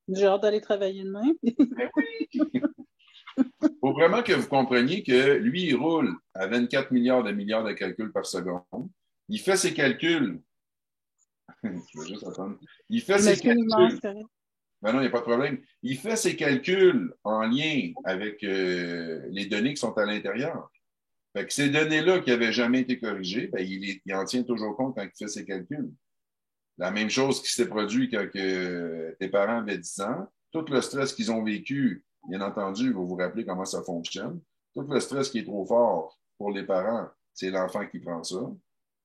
[SPEAKER 8] J'ai hâte d'aller travailler demain.
[SPEAKER 1] Ben oui! Il faut vraiment que vous compreniez que lui, il roule à 24 milliards de calculs par seconde. Il fait ses calculs. Je vais juste attendre. Il fait ses calculs. Ben non, il n'y a pas de problème. Il fait ses calculs en lien avec les données qui sont à l'intérieur. Fait que ces données-là qui n'avaient jamais été corrigées, ben, il en tient toujours compte quand il fait ses calculs. La même chose qui s'est produit quand tes parents avaient 10 ans. Tout le stress qu'ils ont vécu, bien entendu, vous vous rappelez comment ça fonctionne. Tout le stress qui est trop fort pour les parents, c'est l'enfant qui prend ça.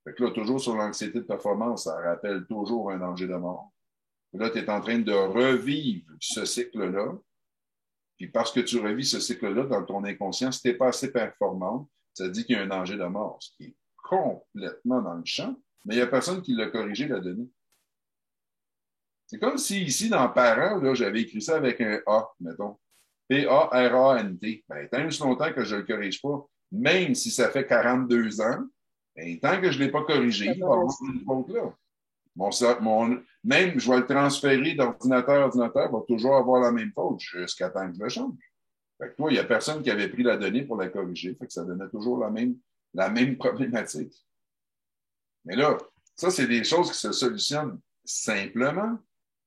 [SPEAKER 1] Fait que là, toujours sur l'anxiété de performance, ça rappelle toujours un danger de mort. Là, tu es en train de revivre ce cycle-là. Puis parce que tu revis ce cycle-là dans ton inconscient, si tu n'es pas assez performant, ça dit qu'il y a un danger de mort, ce qui est complètement dans le champ, mais il n'y a personne qui l'a corrigé, la donnée. C'est comme si ici, dans Parents, là, j'avais écrit ça avec un A, mettons. P-A-R-A-N-T. Ben, tant aussi longtemps que je ne le corrige pas, même si ça fait 42 ans, ben, tant que je ne l'ai pas corrigé, il va y avoir une faute là. Même, je vais le transférer d'ordinateur à ordinateur, va toujours avoir la même faute jusqu'à temps que je le change. Fait que toi, il n'y a personne qui avait pris la donnée pour la corriger. Fait que ça donnait toujours la même problématique. Mais là, ça, c'est des choses qui se solutionnent simplement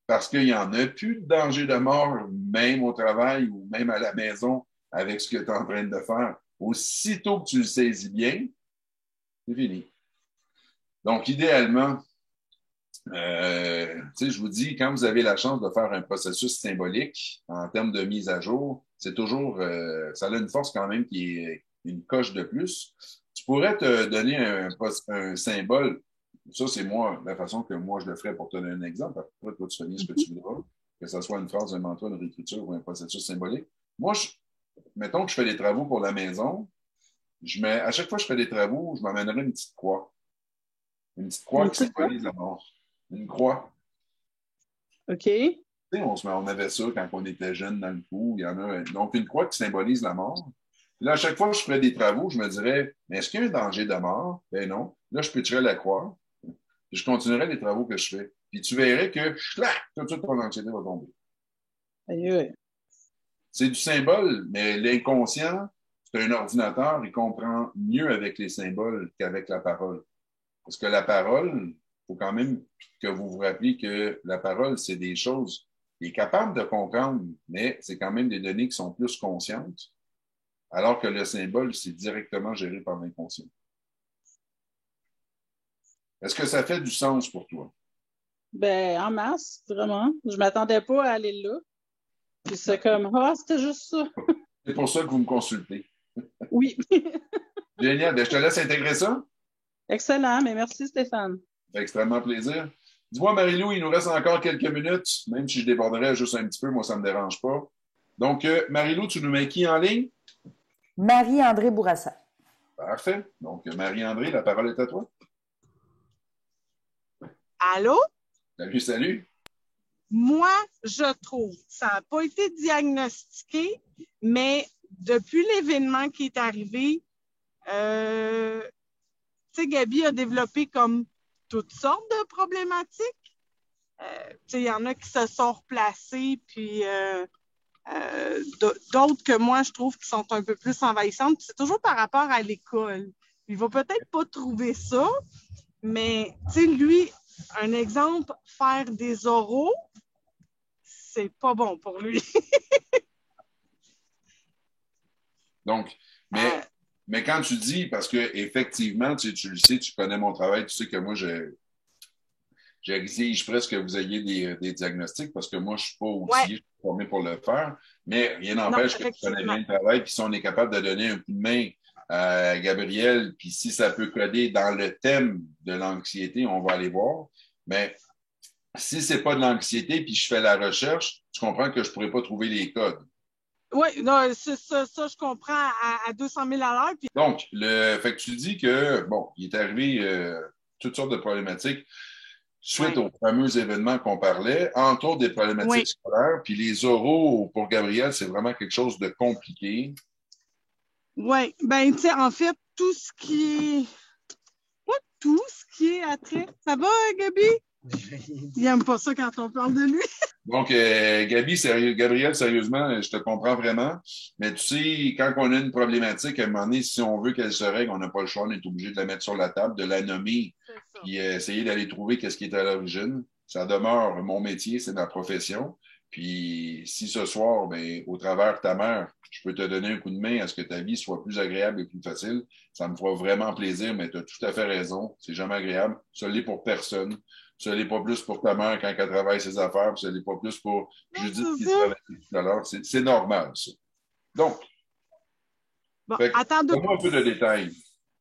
[SPEAKER 1] parce qu'il n'y en a plus de danger de mort, même au travail ou même à la maison, avec ce que tu es en train de faire. Aussitôt que tu le saisis bien, c'est fini. Donc, idéalement, je vous dis, quand vous avez la chance de faire un processus symbolique en termes de mise à jour, c'est toujours, ça a une force quand même qui est une coche de plus. Tu pourrais te donner un symbole. Ça, c'est moi, la façon que moi je le ferais pour te donner un exemple. Après, toi, tu fais bien ce que tu voudras. que ce soit une phrase, un mantra, une réécriture ou un processus symbolique. Moi, mettons que je fais des travaux pour la maison, à chaque fois que je fais des travaux, je m'amènerai une petite croix. Une petite croix qui symbolise la mort. Une croix.
[SPEAKER 8] OK.
[SPEAKER 1] On avait ça quand on était jeune dans le coup. Il y en a. Donc, une croix qui symbolise la mort. Puis là, à chaque fois que je ferais des travaux, je me dirais, mais est-ce qu'il y a un danger de mort? Ben non. Là, je pêcherais la croix. Puis je continuerais les travaux que je fais. Puis tu verrais que, tout de suite, ton anxiété va tomber.
[SPEAKER 8] Aïe. C'est
[SPEAKER 1] du symbole, mais l'inconscient, c'est un ordinateur, il comprend mieux avec les symboles qu'avec la parole. Parce que la parole, il faut quand même que vous vous rappeliez que la parole, c'est des choses qu'il est capable de comprendre, mais c'est quand même des données qui sont plus conscientes, alors que le symbole, c'est directement géré par l'inconscient. Est-ce que ça fait du sens pour toi?
[SPEAKER 8] Ben, en masse, vraiment. Je ne m'attendais pas à aller là. Puis c'est comme, c'était juste ça.
[SPEAKER 1] C'est pour ça que vous me consultez.
[SPEAKER 8] Oui.
[SPEAKER 1] Génial. Ben, je te laisse intégrer ça.
[SPEAKER 8] Excellent, mais merci Stéphane.
[SPEAKER 1] Ça fait extrêmement plaisir. Dis-moi, Marie-Lou, il nous reste encore quelques minutes, même si je déborderais juste un petit peu, moi, ça ne me dérange pas. Donc, Marie-Lou, tu nous mets qui en ligne?
[SPEAKER 5] Marie-André Bourassa.
[SPEAKER 1] Parfait. Donc, Marie-André, la parole est à toi.
[SPEAKER 9] Allô?
[SPEAKER 1] Salut, salut.
[SPEAKER 9] Moi, je trouve, ça n'a pas été diagnostiqué, mais depuis l'événement qui est arrivé, tu sais, Gabi a développé comme toutes sortes de problématiques. Tu sais, il y en a qui se sont replacés, puis d'autres que moi, je trouve qui sont un peu plus envahissantes. C'est toujours par rapport à l'école. Il va peut-être pas trouver ça, mais tu sais, lui, un exemple, faire des oraux, c'est pas bon pour lui.
[SPEAKER 1] Donc, mais quand tu dis, parce que effectivement, tu le sais, tu connais mon travail, tu sais que moi, j'exige presque que vous ayez des diagnostics parce que moi, je ne suis pas outillé, je suis formé pour le faire, mais rien n'empêche que tu connais bien le travail, puis si on est capable de donner un coup de main à Gabriel, puis si ça peut coder dans le thème de l'anxiété, on va aller voir. Mais si ce n'est pas de l'anxiété, puis je fais la recherche, tu comprends que je ne pourrais pas trouver les codes.
[SPEAKER 9] Oui, non, ça, je comprends à 200 000 à l'heure. Puis...
[SPEAKER 1] Donc, fait que tu dis que, bon, il est arrivé toutes sortes de problématiques suite aux fameux événements qu'on parlait, entre autres des problématiques scolaires, puis les oraux, pour Gabriel, c'est vraiment quelque chose de compliqué.
[SPEAKER 9] Oui, ben, tu sais, en fait, tout ce qui est... Pas tout ce qui est attrait. Ça va, Gabi? Il n'aime pas ça quand on parle de lui.
[SPEAKER 1] Donc, Gabriel, sérieusement, je te comprends vraiment. Mais tu sais, quand on a une problématique, à un moment donné, si on veut qu'elle se règle, on n'a pas le choix, on est obligé de la mettre sur la table, de la nommer, puis essayer d'aller trouver qu'est-ce qui est à l'origine. Ça demeure mon métier, c'est ma profession. Puis, si ce soir, ben, au travers de ta mère, je peux te donner un coup de main à ce que ta vie soit plus agréable et plus facile, ça me fera vraiment plaisir, mais tu as tout à fait raison. C'est jamais agréable. Ça l'est pour personne. Ça l'est pas plus pour ta mère quand elle travaille ses affaires, puis ça l'est pas plus pour Judith qui travaille tout à l'heure. C'est normal, ça. Donc,
[SPEAKER 9] bon, donne-moi
[SPEAKER 1] un peu de détails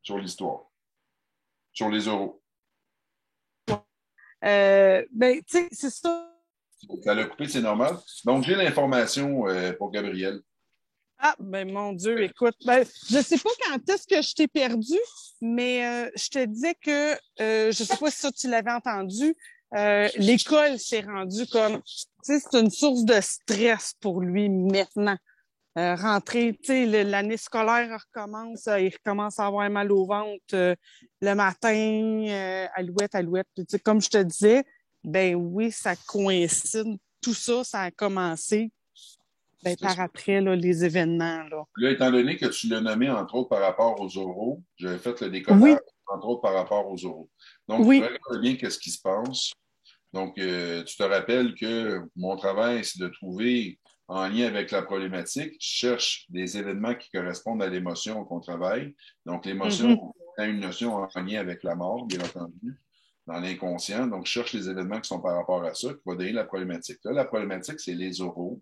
[SPEAKER 1] sur l'histoire, sur les oraux.
[SPEAKER 9] Ben, tu sais, c'est ça.
[SPEAKER 1] Ça l'a coupé, c'est normal. Donc, j'ai l'information pour Gabriel.
[SPEAKER 9] Ah, ben mon Dieu, écoute, ben, je ne sais pas quand est-ce que je t'ai perdu, mais je te disais que, je ne sais pas si ça tu l'avais entendu, l'école s'est rendue comme, tu sais, c'est une source de stress pour lui maintenant. Rentrer, tu sais, l'année scolaire recommence, il recommence à avoir mal au ventre le matin, alouette. Puis, tu sais, comme je te disais, ben oui, ça coïncide. Tout ça, ça a commencé par après là, les événements.
[SPEAKER 1] Là, étant donné que tu l'as nommé, entre autres, par rapport aux oraux, j'avais fait le décollage, entre autres, par rapport aux oraux. Donc, tu regardes bien qu'est-ce qui se passe. Donc, tu te rappelles que mon travail, c'est de trouver, en lien avec la problématique, je cherche des événements qui correspondent à l'émotion qu'on travaille. Donc, l'émotion a une notion en lien avec la mort, bien entendu, dans l'inconscient. Donc, je cherche les événements qui sont par rapport à ça, qui vont donner la problématique. Là, la problématique, c'est les oraux.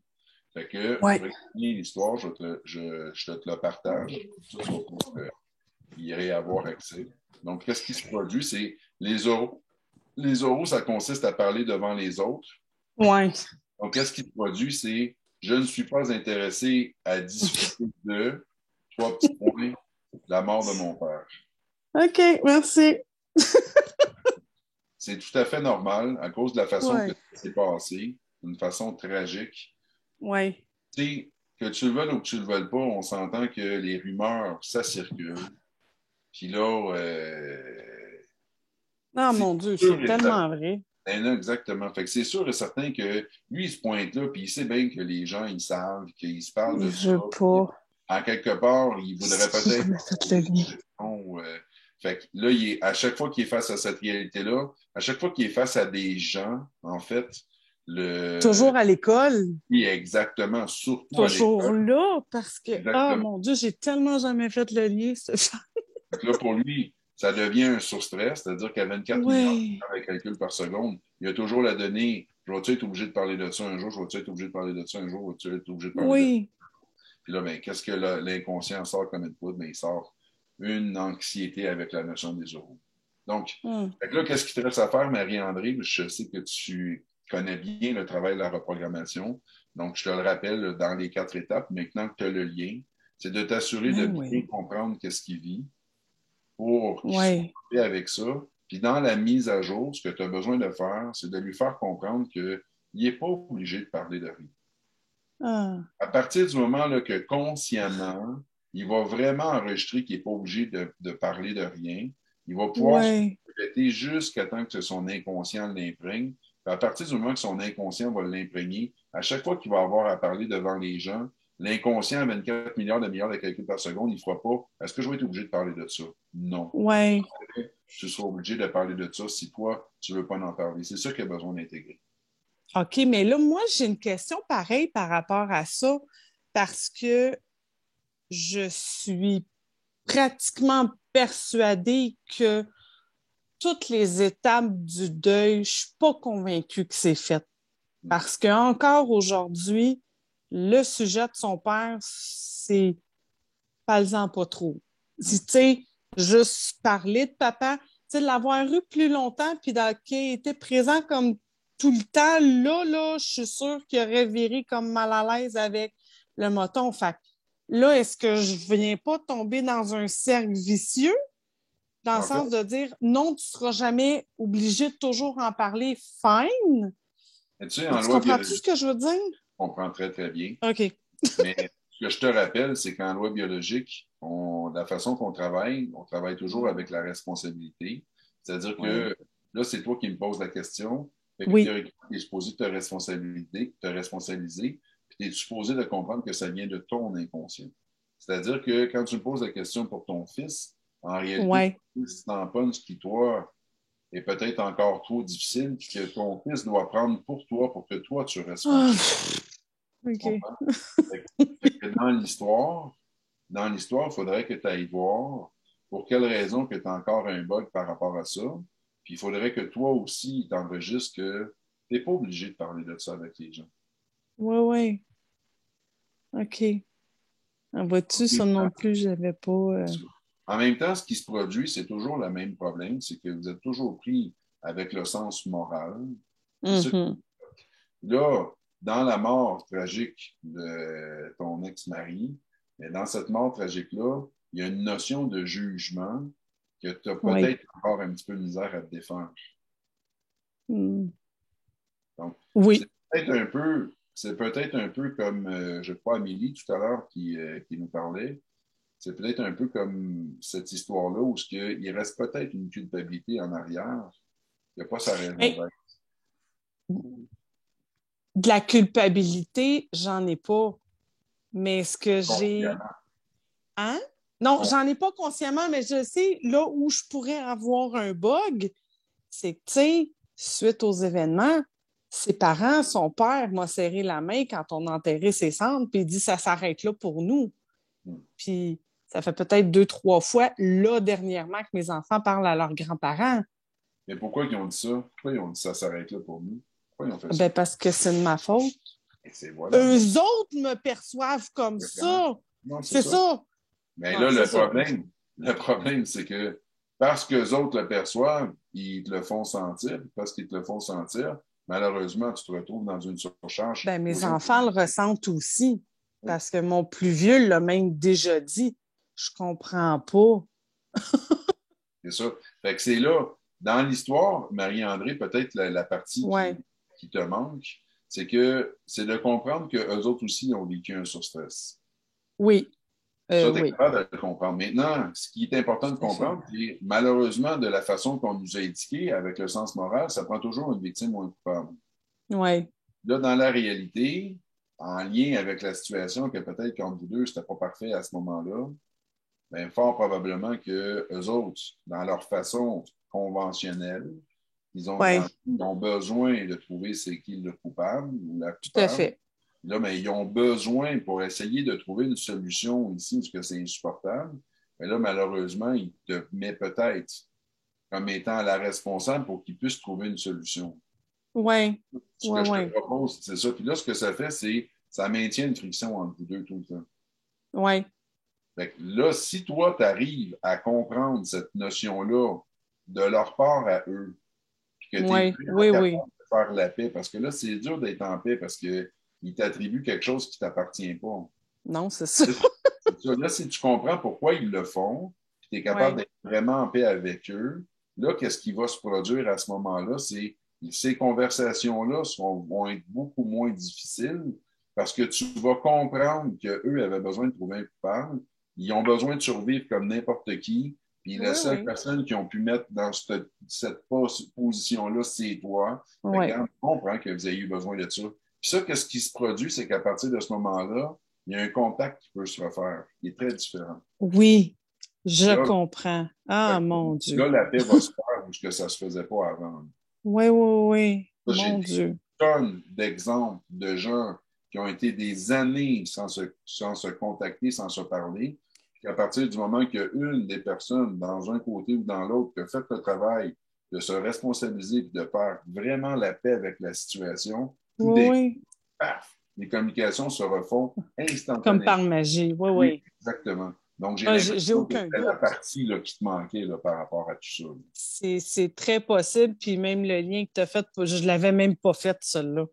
[SPEAKER 1] Fait que, pour expliquer l'histoire, je te la partage. Ça, pour y avoir accès. Donc, qu'est-ce qui se produit? C'est les oraux. Les oraux, ça consiste à parler devant les autres.
[SPEAKER 9] Oui.
[SPEAKER 1] Donc, qu'est-ce qui se produit? C'est je ne suis pas intéressé à discuter de 3 petits points, la mort de mon père.
[SPEAKER 9] OK, merci.
[SPEAKER 1] C'est tout à fait normal à cause de la façon
[SPEAKER 9] Ouais.
[SPEAKER 1] que ça s'est passé, d'une façon tragique.
[SPEAKER 9] Oui.
[SPEAKER 1] Tu sais, que tu le veuilles ou que tu le veuilles pas, on s'entend que les rumeurs, ça circule. Puis là,
[SPEAKER 9] Ah, mon Dieu, c'est tellement vrai.
[SPEAKER 1] Exactement. Fait que c'est sûr et certain que lui, il se pointe là, puis il sait bien que les gens, ils savent, qu'ils se parlent de
[SPEAKER 9] Il
[SPEAKER 1] ça.
[SPEAKER 9] veut pas.
[SPEAKER 1] En quelque part, il voudrait peut-être. Fait que là, à chaque fois qu'il est face à cette réalité-là, à chaque fois qu'il est face à des gens, en fait,
[SPEAKER 9] Toujours à l'école.
[SPEAKER 1] Oui, exactement. Surtout
[SPEAKER 9] toujours
[SPEAKER 1] à l'école.
[SPEAKER 9] Là, parce que,
[SPEAKER 1] Exactement.
[SPEAKER 9] mon Dieu, j'ai tellement jamais fait le lien, Stéphane.
[SPEAKER 1] Là, pour lui, ça devient un surstress, c'est-à-dire qu'à 24 millions de calculs par seconde, il y a toujours la donnée. Je vais-tu être obligé de parler de ça un jour? Je vais-tu être obligé de parler de ça un jour? Je vais-tu être obligé de parler de ça? Puis là, ben, qu'est-ce que l'inconscient sort comme input? Ben, il sort une anxiété avec la notion des euros. Donc, fait que là, qu'est-ce qu'il te reste à faire, Marie-André? Je sais que tu connais bien le travail de la reprogrammation. Donc, je te le rappelle dans les 4 étapes. Maintenant que tu as le lien, c'est de t'assurer de bien comprendre qu'est-ce qu'il vit pour qu'il soit avec ça. Puis dans la mise à jour, ce que tu as besoin de faire, c'est de lui faire comprendre qu'il n'est pas obligé de parler de rien. À partir du moment là, que consciemment, il va vraiment enregistrer qu'il n'est pas obligé de parler de rien, il va pouvoir se répéter jusqu'à temps que son inconscient l'imprègne. À partir du moment que son inconscient va l'imprégner, à chaque fois qu'il va avoir à parler devant les gens, l'inconscient à 24 milliards de calculs par seconde, il ne fera pas. Est-ce que je vais être obligé de parler de ça? Non.
[SPEAKER 9] Oui.
[SPEAKER 1] Tu seras obligé de parler de ça si toi, tu ne veux pas en parler. C'est ça qu'il y a besoin d'intégrer.
[SPEAKER 9] OK, mais là, moi, j'ai une question pareille par rapport à ça, parce que je suis pratiquement persuadée que toutes les étapes du deuil, je ne suis pas convaincue que c'est fait. Parce qu'encore aujourd'hui, le sujet de son père, c'est parle-en pas trop. Tu sais, juste parler de papa, tu sais, l'avoir eu plus longtemps, puis qu'il était présent comme tout le temps, là, je suis sûre qu'il aurait viré comme mal à l'aise avec le moton. Fait là, est-ce que je ne viens pas tomber dans un cercle vicieux? Dans le sens de dire, non, tu ne seras jamais obligé de toujours en parler, fine.
[SPEAKER 1] Tu
[SPEAKER 9] comprends-tu ce que je veux dire?
[SPEAKER 1] Je comprends très, très bien.
[SPEAKER 9] OK.
[SPEAKER 1] Mais ce que je te rappelle, c'est qu'en loi biologique, la façon qu'on travaille, on travaille toujours avec la responsabilité. C'est-à-dire que là, c'est toi qui me poses la question. Tu es supposé te responsabiliser, puis tu es supposé de comprendre que ça vient de ton inconscient. C'est-à-dire que quand tu me poses la question pour ton fils, en réalité, c'est un punch qui, toi, est peut-être encore trop difficile, puis que ton fils doit prendre pour toi, pour que toi, tu restes. Dans l'histoire, il faudrait que tu ailles voir pour quelle raison que tu as encore un bug par rapport à ça. Puis il faudrait que toi aussi, tu enregistres que tu n'es pas obligé de parler de ça avec les gens.
[SPEAKER 9] Oui. OK. Vois-tu, ça non plus, je n'avais pas...
[SPEAKER 1] En même temps, ce qui se produit, c'est toujours le même problème, c'est que vous êtes toujours pris avec le sens moral. Là, dans la mort tragique de ton ex-mari, dans cette mort tragique-là, il y a une notion de jugement que tu as peut-être encore un petit peu de misère à te défendre. Donc, c'est peut-être un peu comme, je crois, Amélie tout à l'heure qui nous parlait. C'est peut-être un peu comme cette histoire-là où il reste peut-être une culpabilité en arrière. Il n'y a pas sa raison d'être.
[SPEAKER 9] De la culpabilité, j'en ai pas. Mais ce que j'ai... Hein? Non, j'en ai pas consciemment, mais je sais, là où je pourrais avoir un bug, c'est que, tu sais, suite aux événements, ses parents, son père m'a serré la main quand on a enterré ses cendres, puis il dit « ça s'arrête là pour nous ». Puis ça fait peut-être 2-3 fois, là, dernièrement, que mes enfants parlent à leurs grands-parents.
[SPEAKER 1] Mais pourquoi ils ont dit ça? Pourquoi ils ont dit « ça s'arrête là pour nous ». Pourquoi ils ont fait ça?
[SPEAKER 9] Parce que c'est de ma faute.
[SPEAKER 1] Voilà.
[SPEAKER 9] Eux autres me perçoivent comme ça.
[SPEAKER 1] Non,
[SPEAKER 9] c'est ça.
[SPEAKER 1] Mais là, le problème, c'est que parce qu'eux autres le perçoivent, ils te le font sentir. Parce qu'ils te le font sentir, malheureusement, tu te retrouves dans une surcharge.
[SPEAKER 9] Ben, mes enfants le ressentent aussi, parce que mon plus vieux l'a même déjà dit. Je comprends pas.
[SPEAKER 1] C'est ça. Fait que c'est là, dans l'histoire, Marie-André, peut-être la partie qui te manque, c'est de comprendre qu'eux autres aussi ont vécu un surstress.
[SPEAKER 9] Oui.
[SPEAKER 1] Ça, tu es capable de le comprendre. Maintenant, ce qui est important de comprendre, c'est malheureusement, de la façon qu'on nous a éduqués, avec le sens moral, ça prend toujours une victime ou un coupable.
[SPEAKER 9] Oui.
[SPEAKER 1] Là, dans la réalité, en lien avec la situation, que peut-être qu'entre vous deux, c'était pas parfait à ce moment-là, bien, fort probablement que eux autres, dans leur façon conventionnelle, ils ont besoin de trouver c'est qui le coupable ou la coupable.
[SPEAKER 9] Tout à fait.
[SPEAKER 1] Là, mais ils ont besoin, pour essayer de trouver une solution ici, parce que c'est insupportable, mais là, malheureusement, ils te mettent peut-être comme étant la responsable pour qu'ils puissent trouver une solution.
[SPEAKER 9] Oui.
[SPEAKER 1] Ce que je te propose, c'est ça. Puis là, ce que ça fait, c'est ça maintient une friction entre vous deux tout le temps.
[SPEAKER 9] Oui.
[SPEAKER 1] Fait que là, si toi, tu arrives à comprendre cette notion-là de leur part à eux, puis que tu es capable de faire la paix, parce que là, c'est dur d'être en paix parce qu'ils t'attribuent quelque chose qui ne t'appartient pas.
[SPEAKER 9] Non, c'est ça.
[SPEAKER 1] Là, si tu comprends pourquoi ils le font, puis tu es capable d'être vraiment en paix avec eux, là, qu'est-ce qui va se produire à ce moment-là? C'est ces conversations-là vont être beaucoup moins difficiles parce que tu vas comprendre qu'eux avaient besoin de trouver un coupable. Ils ont besoin de survivre comme n'importe qui. Puis la seule personne qu'ils ont pu mettre dans cette position-là, c'est toi. Regarde, tu comprends que vous avez eu besoin de ça. Puis ça, qu'est-ce qui se produit, c'est qu'à partir de ce moment-là, il y a un contact qui peut se refaire. Il est très différent.
[SPEAKER 9] Oui, je comprends. Ah, mon Dieu.
[SPEAKER 1] Là, la paix va se faire parce que ça ne se faisait pas avant.
[SPEAKER 9] Oui. Mon Dieu.
[SPEAKER 1] Tonnes d'exemples de gens qui ont été des années sans se contacter, sans se parler. Puis à partir du moment qu'une des personnes, dans un côté ou dans l'autre, qui a fait le travail de se responsabiliser et de faire vraiment la paix avec la situation, paf, les communications se refont instantanément.
[SPEAKER 9] Comme par magie, oui.
[SPEAKER 1] Exactement. Donc,
[SPEAKER 9] j'ai aucun doute.
[SPEAKER 1] C'est la partie là, qui te manquait là, par rapport à tout ça.
[SPEAKER 9] C'est très possible. Puis même le lien que tu as fait, je ne l'avais même pas fait, celui-là.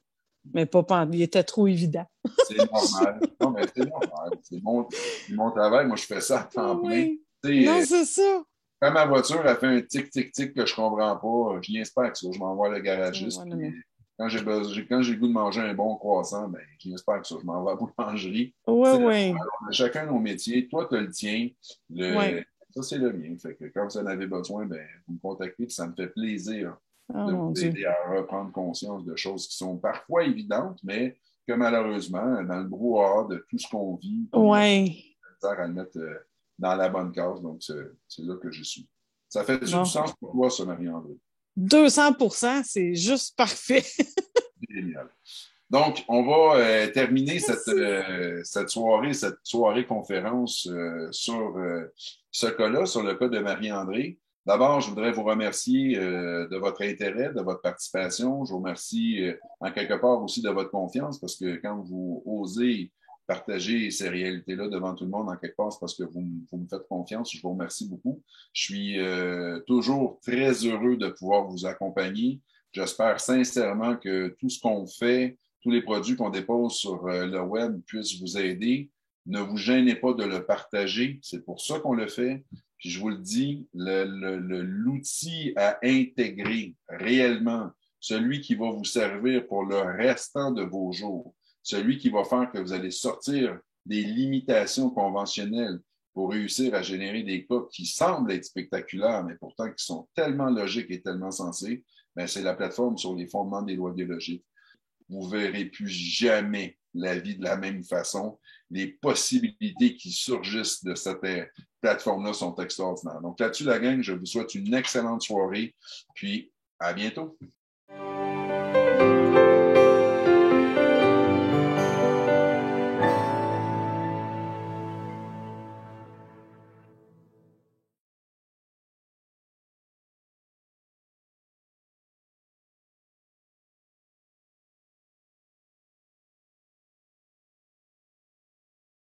[SPEAKER 9] Mais pas il était trop évident.
[SPEAKER 1] C'est normal. Non, mais c'est normal. C'est mon travail. Moi, je fais ça à temps plein.
[SPEAKER 9] Non, c'est ça.
[SPEAKER 1] Quand ma voiture a fait un tic-tic-tic que je ne comprends pas, je n'y inspecte ça. Je m'envoie le garagiste. Quand j'ai le goût de manger un bon croissant, ben, j'espère que ça, je m'en vais à la boulangerie.
[SPEAKER 9] Oui.
[SPEAKER 1] On a chacun nos métiers. Toi, tu as le tien. Ça, c'est le mien. Fait que quand vous en avez besoin, ben, vous me contactez, puis ça me fait plaisir de vous aider à reprendre conscience de choses qui sont parfois évidentes, mais que malheureusement, dans le brouhaha de tout ce qu'on vit, on a à le mettre dans la bonne case. Donc, c'est là que je suis. Ça fait du sens pour toi, ça, Marie-André?
[SPEAKER 9] 200%, c'est juste parfait.
[SPEAKER 1] Génial. Donc, on va terminer cette soirée conférence sur ce cas-là, sur le cas de Marie-André. D'abord, je voudrais vous remercier de votre intérêt, de votre participation. Je vous remercie en quelque part aussi de votre confiance parce que quand vous osez partager ces réalités-là devant tout le monde, en quelque part, c'est parce que vous me faites confiance. Je vous remercie beaucoup. Je suis toujours très heureux de pouvoir vous accompagner. J'espère sincèrement que tout ce qu'on fait, tous les produits qu'on dépose sur le web puissent vous aider. Ne vous gênez pas de le partager. C'est pour ça qu'on le fait. Puis je vous le dis, l'outil à intégrer réellement, celui qui va vous servir pour le restant de vos jours, celui qui va faire que vous allez sortir des limitations conventionnelles pour réussir à générer des cas qui semblent être spectaculaires, mais pourtant qui sont tellement logiques et tellement sensés, bien, c'est la plateforme sur les fondements des lois biologiques. Vous ne verrez plus jamais la vie de la même façon. Les possibilités qui surgissent de cette plateforme-là sont extraordinaires. Donc là-dessus, la gang, je vous souhaite une excellente soirée, puis à bientôt.